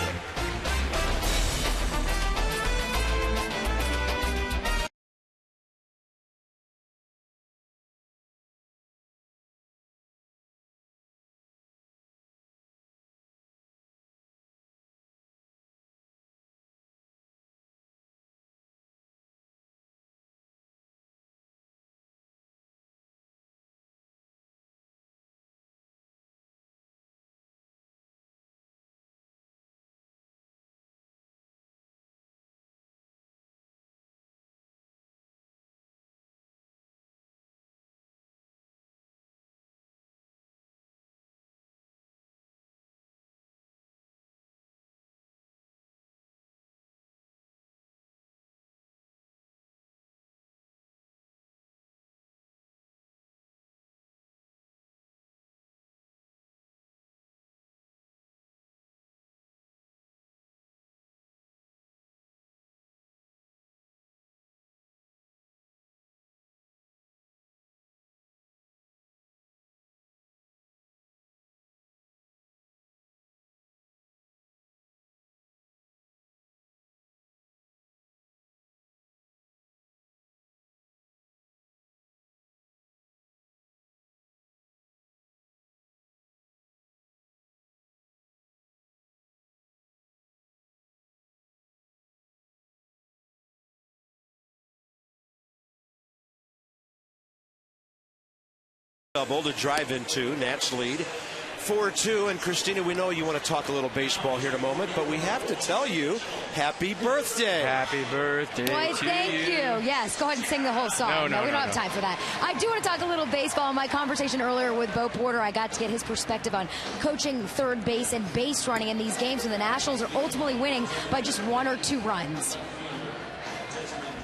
Double to drive into. Nats lead 4-2. And Christina, we know you want to talk a little baseball here in a moment, but we have to tell you, happy birthday. Happy birthday Boy, thank you. Yes, go ahead and sing the whole song. No, we don't have time for that. I do want to talk a little baseball. In my conversation earlier with Bo Porter, I got to get his perspective on coaching third base and base running in these games when the Nationals are ultimately winning by just 1 or 2 runs.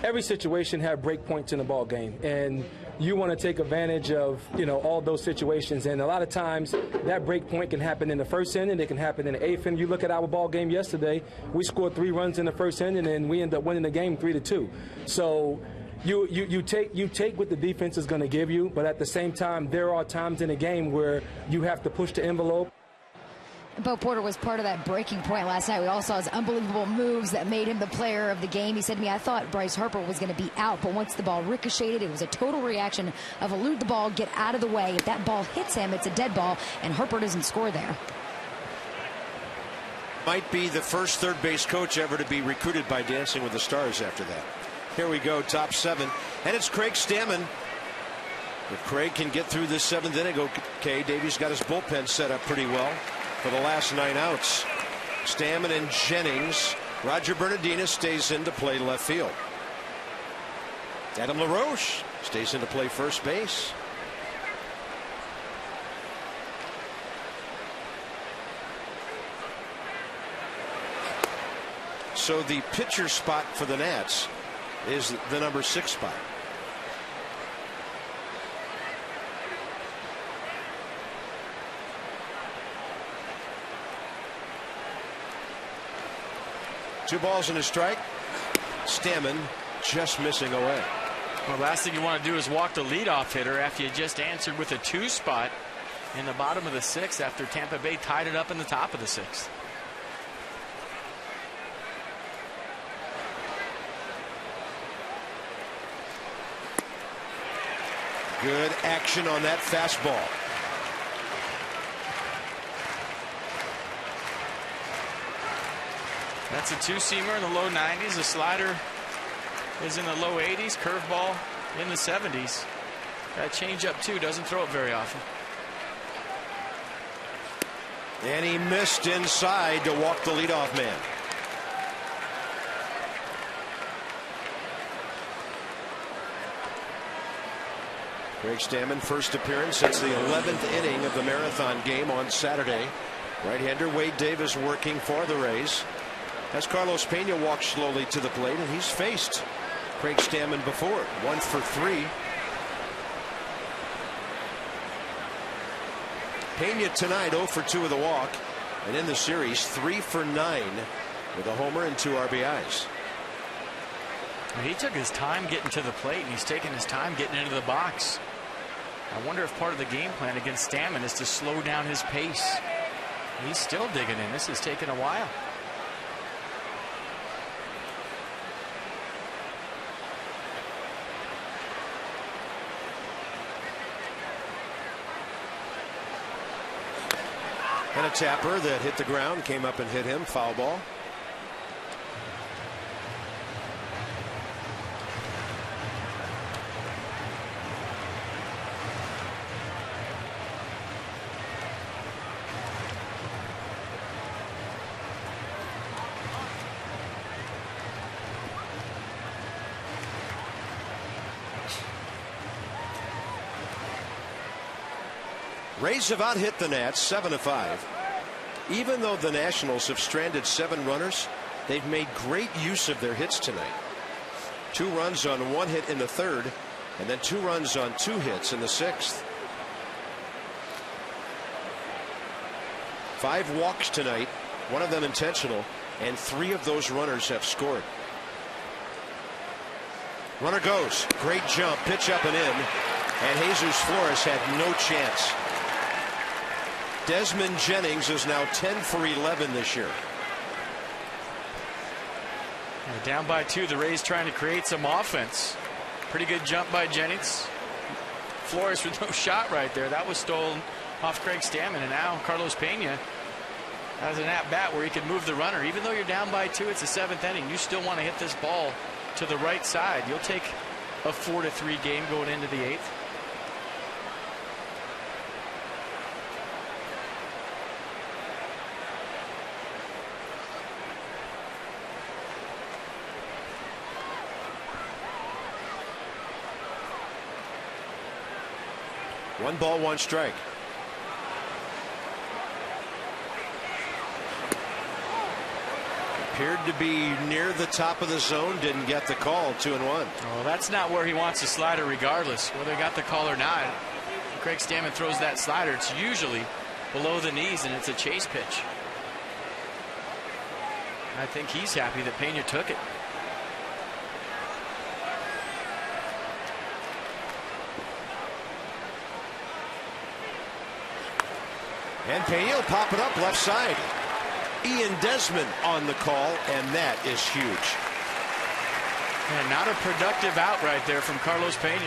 Every situation has break points in the ball game, and you want to take advantage of, all those situations. And a lot of times that break point can happen in the first inning. It can happen in the 8th inning. You look at our ball game yesterday, we scored 3 runs in the first inning, and we end up winning the game 3-2. So you take what the defense is going to give you, but at the same time, there are times in a game where you have to push the envelope. Bo Porter was part of that breaking point last night. We all saw his unbelievable moves that made him the player of the game. He said to me, I thought Bryce Harper was going to be out, but once the ball ricocheted, it was a total reaction of elude the ball, get out of the way. If that ball hits him, it's a dead ball, and Harper doesn't score there. Might be the first third base coach ever to be recruited by Dancing with the Stars after that. Here we go, top 7. And it's Craig Stammen. If Craig can get through this 7th inning, okay, Davies got his bullpen set up pretty well for the last 9 outs. Stammen and Jennings. Roger Bernardino stays in to play left field. Adam LaRoche stays in to play first base. So the pitcher spot for the Nats is the number 6 spot. Two balls and a strike. Stammen just missing away. Well, last thing you want to do is walk the leadoff hitter after you just answered with a 2 spot in the bottom of the 6th after Tampa Bay tied it up in the top of the 6th. Good action on that fastball. That's a 2-seamer in the low 90s. The slider is in the low 80s. Curveball in the 70s. That changeup too doesn't throw it very often. And he missed inside to walk the leadoff man. Craig Stammen, first appearance since the 11th inning of the marathon game on Saturday. Right-hander Wade Davis working for the Rays. As Carlos Pena walks slowly to the plate, and he's faced Craig Stammen before. 1 for 3. Pena tonight 0 for 2 with a walk, and in the series 3 for 9 with a homer and 2 RBIs. He took his time getting to the plate, and he's taking his time getting into the box. I wonder if part of the game plan against Stammen is to slow down his pace. He's still digging in. This is taking a while. And a tapper that hit the ground, came up and hit him. Foul ball. Rays have out hit the Nats 7-5. Even though the Nationals have stranded 7 runners, they've made great use of their hits tonight. 2 runs on 1 hit in the 3rd, and then 2 runs on 2 hits in the 6th. 5 walks tonight, 1 of them intentional, and 3 of those runners have scored. Runner goes. Great jump, pitch up and in, and Jesus Flores had no chance. Desmond Jennings is now 10 for 11 this year. Down by 2, the Rays trying to create some offense. Pretty good jump by Jennings. Flores with no shot right there. That was stolen off Craig Stammen, and now Carlos Pena has an at-bat where he can move the runner. Even though you're down by 2, it's the 7th inning. You still want to hit this ball to the right side. You'll take a 4-3 game going into the 8th. One ball, 1 strike. Appeared to be near the top of the zone, didn't get the call. 2-1. Well, that's not where he wants the slider regardless, whether he got the call or not. When Craig Stammen throws that slider, it's usually below the knees, and it's a chase pitch. I think he's happy that Pena took it. And Pena will pop it up left side. Ian Desmond on the call, and that is huge. And not a productive out right there from Carlos Pena.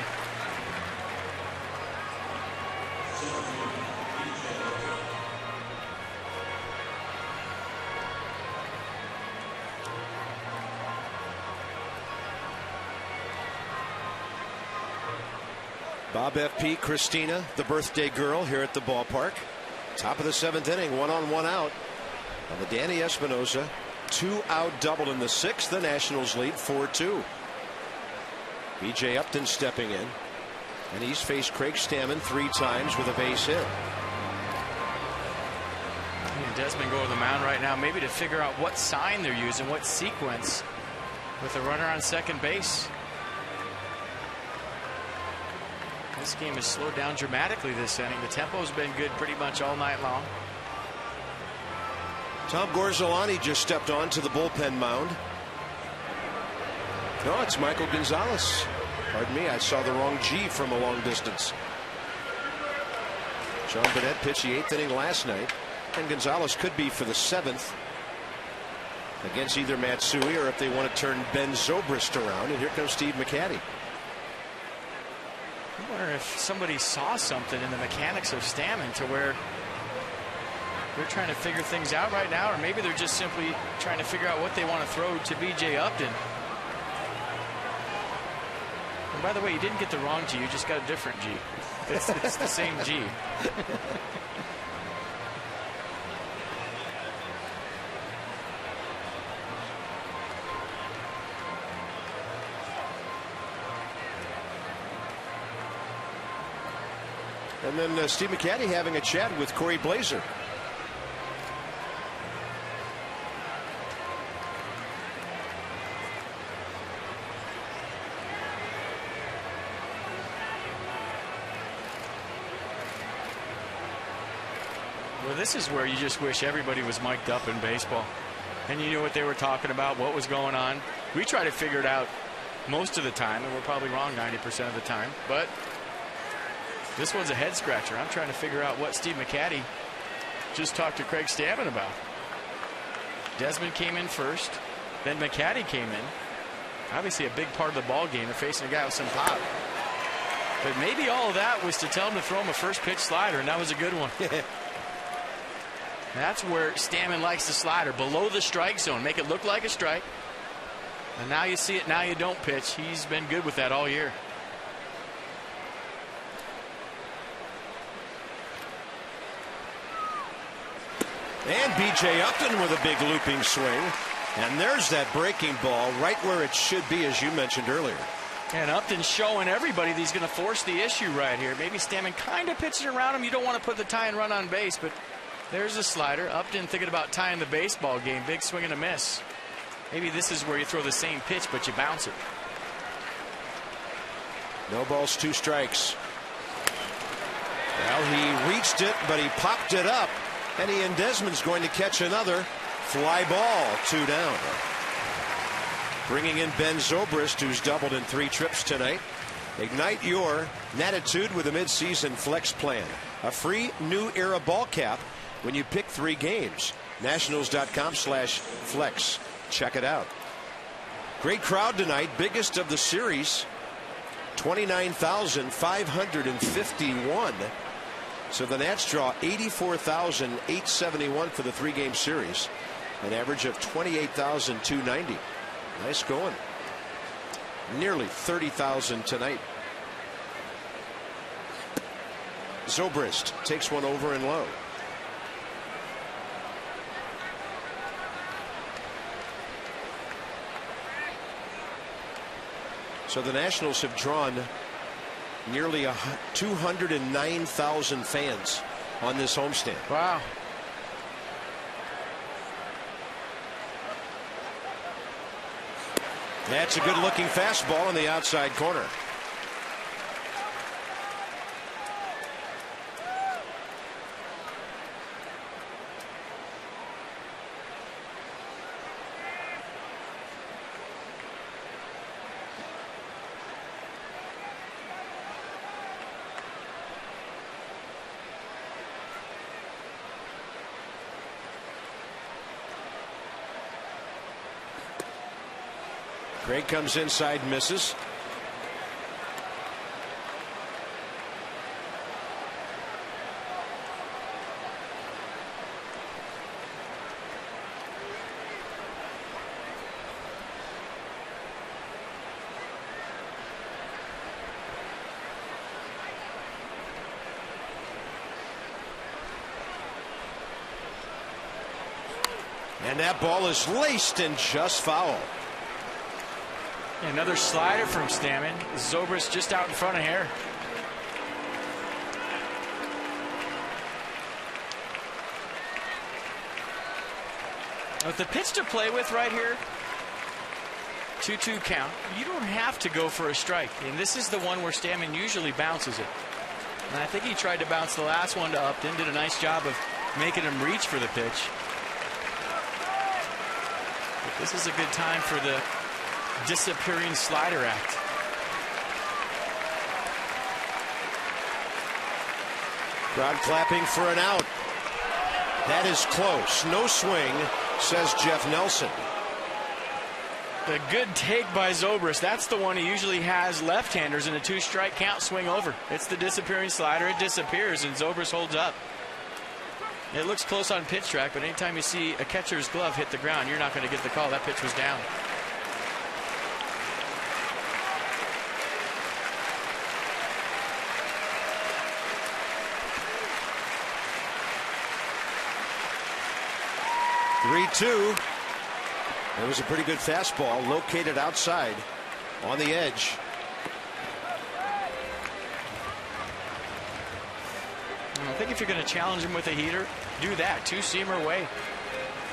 Bob F.P. Christina, the birthday girl, here at the ballpark. Top of the 7th inning, 1-on-1 out on the Danny Espinosa 2-out double in the 6th. The Nationals lead 4-2. B.J. Upton stepping in, and he's faced Craig Stammen 3 times with a base hit. And Desmond go to the mound right now, maybe to figure out what sign they're using, what sequence, with a runner on second base. This game has slowed down dramatically this inning. The tempo's been good pretty much all night long. Tom Gorzolani just stepped onto the bullpen mound. No, it's Michael Gonzalez. Pardon me, I saw the wrong G from a long distance. Sean Burnett pitched the 8th inning last night, and Gonzalez could be for the 7th against either Matsui or if they want to turn Ben Zobrist around. And here comes Steve McCatty. I wonder if somebody saw something in the mechanics of Stammen to where they're trying to figure things out right now, or maybe they're just simply trying to figure out what they want to throw to B.J. Upton. And by the way, you didn't get the wrong G, you just got a different G. It's the same G. And then Steve McCatty having a chat with Corey Blazer. Well, this is where you just wish everybody was mic'd up in baseball, and you knew what they were talking about, what was going on. We try to figure it out most of the time, and we're probably wrong 90% of the time. But this one's a head scratcher. I'm trying to figure out what Steve McCatty just talked to Craig Stammen about. Desmond came in first, then McCatty came in. Obviously a big part of the ball game. They're facing a guy with some pop. But maybe all of that was to tell him to throw him a first pitch slider, and that was a good one. That's where Stammen likes the slider, below the strike zone. Make it look like a strike. And now you see it, now you don't pitch. He's been good with that all year. And B.J. Upton with a big looping swing. And there's that breaking ball right where it should be, as you mentioned earlier. And Upton's showing everybody that he's going to force the issue right here. Maybe Stammen kind of pitching around him. You don't want to put the tie and run on base, but there's a slider. Upton thinking about tying the baseball game. Big swing and a miss. Maybe this is where you throw the same pitch, but you bounce it. No balls, 2 strikes. Well, he reached it, but he popped it up. And Ian Desmond's going to catch another fly ball. 2 down. Bringing in Ben Zobrist, who's doubled in 3 trips tonight. Ignite your Natitude with a midseason flex plan. A free new era ball cap when you pick 3 games. Nationals.com/flex. Check it out. Great crowd tonight. Biggest of the series. 29,551. So the Nats draw 84,871 for the 3-game series. An average of 28,290. Nice going. Nearly 30,000 tonight. Zobrist takes one over and low. So the Nationals have drawn nearly 209,000 fans on this homestand. Wow. That's a good looking fastball in the outside corner. Gray comes inside, misses. And that ball is laced and just foul. Another slider from Stammen. Zobrist just out in front of here. With the pitch to play with right here, 2-2 count, you don't have to go for a strike. And this is the one where Stammen usually bounces it. And I think he tried to bounce the last one to Upton, did a nice job of making him reach for the pitch. But this is a good time for the disappearing slider act. Crowd clapping for an out. That is close. No swing, says Jeff Nelson. A good take by Zobrist. That's the one he usually has left-handers in a 2-strike count swing over. It's the disappearing slider. It disappears and Zobrist holds up. It looks close on pitch track, but anytime you see a catcher's glove hit the ground, you're not going to get the call. That pitch was down. Three-two. It was a pretty good fastball located outside on the edge. I think if you're going to challenge him with a heater, do that. 2-seamer way.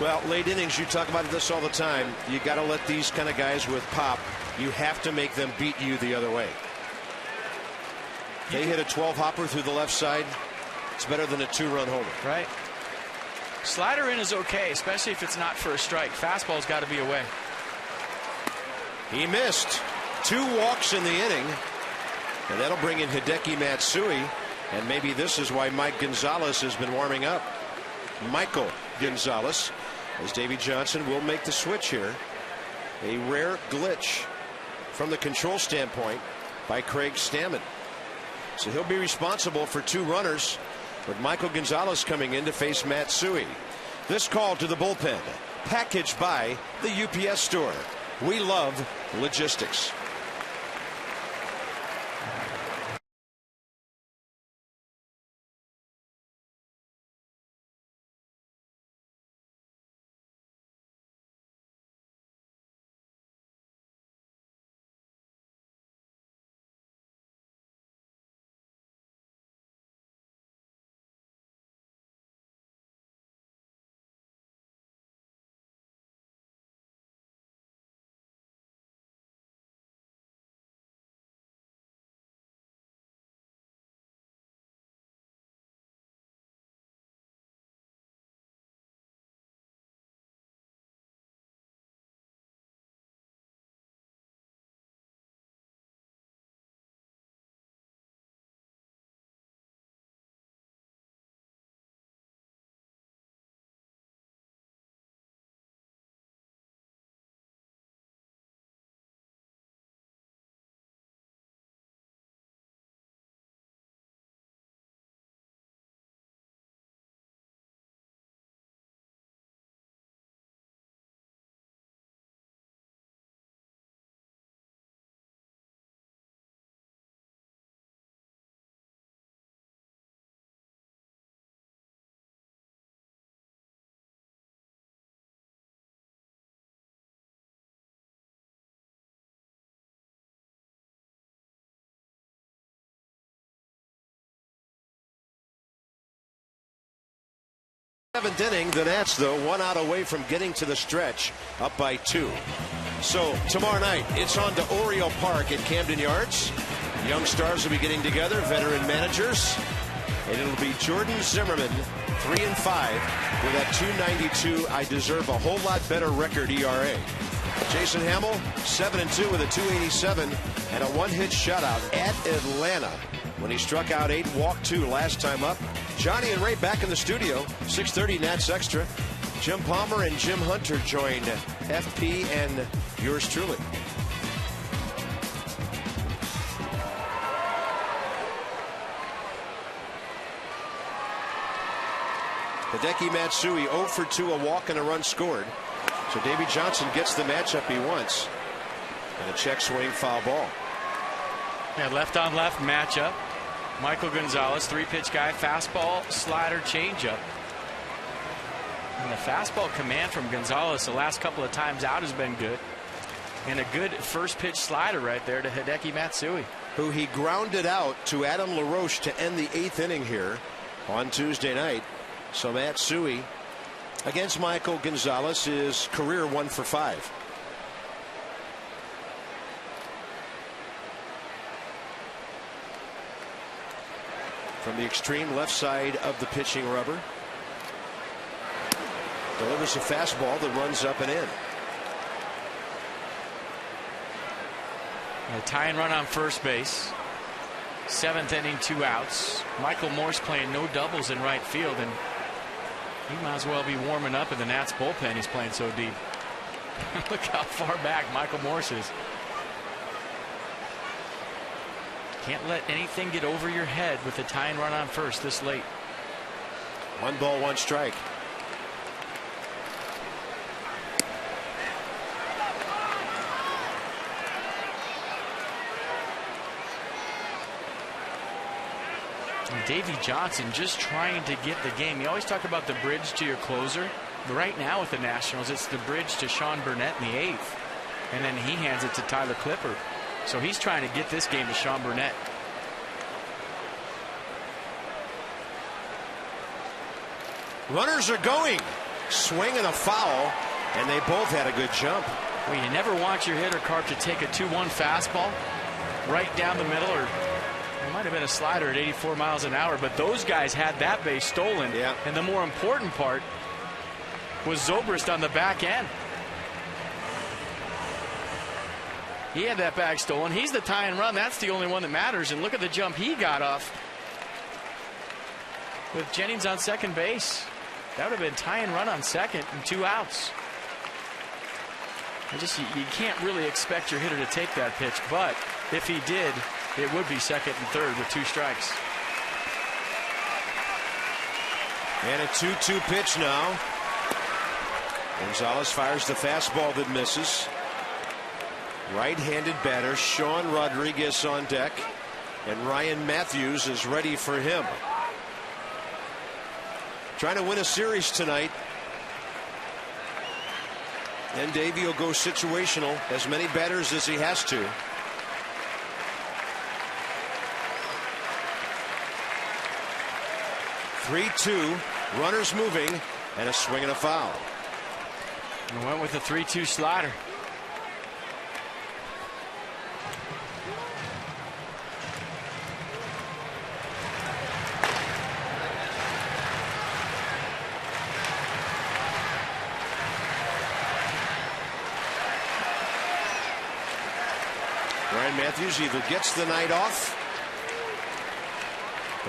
Well, late innings, you talk about this all the time. You got to let these kind of guys with pop, you have to make them beat you the other way. They hit a 12-hopper through the left side. It's better than a 2-run homer. Right. Slider in is okay, especially if it's not for a strike. Fastball's got to be away. He missed. 2 walks in the inning, and that'll bring in Hideki Matsui, and maybe this is why Mike Gonzalez has been warming up. Michael Gonzalez, as Davey Johnson will make the switch here. A rare glitch from the control standpoint by Craig Stammen. So he'll be responsible for 2 runners, with Michael Gonzalez coming in to face Matsui. This call to the bullpen, packaged by the UPS Store. We love logistics. Seventh inning, the Nats, though, 1 out away from getting to the stretch, up by 2. So tomorrow night, it's on to Oriole Park at Camden Yards. Young stars will be getting together, veteran managers, and it'll be Jordan Zimmerman, 3-5, with that 2.92. I deserve a whole lot better record ERA. Jason Hamill, 7-2 with a 2.87 and a 1-hit shutout at Atlanta when he struck out 8, walked 2 last time up. Johnny and Ray back in the studio. 6:30 Nats Extra. Jim Palmer and Jim Hunter join FP and yours truly. Hideki Matsui 0 for 2, a walk and a run scored. So Davey Johnson gets the matchup he wants. And a check swing, foul ball. Yeah, left on left matchup. Michael Gonzalez, 3-pitch guy, fastball, slider, changeup. And the fastball command from Gonzalez the last couple of times out has been good. And a good first pitch slider right there to Hideki Matsui, who he grounded out to Adam LaRoche to end the 8th inning here on Tuesday night. So Matsui against Michael Gonzalez is career 1 for 5. From the extreme left side of the pitching rubber. Delivers a fastball that runs up and in. A tie and run on first base. 7th inning, 2 outs. Michael Morse playing no doubles in right field, and he might as well be warming up in the Nats bullpen. He's playing so deep. Look how far back Michael Morse is. Can't let anything get over your head with a tie and run on first this late. 1 ball, 1 strike. And Davey Johnson just trying to get the game. You always talk about the bridge to your closer. But right now with the Nationals, it's the bridge to Sean Burnett in the 8th. And then he hands it to Tyler Clippard. So he's trying to get this game to Sean Burnett. Runners are going. Swing and a foul. And they both had a good jump. Well, you never want your hitter, Carp, to take a 2-1 fastball right down the middle, or it might have been a slider at 84 miles an hour, but those guys had that base stolen. Yeah. And the more important part was Zobrist on the back end. He had that bag stolen. He's the tie and run. That's the only one that matters. And look at the jump he got off with Jennings on second base. That would have been tie and run on second and 2 outs. You can't really expect your hitter to take that pitch, but if he did, it would be second and third with 2 strikes. And a 2-2 pitch now. Gonzalez fires the fastball that misses. Right-handed batter Sean Rodriguez on deck, and Ryan Matthews is ready for him. Trying to win a series tonight. And Davey will go situational, as many batters as he has to. (3-2), runners moving, and a swing and a foul. And went with the 3-2 slider. Ryan Matthews either gets the night off,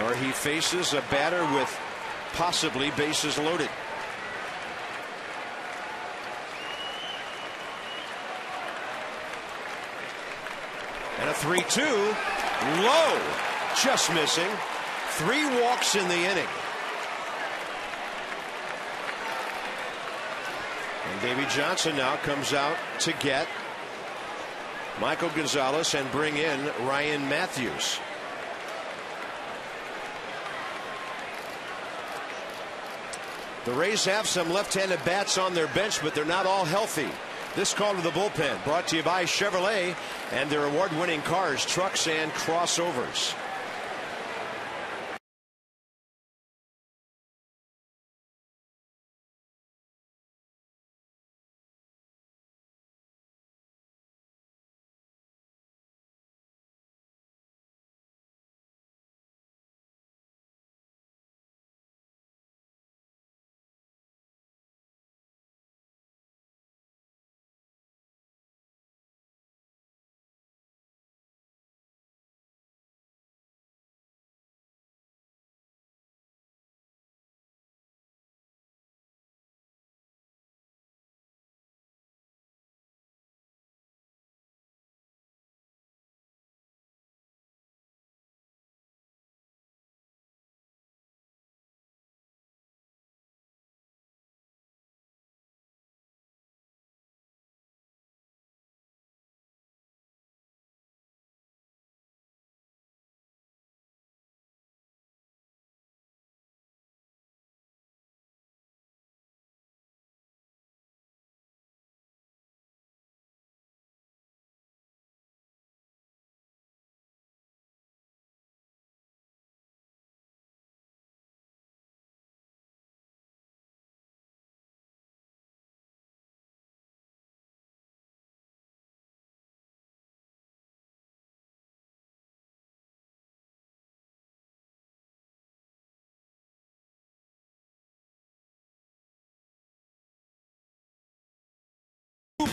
or he faces a batter with possibly bases loaded. And a 3-2, low, just missing. 3 walks in the inning. And Davey Johnson now comes out to get Michael Gonzalez and bring in Ryan Matthews. The Rays have some left-handed bats on their bench, but they're not all healthy. This call to the bullpen brought to you by Chevrolet and their award-winning cars, trucks, and crossovers.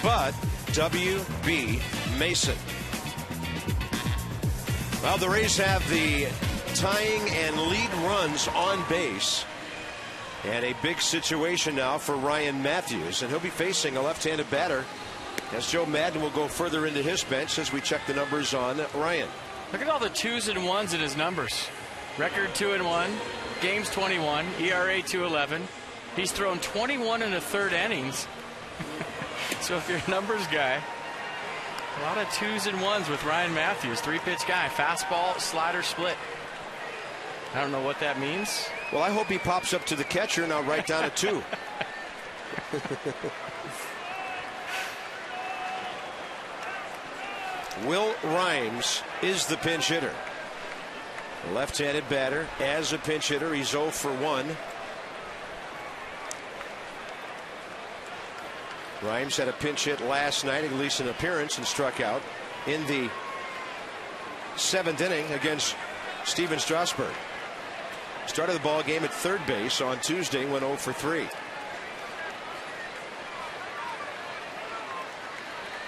But W.B. Mason. Well, the Rays have the tying and lead runs on base. And a big situation now for Ryan Matthews. And he'll be facing a left-handed batter, as Joe Madden will go further into his bench as we check the numbers on Ryan. Look at all the 2s and 1s in his numbers. Record 2-1, games 21, ERA 2.11. He's thrown 21 1/3 innings. So if you're a numbers guy, a lot of 2s and 1s with Ryan Matthews. 3-pitch guy, fastball, slider, split. I don't know what that means. Well, I hope he pops up to the catcher, and I'll write down a 2. Will Rhymes is the pinch hitter. Left-handed batter as a pinch hitter. He's 0 for 1. Rhymes had a pinch hit last night, at least an appearance, and struck out in the 7th inning against Steven Strasburg. Started the ball game at third base on Tuesday, went 0 for 3.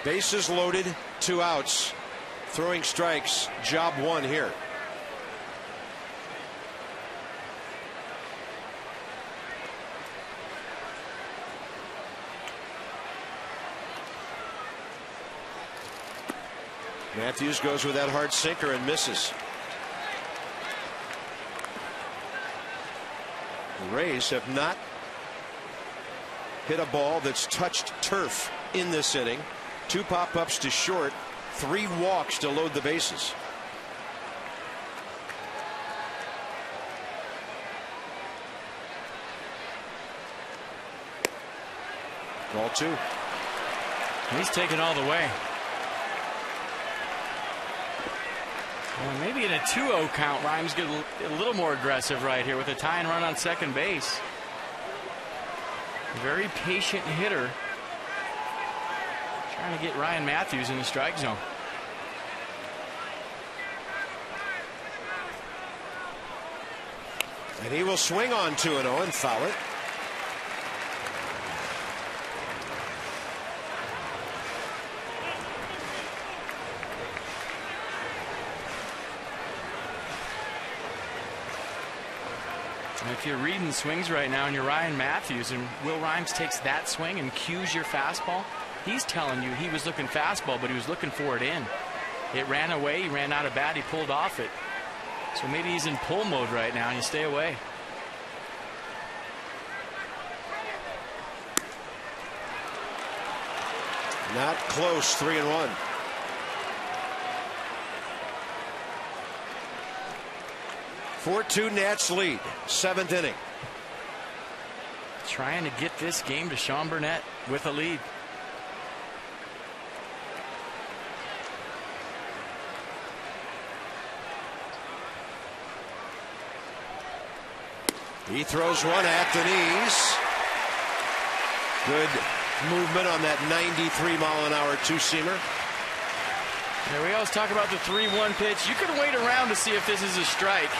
Bases loaded, 2 outs. Throwing strikes, job 1 here. Matthews goes with that hard sinker and misses. The Rays have not hit a ball that's touched turf in this inning. 2 pop-ups to short, 3 walks to load the bases. Ball 2. He's taken all the way. Well, maybe in a 2-0 count, Rhymes get a little more aggressive right here with a tying run on second base. Very patient hitter. Trying to get Ryan Matthews in the strike zone. And he will swing on 2-0 and foul it. If you're reading swings right now and you're Ryan Matthews and Will Rhymes takes that swing and cues your fastball, he's telling you he was looking fastball, but he was looking for it in. It ran away, he ran out of bat, he pulled off it. So maybe he's in pull mode right now and you stay away. Not close, 3-1. Four-2 Nats lead, 7th inning. Trying to get this game to Sean Burnett with a lead. He throws one at the knees. Good movement on that 93-mile-an-hour two-seamer. Yeah, we always talk about the 3-1 pitch. You could wait around to see if this is a strike.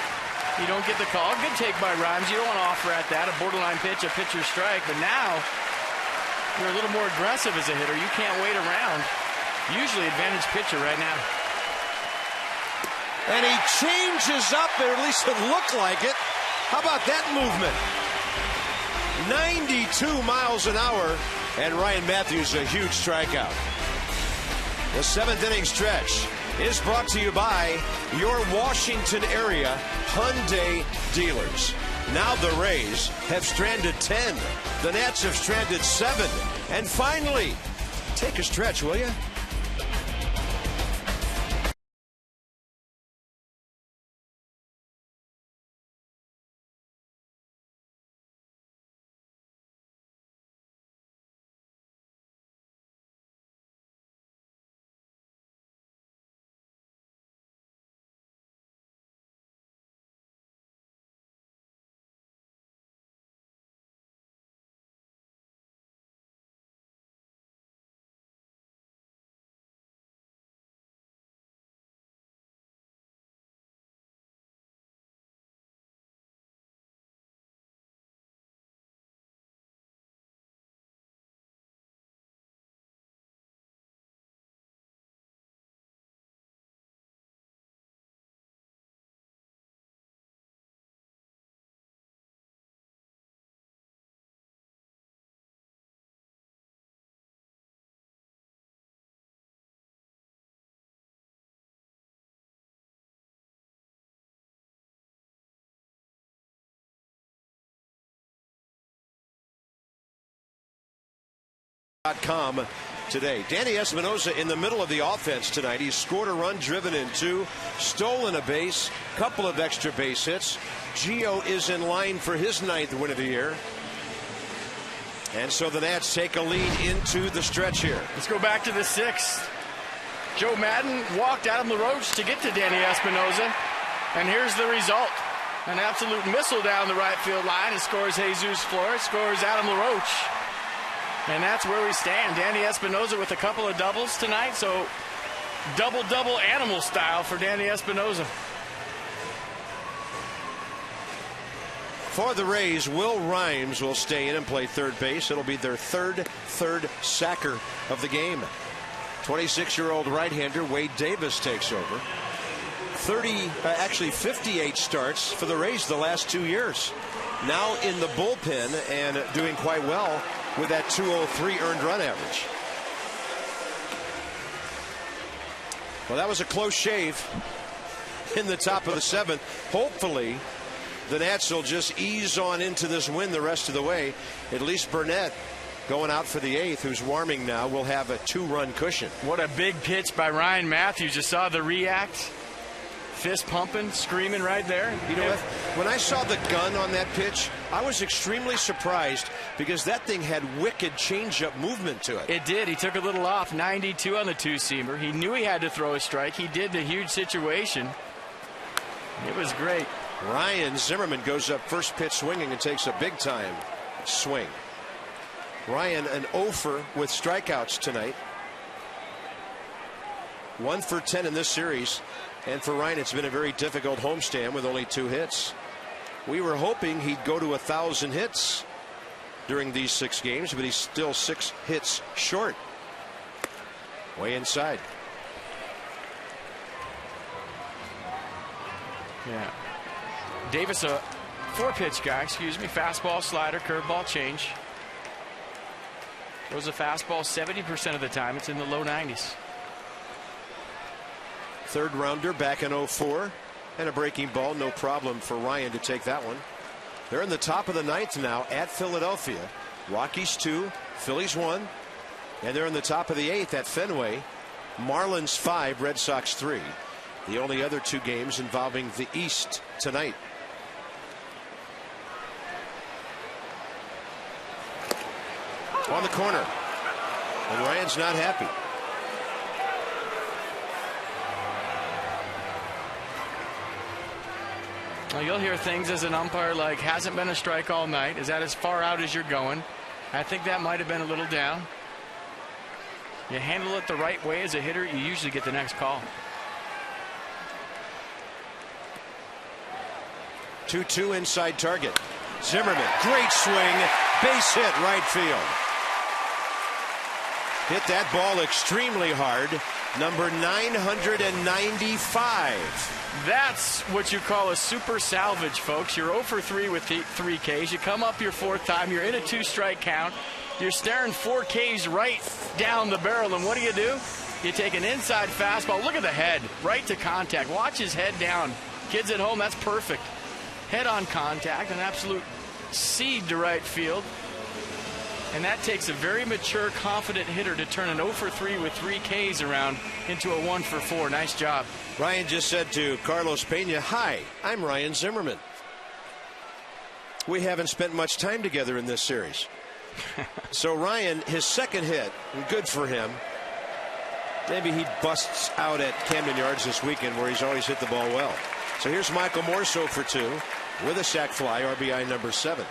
You don't get the call. Good take by Rhymes. You don't want to offer at that. A borderline pitch, a pitcher's strike. But now you're a little more aggressive as a hitter. You can't wait around. Usually advantage pitcher right now. And he changes up, or at least it looked like it. How about that movement? 92 miles an hour, and Ryan Matthews a huge strikeout. The 7th inning stretch is brought to you by your Washington area Hyundai dealers. Now the Rays have stranded 10. The Nats have stranded 7. And finally, take a stretch, will you? .com today. Danny Espinosa in the middle of the offense tonight. He's scored a run, driven in 2, stolen a base, couple of extra base hits. Gio is in line for his 9th win of the year. And so the Nats take a lead into the stretch here. Let's go back to the 6th. Joe Madden walked Adam LaRoche to get to Danny Espinosa. And here's the result. An absolute missile down the right field line. It scores Jesus Flores, scores Adam LaRoche. And that's where we stand. Danny Espinosa with a couple of doubles tonight. So double-double animal style for Danny Espinosa. For the Rays, Will Rhymes will stay in and play third base. It'll be their third sacker of the game. 26-year-old right-hander Wade Davis takes over. 58 starts for the Rays the last 2 years. Now in the bullpen and doing quite well with that 203 earned run average. Well, that was a close shave in the top of the 7th. Hopefully, the Nats will just ease on into this win the rest of the way. At least Burnett, going out for the 8th, who's warming now, will have a 2-run cushion. What a big pitch by Ryan Matthews. You saw the react. Fist pumping, screaming right there. You know what? When I saw the gun on that pitch, I was extremely surprised because that thing had wicked changeup movement to it. It did. He took a little off. 92 on the 2-seamer. He knew he had to throw a strike. He did the huge situation. It was great. Ryan Zimmerman goes up first pitch swinging and takes a big time swing. Ryan an 0-for with strikeouts tonight. 1 for 10 in this series. And for Ryan, it's been a very difficult homestand with only 2 hits. We were hoping he'd go to 1,000 hits during these 6 games, but he's still 6 hits short. Way inside. Yeah. Davis, a 4-pitch guy, excuse me. Fastball, slider, curveball, change. Throws a fastball 70% of the time. It's in the low 90s. 3rd rounder back in 0-4 and a breaking ball. No problem for Ryan to take that one. They're in the top of the 9th now at Philadelphia. Rockies 2, Phillies 1, and they're in the top of the 8th at Fenway. Marlins 5, Red Sox 3. The only other 2 games involving the East tonight. On the corner, and Ryan's not happy. Well, you'll hear things as an umpire like, hasn't been a strike all night. Is that as far out as you're going? I think that might have been a little down. You handle it the right way as a hitter, you usually get the next call. 2-2 inside target. Zimmerman, great swing, base hit right field. Hit that ball extremely hard. Number 995. That's what you call a super salvage, folks. You're 0 for 3 with 3 Ks. You come up your 4th time. You're in a 2-strike count. You're staring 4 Ks right down the barrel. And what do? You take an inside fastball. Look at the head. Right to contact. Watch his head down. Kids at home, that's perfect. Head on contact. An absolute seed to right field. And that takes a very mature, confident hitter to turn an 0 for 3 with 3 Ks around into a 1 for 4. Nice job. Ryan just said to Carlos Pena, "Hi, I'm Ryan Zimmerman." We haven't spent much time together in this series. So Ryan, his 2nd hit, and good for him. Maybe he busts out at Camden Yards this weekend where he's always hit the ball well. So here's Michael Morse 0 for 2 with a sac fly, RBI number 7.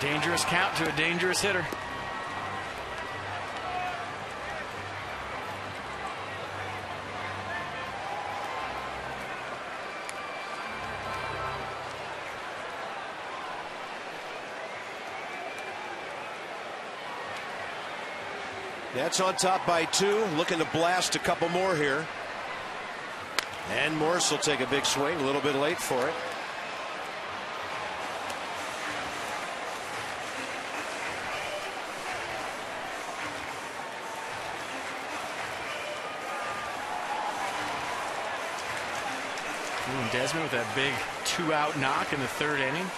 Dangerous count to a dangerous hitter. That's on top by 2, looking to blast a couple more here. And Morse will take a big swing, a little bit late for it. Desmond with that big 2-out knock in the 3rd inning.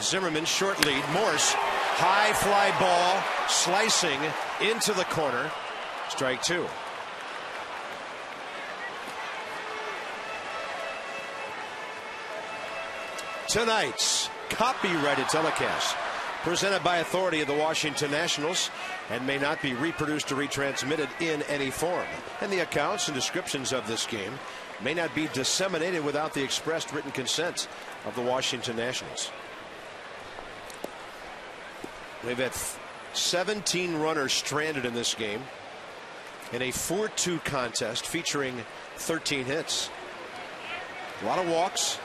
Zimmerman short lead. Morse, high fly ball, slicing into the corner. Strike 2. Tonight's copyrighted telecast, presented by authority of the Washington Nationals, and may not be reproduced or retransmitted in any form. And the accounts and descriptions of this game may not be disseminated without the expressed written consent of the Washington Nationals. They've had 17 runners stranded in this game in a 4-2 contest featuring 13 hits. A lot of walks.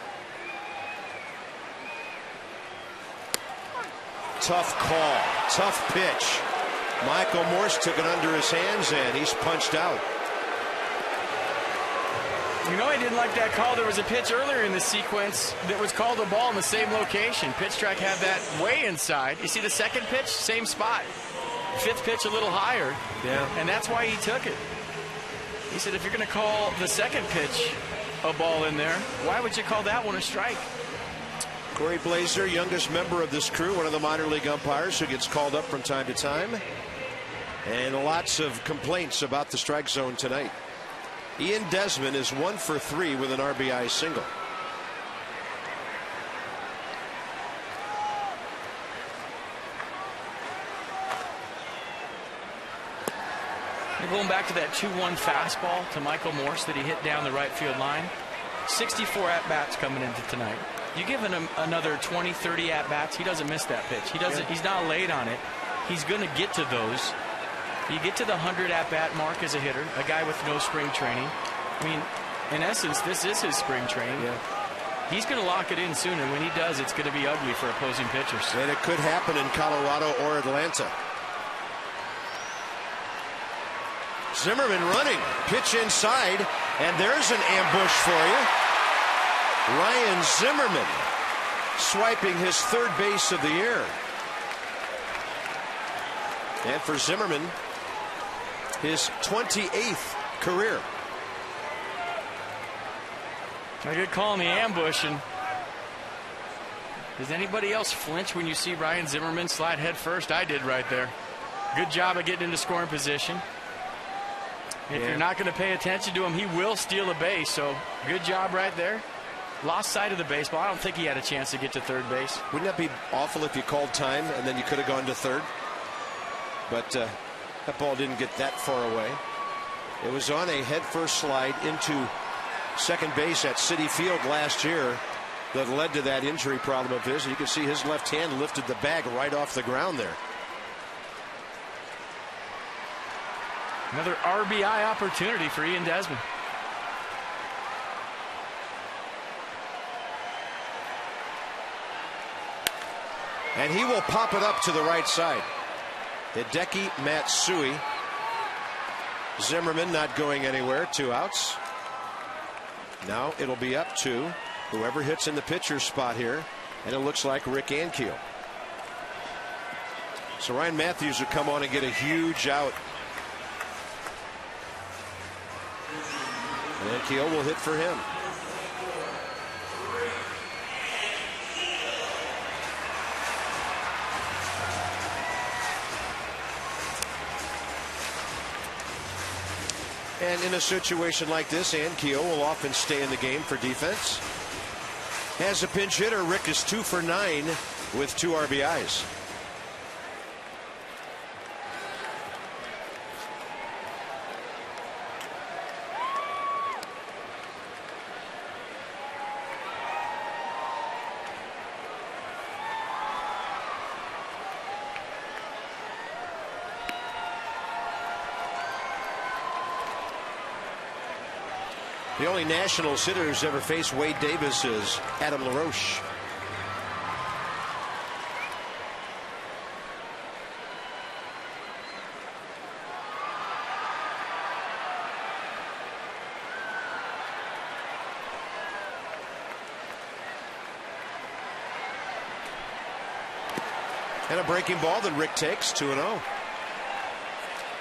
Tough call, tough pitch. Michael Morse took it under his hands and he's punched out. You know, I didn't like that call. There was a pitch earlier in the sequence that was called a ball in the same location. Pitch track had that way inside. You see the second pitch, same spot. Fifth pitch a little higher. Yeah. And that's why he took it. He said, if you're going to call the second pitch a ball in there, why would you call that one a strike? Corey Blazer, youngest member of this crew, one of the minor league umpires who gets called up from time to time. And lots of complaints about the strike zone tonight. Ian Desmond is 1 for 3 with an RBI single. You're going back to that 2-1 fastball to Michael Morse that he hit down the right field line. 64 at-bats coming into tonight. You give him another 20, 30 at-bats, he doesn't miss that pitch. He doesn't. Yeah. He's not late on it. He's going to get to those. You get to the 100 at-bat mark as a hitter, a guy with no spring training. I mean, in essence, this is his spring training. Yeah. He's going to lock it in soon, and when he does, it's going to be ugly for opposing pitchers. And it could happen in Colorado or Atlanta. Zimmerman running, pitch inside, and there's an ambush for you. Ryan Zimmerman swiping his third base of the year. And for Zimmerman, his 28th career. A good call in the ambush. And does anybody else flinch when you see Ryan Zimmerman slide head first? I did right there. Good job of getting into scoring position. If you're not going to pay attention to him, he will steal a base. So good job right there. Lost sight of the baseball. I don't think he had a chance to get to third base. Wouldn't that be awful if you called time and then you could have gone to third? But that ball didn't get that far away. It was on a headfirst slide into second base at Citi Field last year that led to that injury problem of his. You can see his left hand lifted the bag right off the ground there. Another RBI opportunity for Ian Desmond. And he will pop it up to the right side. Hideki Matsui. Zimmerman not going anywhere. 2 outs. Now it'll be up to whoever hits in the pitcher's spot here. And it looks like Rick Ankiel. So Ryan Matthews will come on and get a huge out. And Ankiel will hit for him. And in a situation like this, Ankiel will often stay in the game for defense. As a pinch hitter, Rick is 2 for 9 with 2 RBIs. The only Nationals hitters ever faced Wade Davis is Adam LaRoche. And a breaking ball that Rick takes, 2-0.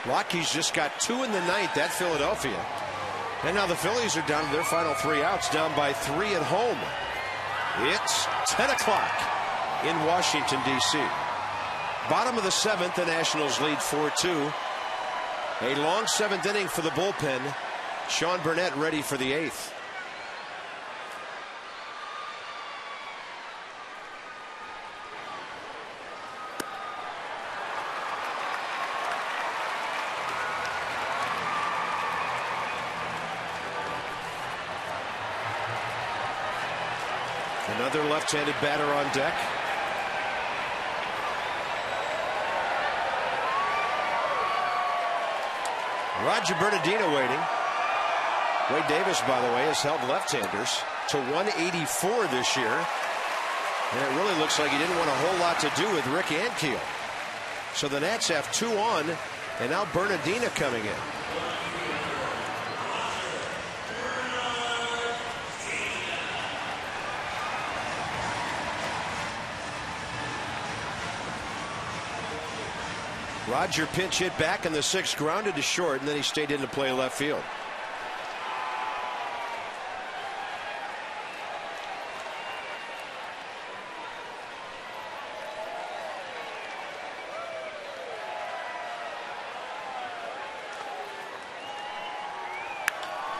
Rockies just got 2 in the ninth at Philadelphia. And now the Phillies are down to their final 3 outs, down by 3 at home. It's 10 o'clock in Washington, D.C. Bottom of the 7th, the Nationals lead 4-2. A long 7th inning for the bullpen. Sean Burnett ready for the 8th. Another left-handed batter on deck. Roger Bernardino waiting. Wade Davis, by the way, has held left-handers to 184 this year. And it really looks like he didn't want a whole lot to do with Rick Ankiel. So the Nats have 2 on, and now Bernardino coming in. Roger pinch hit back in the 6th, grounded to short, and then he stayed in to play left field.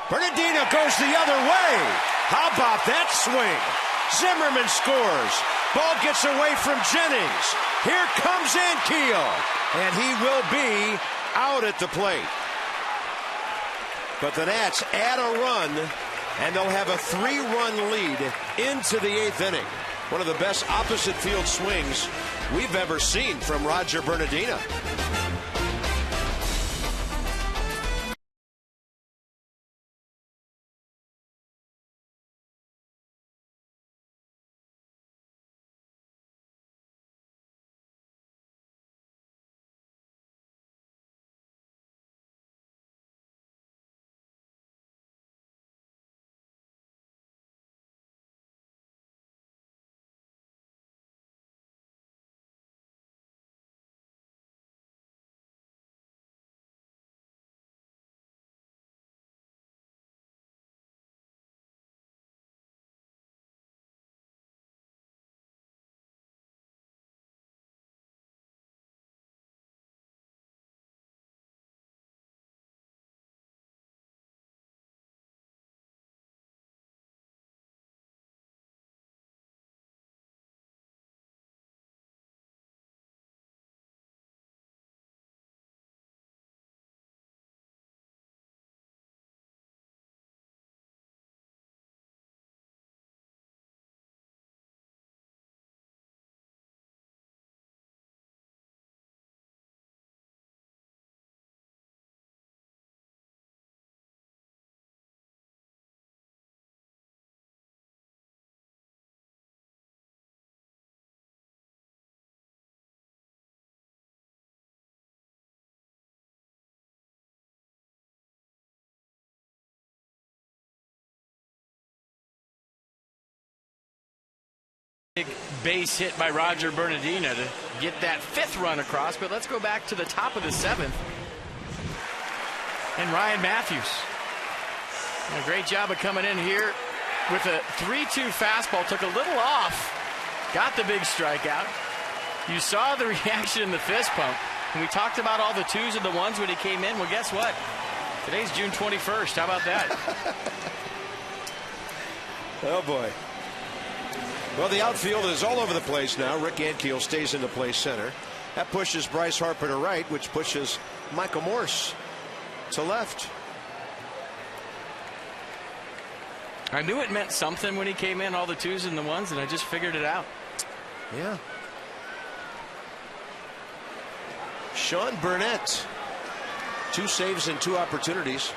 Bernardino goes the other way. How about that swing? Zimmerman scores. Ball gets away from Jennings. Here comes Ankiel. And he will be out at the plate. But the Nats add a run, and they'll have a 3-run lead into the 8th inning. One of the best opposite field swings we've ever seen from Roger Bernardino. Big base hit by Roger Bernardino to get that 5th run across, but let's go back to the top of the 7th. And Ryan Matthews. A great job of coming in here with a 3-2 fastball, took a little off, got the big strikeout. You saw the reaction in the fist pump. And we talked about all the 2s and the 1s when he came in. Well, guess what? Today's June 21st. How about that? Oh, boy. Well, the outfield is all over the place now. Rick Ankiel stays in the play center. That pushes Bryce Harper to right, which pushes Michael Morse to left. I knew it meant something when he came in, all the 2s and the 1s, and I just figured it out. Yeah. Sean Burnett, 2 saves and 2 opportunities,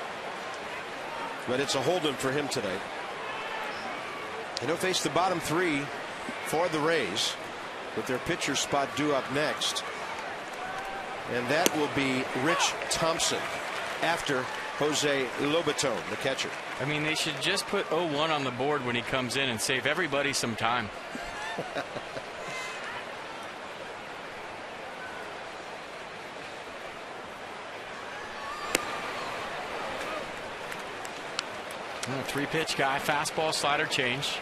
but it's a hold-in for him tonight. And he'll face the bottom 3 for the Rays with their pitcher spot due up next. And that will be Rich Thompson after Jose Lobaton, the catcher. I mean, they should just put 0-1 on the board when he comes in and save everybody some time. A 3-pitch guy, fastball, slider, change.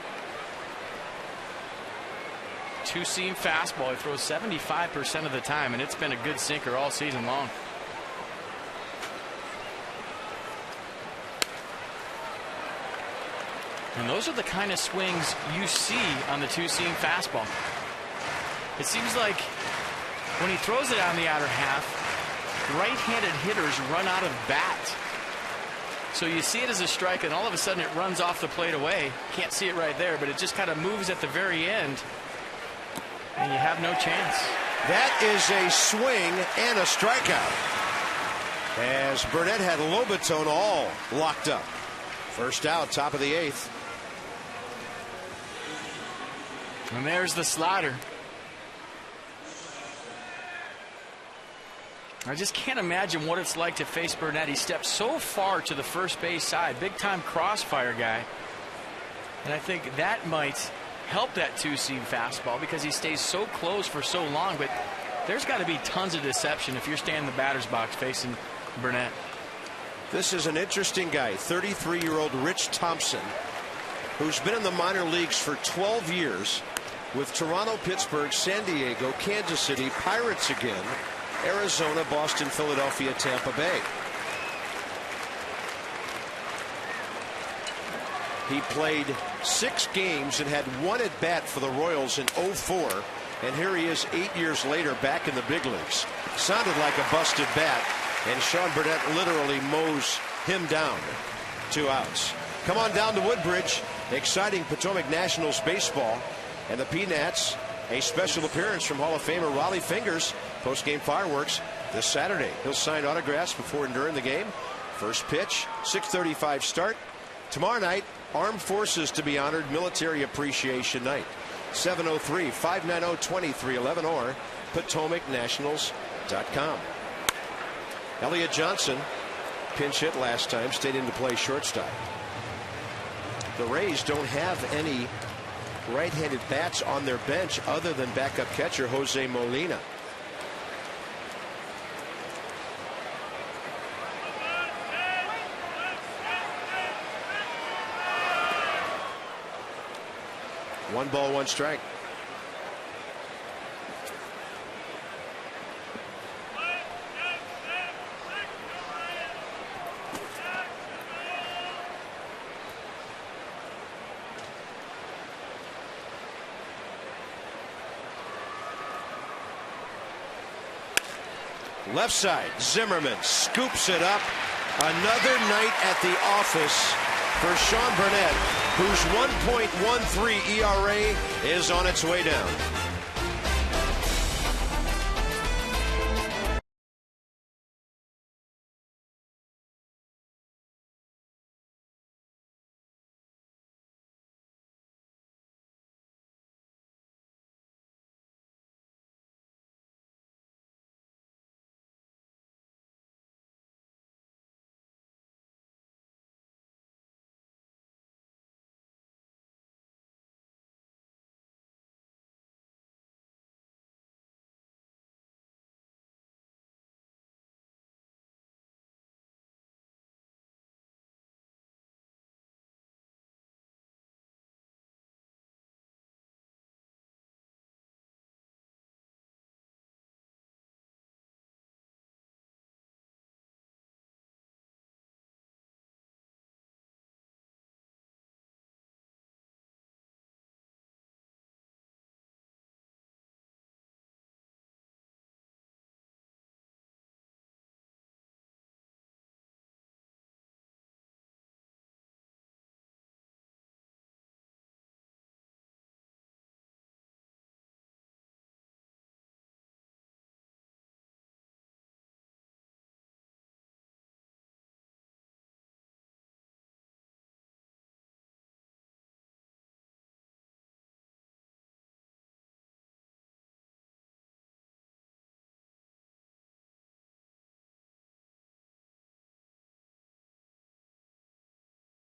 2-seam fastball. He throws 75% of the time, and it's been a good sinker all season long. And those are the kind of swings you see on the 2-seam fastball. It seems like when he throws it on the outer half, right-handed hitters run out of bat. So you see it as a strike, and all of a sudden it runs off the plate away. Can't see it right there, but it just kind of moves at the very end, and you have no chance. That is a swing and a strikeout, as Burnett had Lobaton all locked up. First out, top of the 8th. And there's the slider. I just can't imagine what it's like to face Burnett. He steps so far to the first base side, big time crossfire guy. And I think that might help that 2-seam fastball because he stays so close for so long. But there's got to be tons of deception if you're standing in the batter's box facing Burnett. This is an interesting guy, 33-year-old Rich Thompson, who's been in the minor leagues for 12 years with Toronto, Pittsburgh, San Diego, Kansas City, Pirates again, Arizona, Boston, Philadelphia, Tampa Bay. He played 6 games and had 1 at bat for the Royals in 2004, and here he is 8 years later back in the big leagues. Sounded like a busted bat, and Sean Burnett literally mows him down. 2 outs. Come on down to Woodbridge. Exciting Potomac Nationals baseball, and the Peanuts, a special appearance from Hall of Famer Raleigh Fingers. Post-game fireworks this Saturday. He'll sign autographs before and during the game. First pitch, 6:35 start. Tomorrow night, Armed Forces to be honored, Military Appreciation Night. 703-590-2311 or PotomacNationals.com. Elliott Johnson, pinch hit last time, stayed in to play shortstop. The Rays don't have any right-handed bats on their bench other than backup catcher Jose Molina. One ball, one strike. Left side, Zimmerman scoops it up. Another night at the office for Sean Burnett, whose 1.13 ERA is on its way down.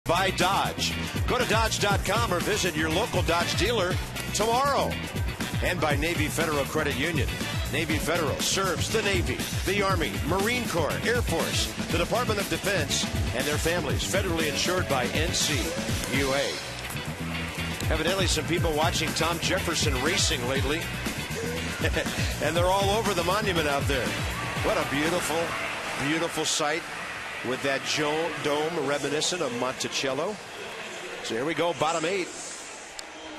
By Dodge. Go to Dodge.com or visit your local Dodge dealer tomorrow. And by Navy Federal Credit Union. Navy Federal serves the Navy, the Army, Marine Corps, Air Force, the Department of Defense, and their families. Federally insured by NCUA. Evidently some people watching Tom Jefferson racing lately. And they're all over the monument out there. What a beautiful, beautiful sight. With that dome reminiscent of Monticello. So here we go, bottom 8.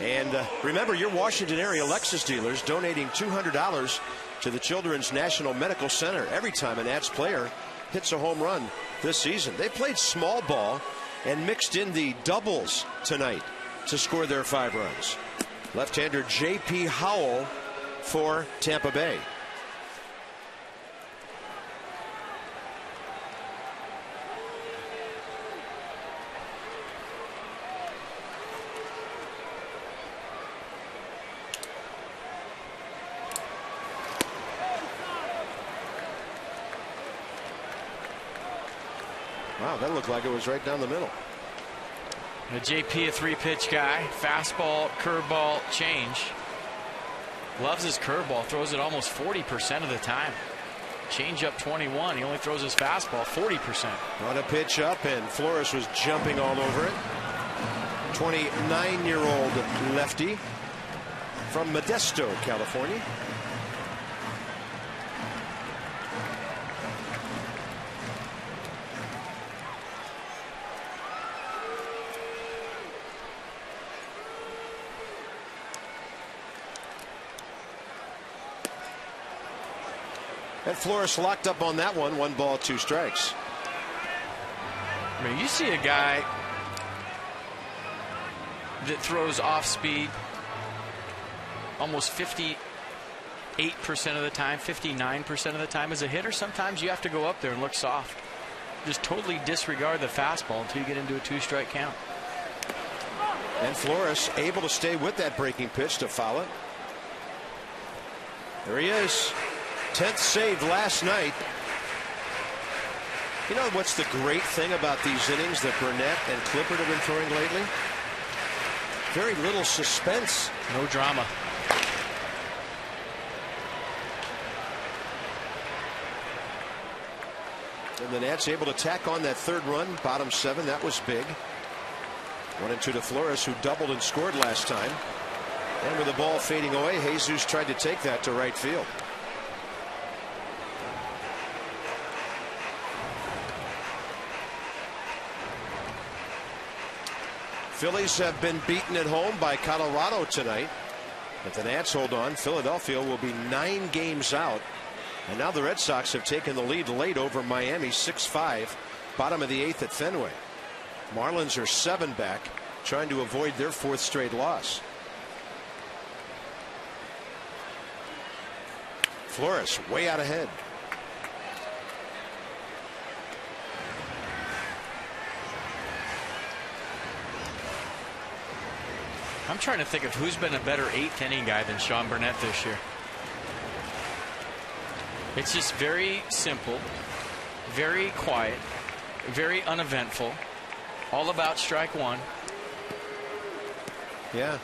And remember, your Washington area Lexus dealers donating $200 to the Children's National Medical Center every time a Nats player hits a home run this season. They played small ball and mixed in the doubles tonight to score their 5 runs. Left-hander J.P. Howell for Tampa Bay. Wow, that looked like it was right down the middle. The JP, a 3-pitch guy. Fastball, curveball, change. Loves his curveball. Throws it almost 40% of the time. Change up 21. He only throws his fastball 40%. On a pitch up, and Flores was jumping all over it. 29-year-old lefty from Modesto, California. And Flores locked up on that one. 1 ball, 2 strikes. I mean, you see a guy that throws off speed almost 58% of the time, 59% of the time as a hitter. Sometimes you have to go up there and look soft. Just totally disregard the fastball until you get into a 2-strike count. And Flores able to stay with that breaking pitch to foul it. There he is. 10th save last night. You know what's the great thing about these innings that Burnett and Clippard have been throwing lately? Very little suspense. No drama. And the Nats able to tack on that 3rd run, bottom 7. That was big. 1-2 to Flores, who doubled and scored last time. And with the ball fading away, Jesus tried to take that to right field. Phillies have been beaten at home by Colorado tonight. If the Nats hold on, Philadelphia will be 9 games out. And now the Red Sox have taken the lead late over Miami 6-5. Bottom of the 8th at Fenway. Marlins are 7 back, trying to avoid their 4th straight loss. Flores way out ahead. I'm trying to think of who's been a better 8th inning guy than Sean Burnett this year. It's just very simple, very quiet, very uneventful, all about strike 1. Yeah,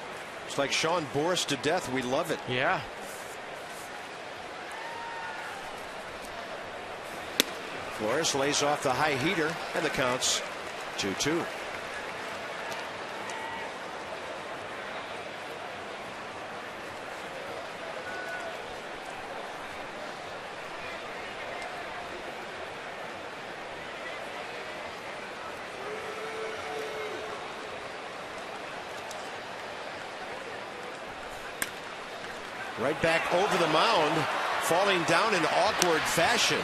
it's like Sean bore us to death. We love it. Yeah. Flores lays off the high heater, and the count's 2-2. Right back over the mound, falling down in awkward fashion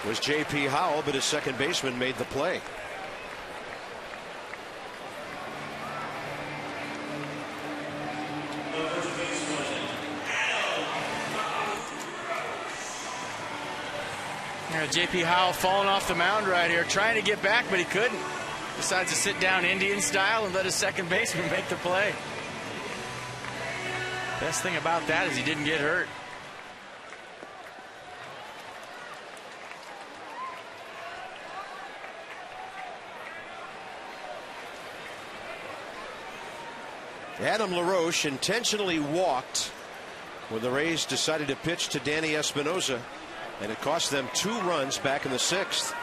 was J.P. Howell, but his second baseman made the play. J.P. Howell falling off the mound right here, trying to get back, but he couldn't. Decides to sit down Indian style and let his second baseman make the play. Best thing about that is he didn't get hurt. Adam LaRoche intentionally walked when the Rays decided to pitch to Danny Espinosa, and it cost them 2 runs back in the 6th.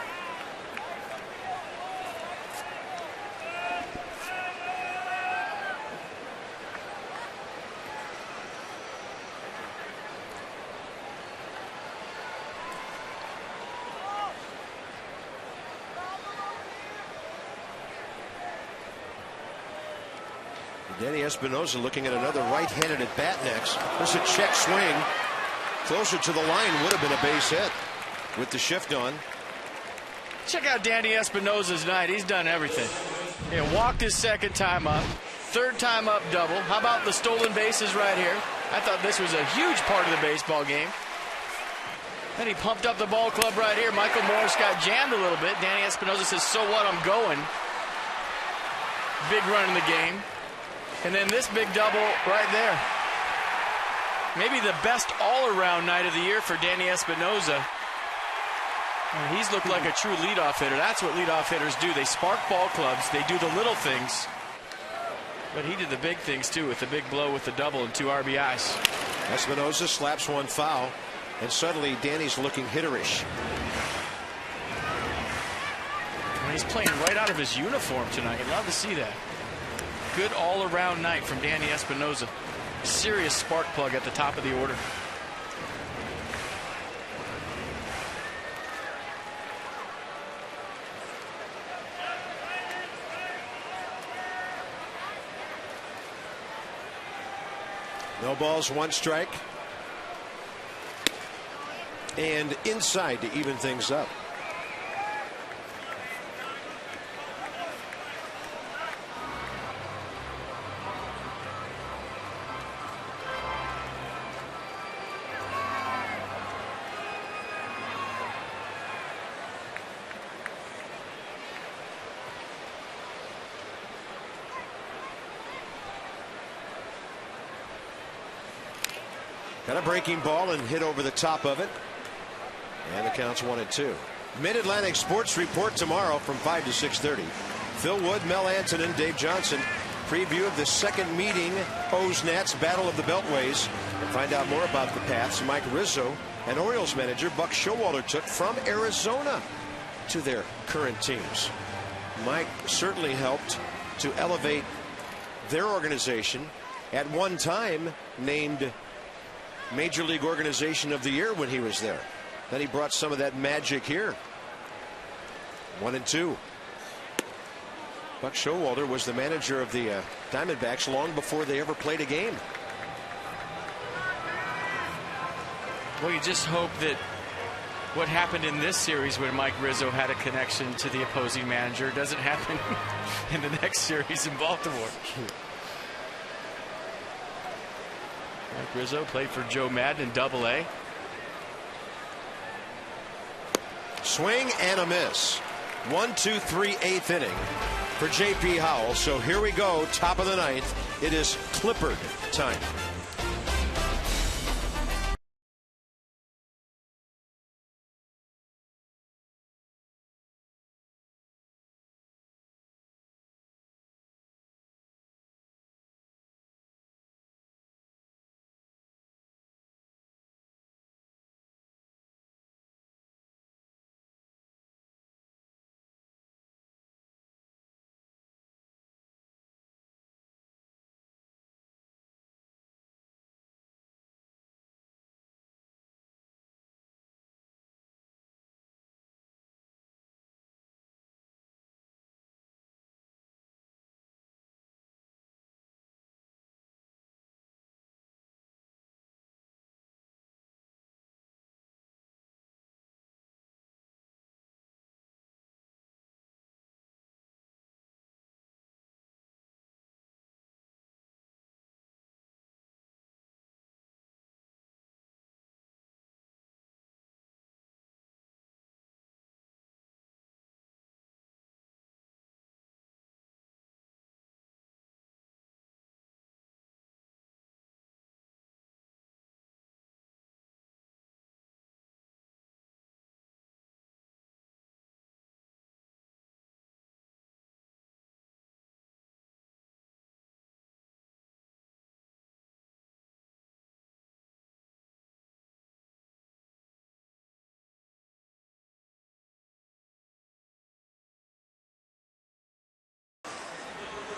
Danny Espinosa looking at another right-handed at bat next. There's a check swing. Closer to the line, would have been a base hit with the shift on. Check out Danny Espinosa's night. He's done everything. He walked his second time up, third time up double. How about the stolen bases right here? I thought this was a huge part of the baseball game. Then he pumped up the ball club right here. Michael Morris got jammed a little bit. Danny Espinosa says, so what, I'm going. Big run in the game. And then this big double right there. Maybe the best all-around night of the year for Danny Espinosa. And he's looked like a true leadoff hitter. That's what leadoff hitters do. They spark ball clubs. They do the little things. But he did the big things, too, with the big blow with the double and 2 RBIs. Espinosa slaps one foul, and suddenly Danny's looking hitterish. And he's playing right out of his uniform tonight. You'd love to see that. Good all-around night from Danny Espinosa. Serious spark plug at the top of the order. No balls, 1 strike. And inside to even things up. Got a breaking ball and hit over the top of it. And the count's 1-2. Mid-Atlantic Sports Report tomorrow from 5 to 6:30. Phil Wood, Mel Antonin, Dave Johnson. Preview of the second meeting, O's-Nats Battle of the Beltways. And find out more about the paths Mike Rizzo and Orioles manager Buck Showalter took from Arizona to their current teams. Mike certainly helped to elevate their organization. At one time named Major League Organization of the Year when he was there. Then he brought some of that magic here. 1-2. Buck Showalter was the manager of the Diamondbacks long before they ever played a game. Well, you just hope that what happened in this series when Mike Rizzo had a connection to the opposing manager doesn't happen in the next series in Baltimore. Mike Rizzo played for Joe Madden in Double-A. Swing and a miss. 1-2-3 8th inning for J.P. Howell. So here we go, top of the 9th. It is Clippard time.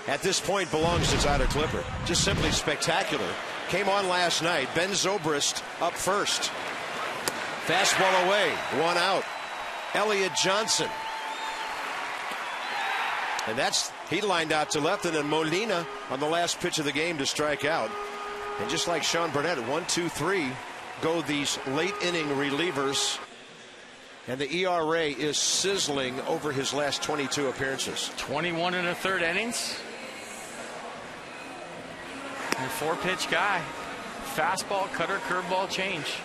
At this point belongs to Tyler Clippard. Just simply spectacular. Came on last night. Ben Zobrist up first. Fastball away. 1 out. Elliott Johnson. And he lined out to left, and then Molina on the last pitch of the game to strike out. And just like Sean Burnett, 1, 2, 3 go these late inning relievers. And the ERA is sizzling over his last 22 appearances. 21 1/3 innings. And 4-pitch guy. Fastball, cutter, curveball, change.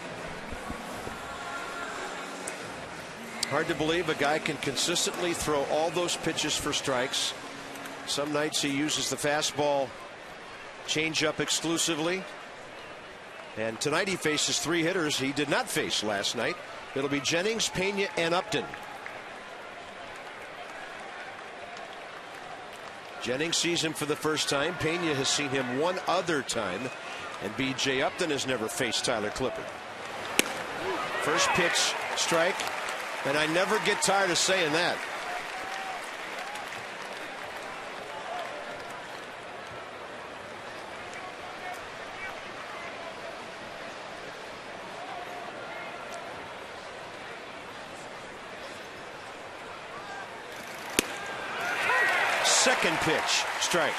Hard to believe a guy can consistently throw all those pitches for strikes. Some nights he uses the fastball, changeup exclusively. And tonight he faces 3 hitters he did not face last night. It'll be Jennings, Pena, and Upton. Jennings sees him for the first time. Pena has seen him one other time. And B.J. Upton has never faced Tyler Clippard. First pitch, strike. And I never get tired of saying that. Second pitch, strike.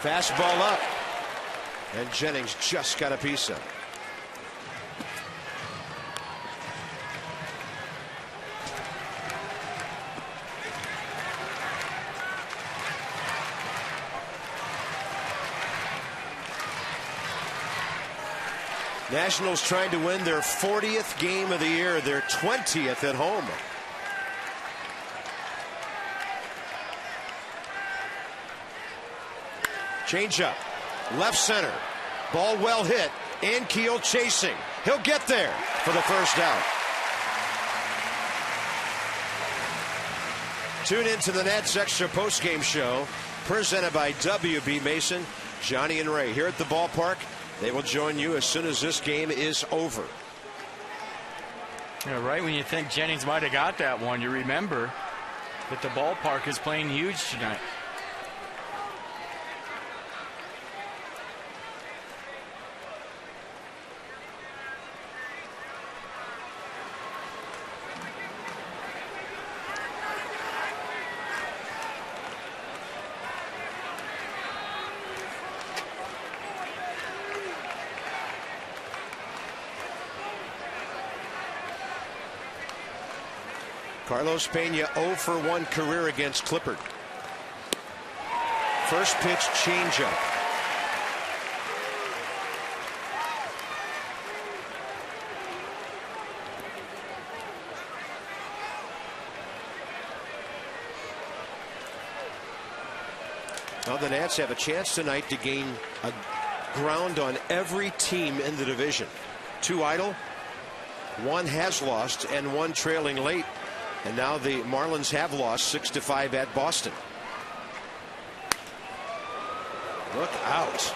Fastball up. And Jennings just got a piece of it. Nationals trying to win their 40th game of the year, their 20th at home. Changeup, left center, ball well hit, and Keel chasing. He'll get there for the first out. Tune into the Nats Extra postgame show presented by WB Mason. Johnny and Ray here at the ballpark. They will join you as soon as this game is over. Yeah, right when you think Jennings might have got that one, you remember that the ballpark is playing huge tonight. Carlos Pena 0 for 1 career against Clippard. First pitch changeup. Well, the Nats have a chance tonight to gain a ground on every team in the division. 2 idle, 1 has lost, and 1 trailing late. And now the Marlins have lost 6-5 at Boston. Look out.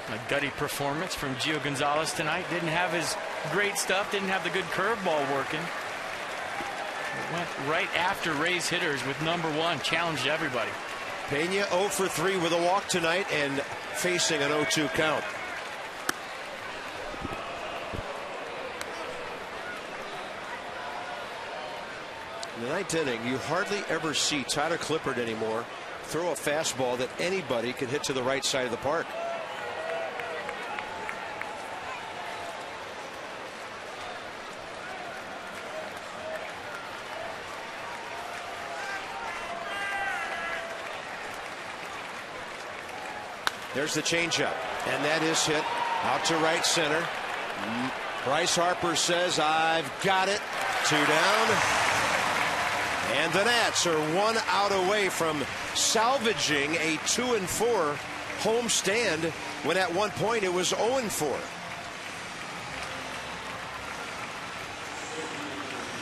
A gutty performance from Gio Gonzalez tonight. Didn't have his great stuff. Didn't have the good curveball working. Went right after Ray's hitters with number 1. Challenged everybody. Pena 0 for 3 with a walk tonight and facing an 0-2 count. In the 9th inning, you hardly ever see Tyler Clippard anymore throw a fastball that anybody can hit to the right side of the park. There's the changeup, and that is hit out to right center. Bryce Harper says, "I've got it." 2 down. And the Nats are 1 out away from salvaging a 2-4 home stand when at one point it was 0-4.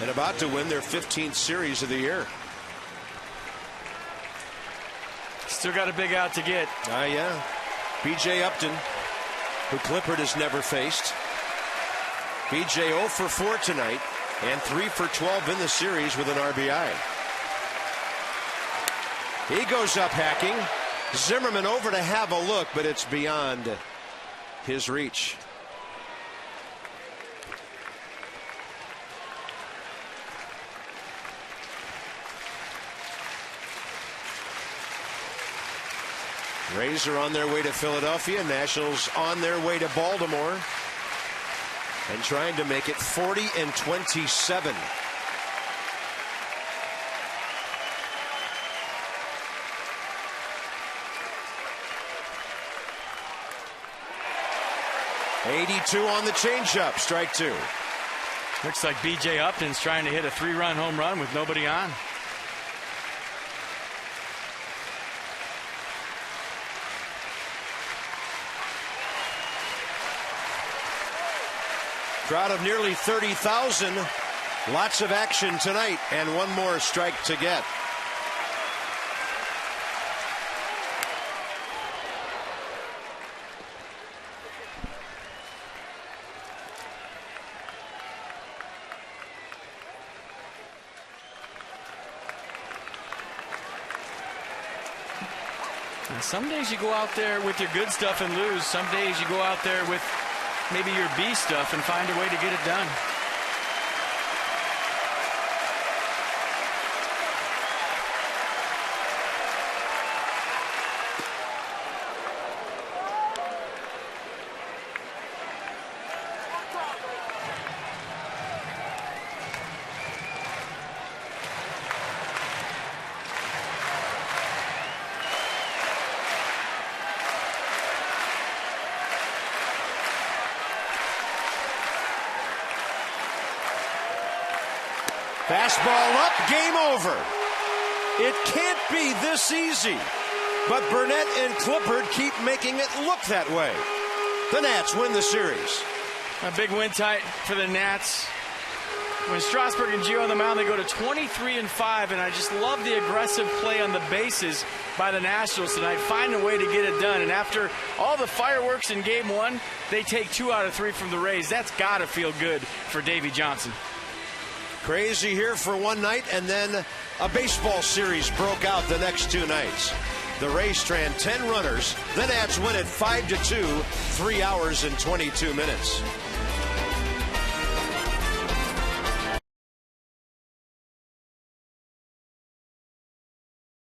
And about to win their 15th series of the year. Still got a big out to get. Yeah. B.J. Upton, who Clippard has never faced. B.J. 0 for 4 tonight and 3 for 12 in the series with an RBI. He goes up hacking. Zimmerman over to have a look, but it's beyond his reach. Rays are on their way to Philadelphia. Nationals on their way to Baltimore. And trying to make it 40-27. .82 on the changeup. Strike 2. Looks like B.J. Upton's trying to hit a 3-run home run with nobody on. Crowd of nearly 30,000. Lots of action tonight, and one more strike to get. And some days you go out there with your good stuff and lose. Some days you go out there with maybe your B stuff and find a way to get it done. Fastball up, game over. It can't be this easy. But Burnett and Clippard keep making it look that way. The Nats win the series. A big win tight for the Nats. When Strasburg and Gio on the mound, they go to 23-5, and I just love the aggressive play on the bases by the Nationals tonight, find a way to get it done. And after all the fireworks in Game 1, they take 2 out of 3 from the Rays. That's got to feel good for Davey Johnson. Crazy here for one night, and then a baseball series broke out the next 2 nights. The Rays strand 10 runners. The Nats win it 5-2, 3 hours and 22 minutes.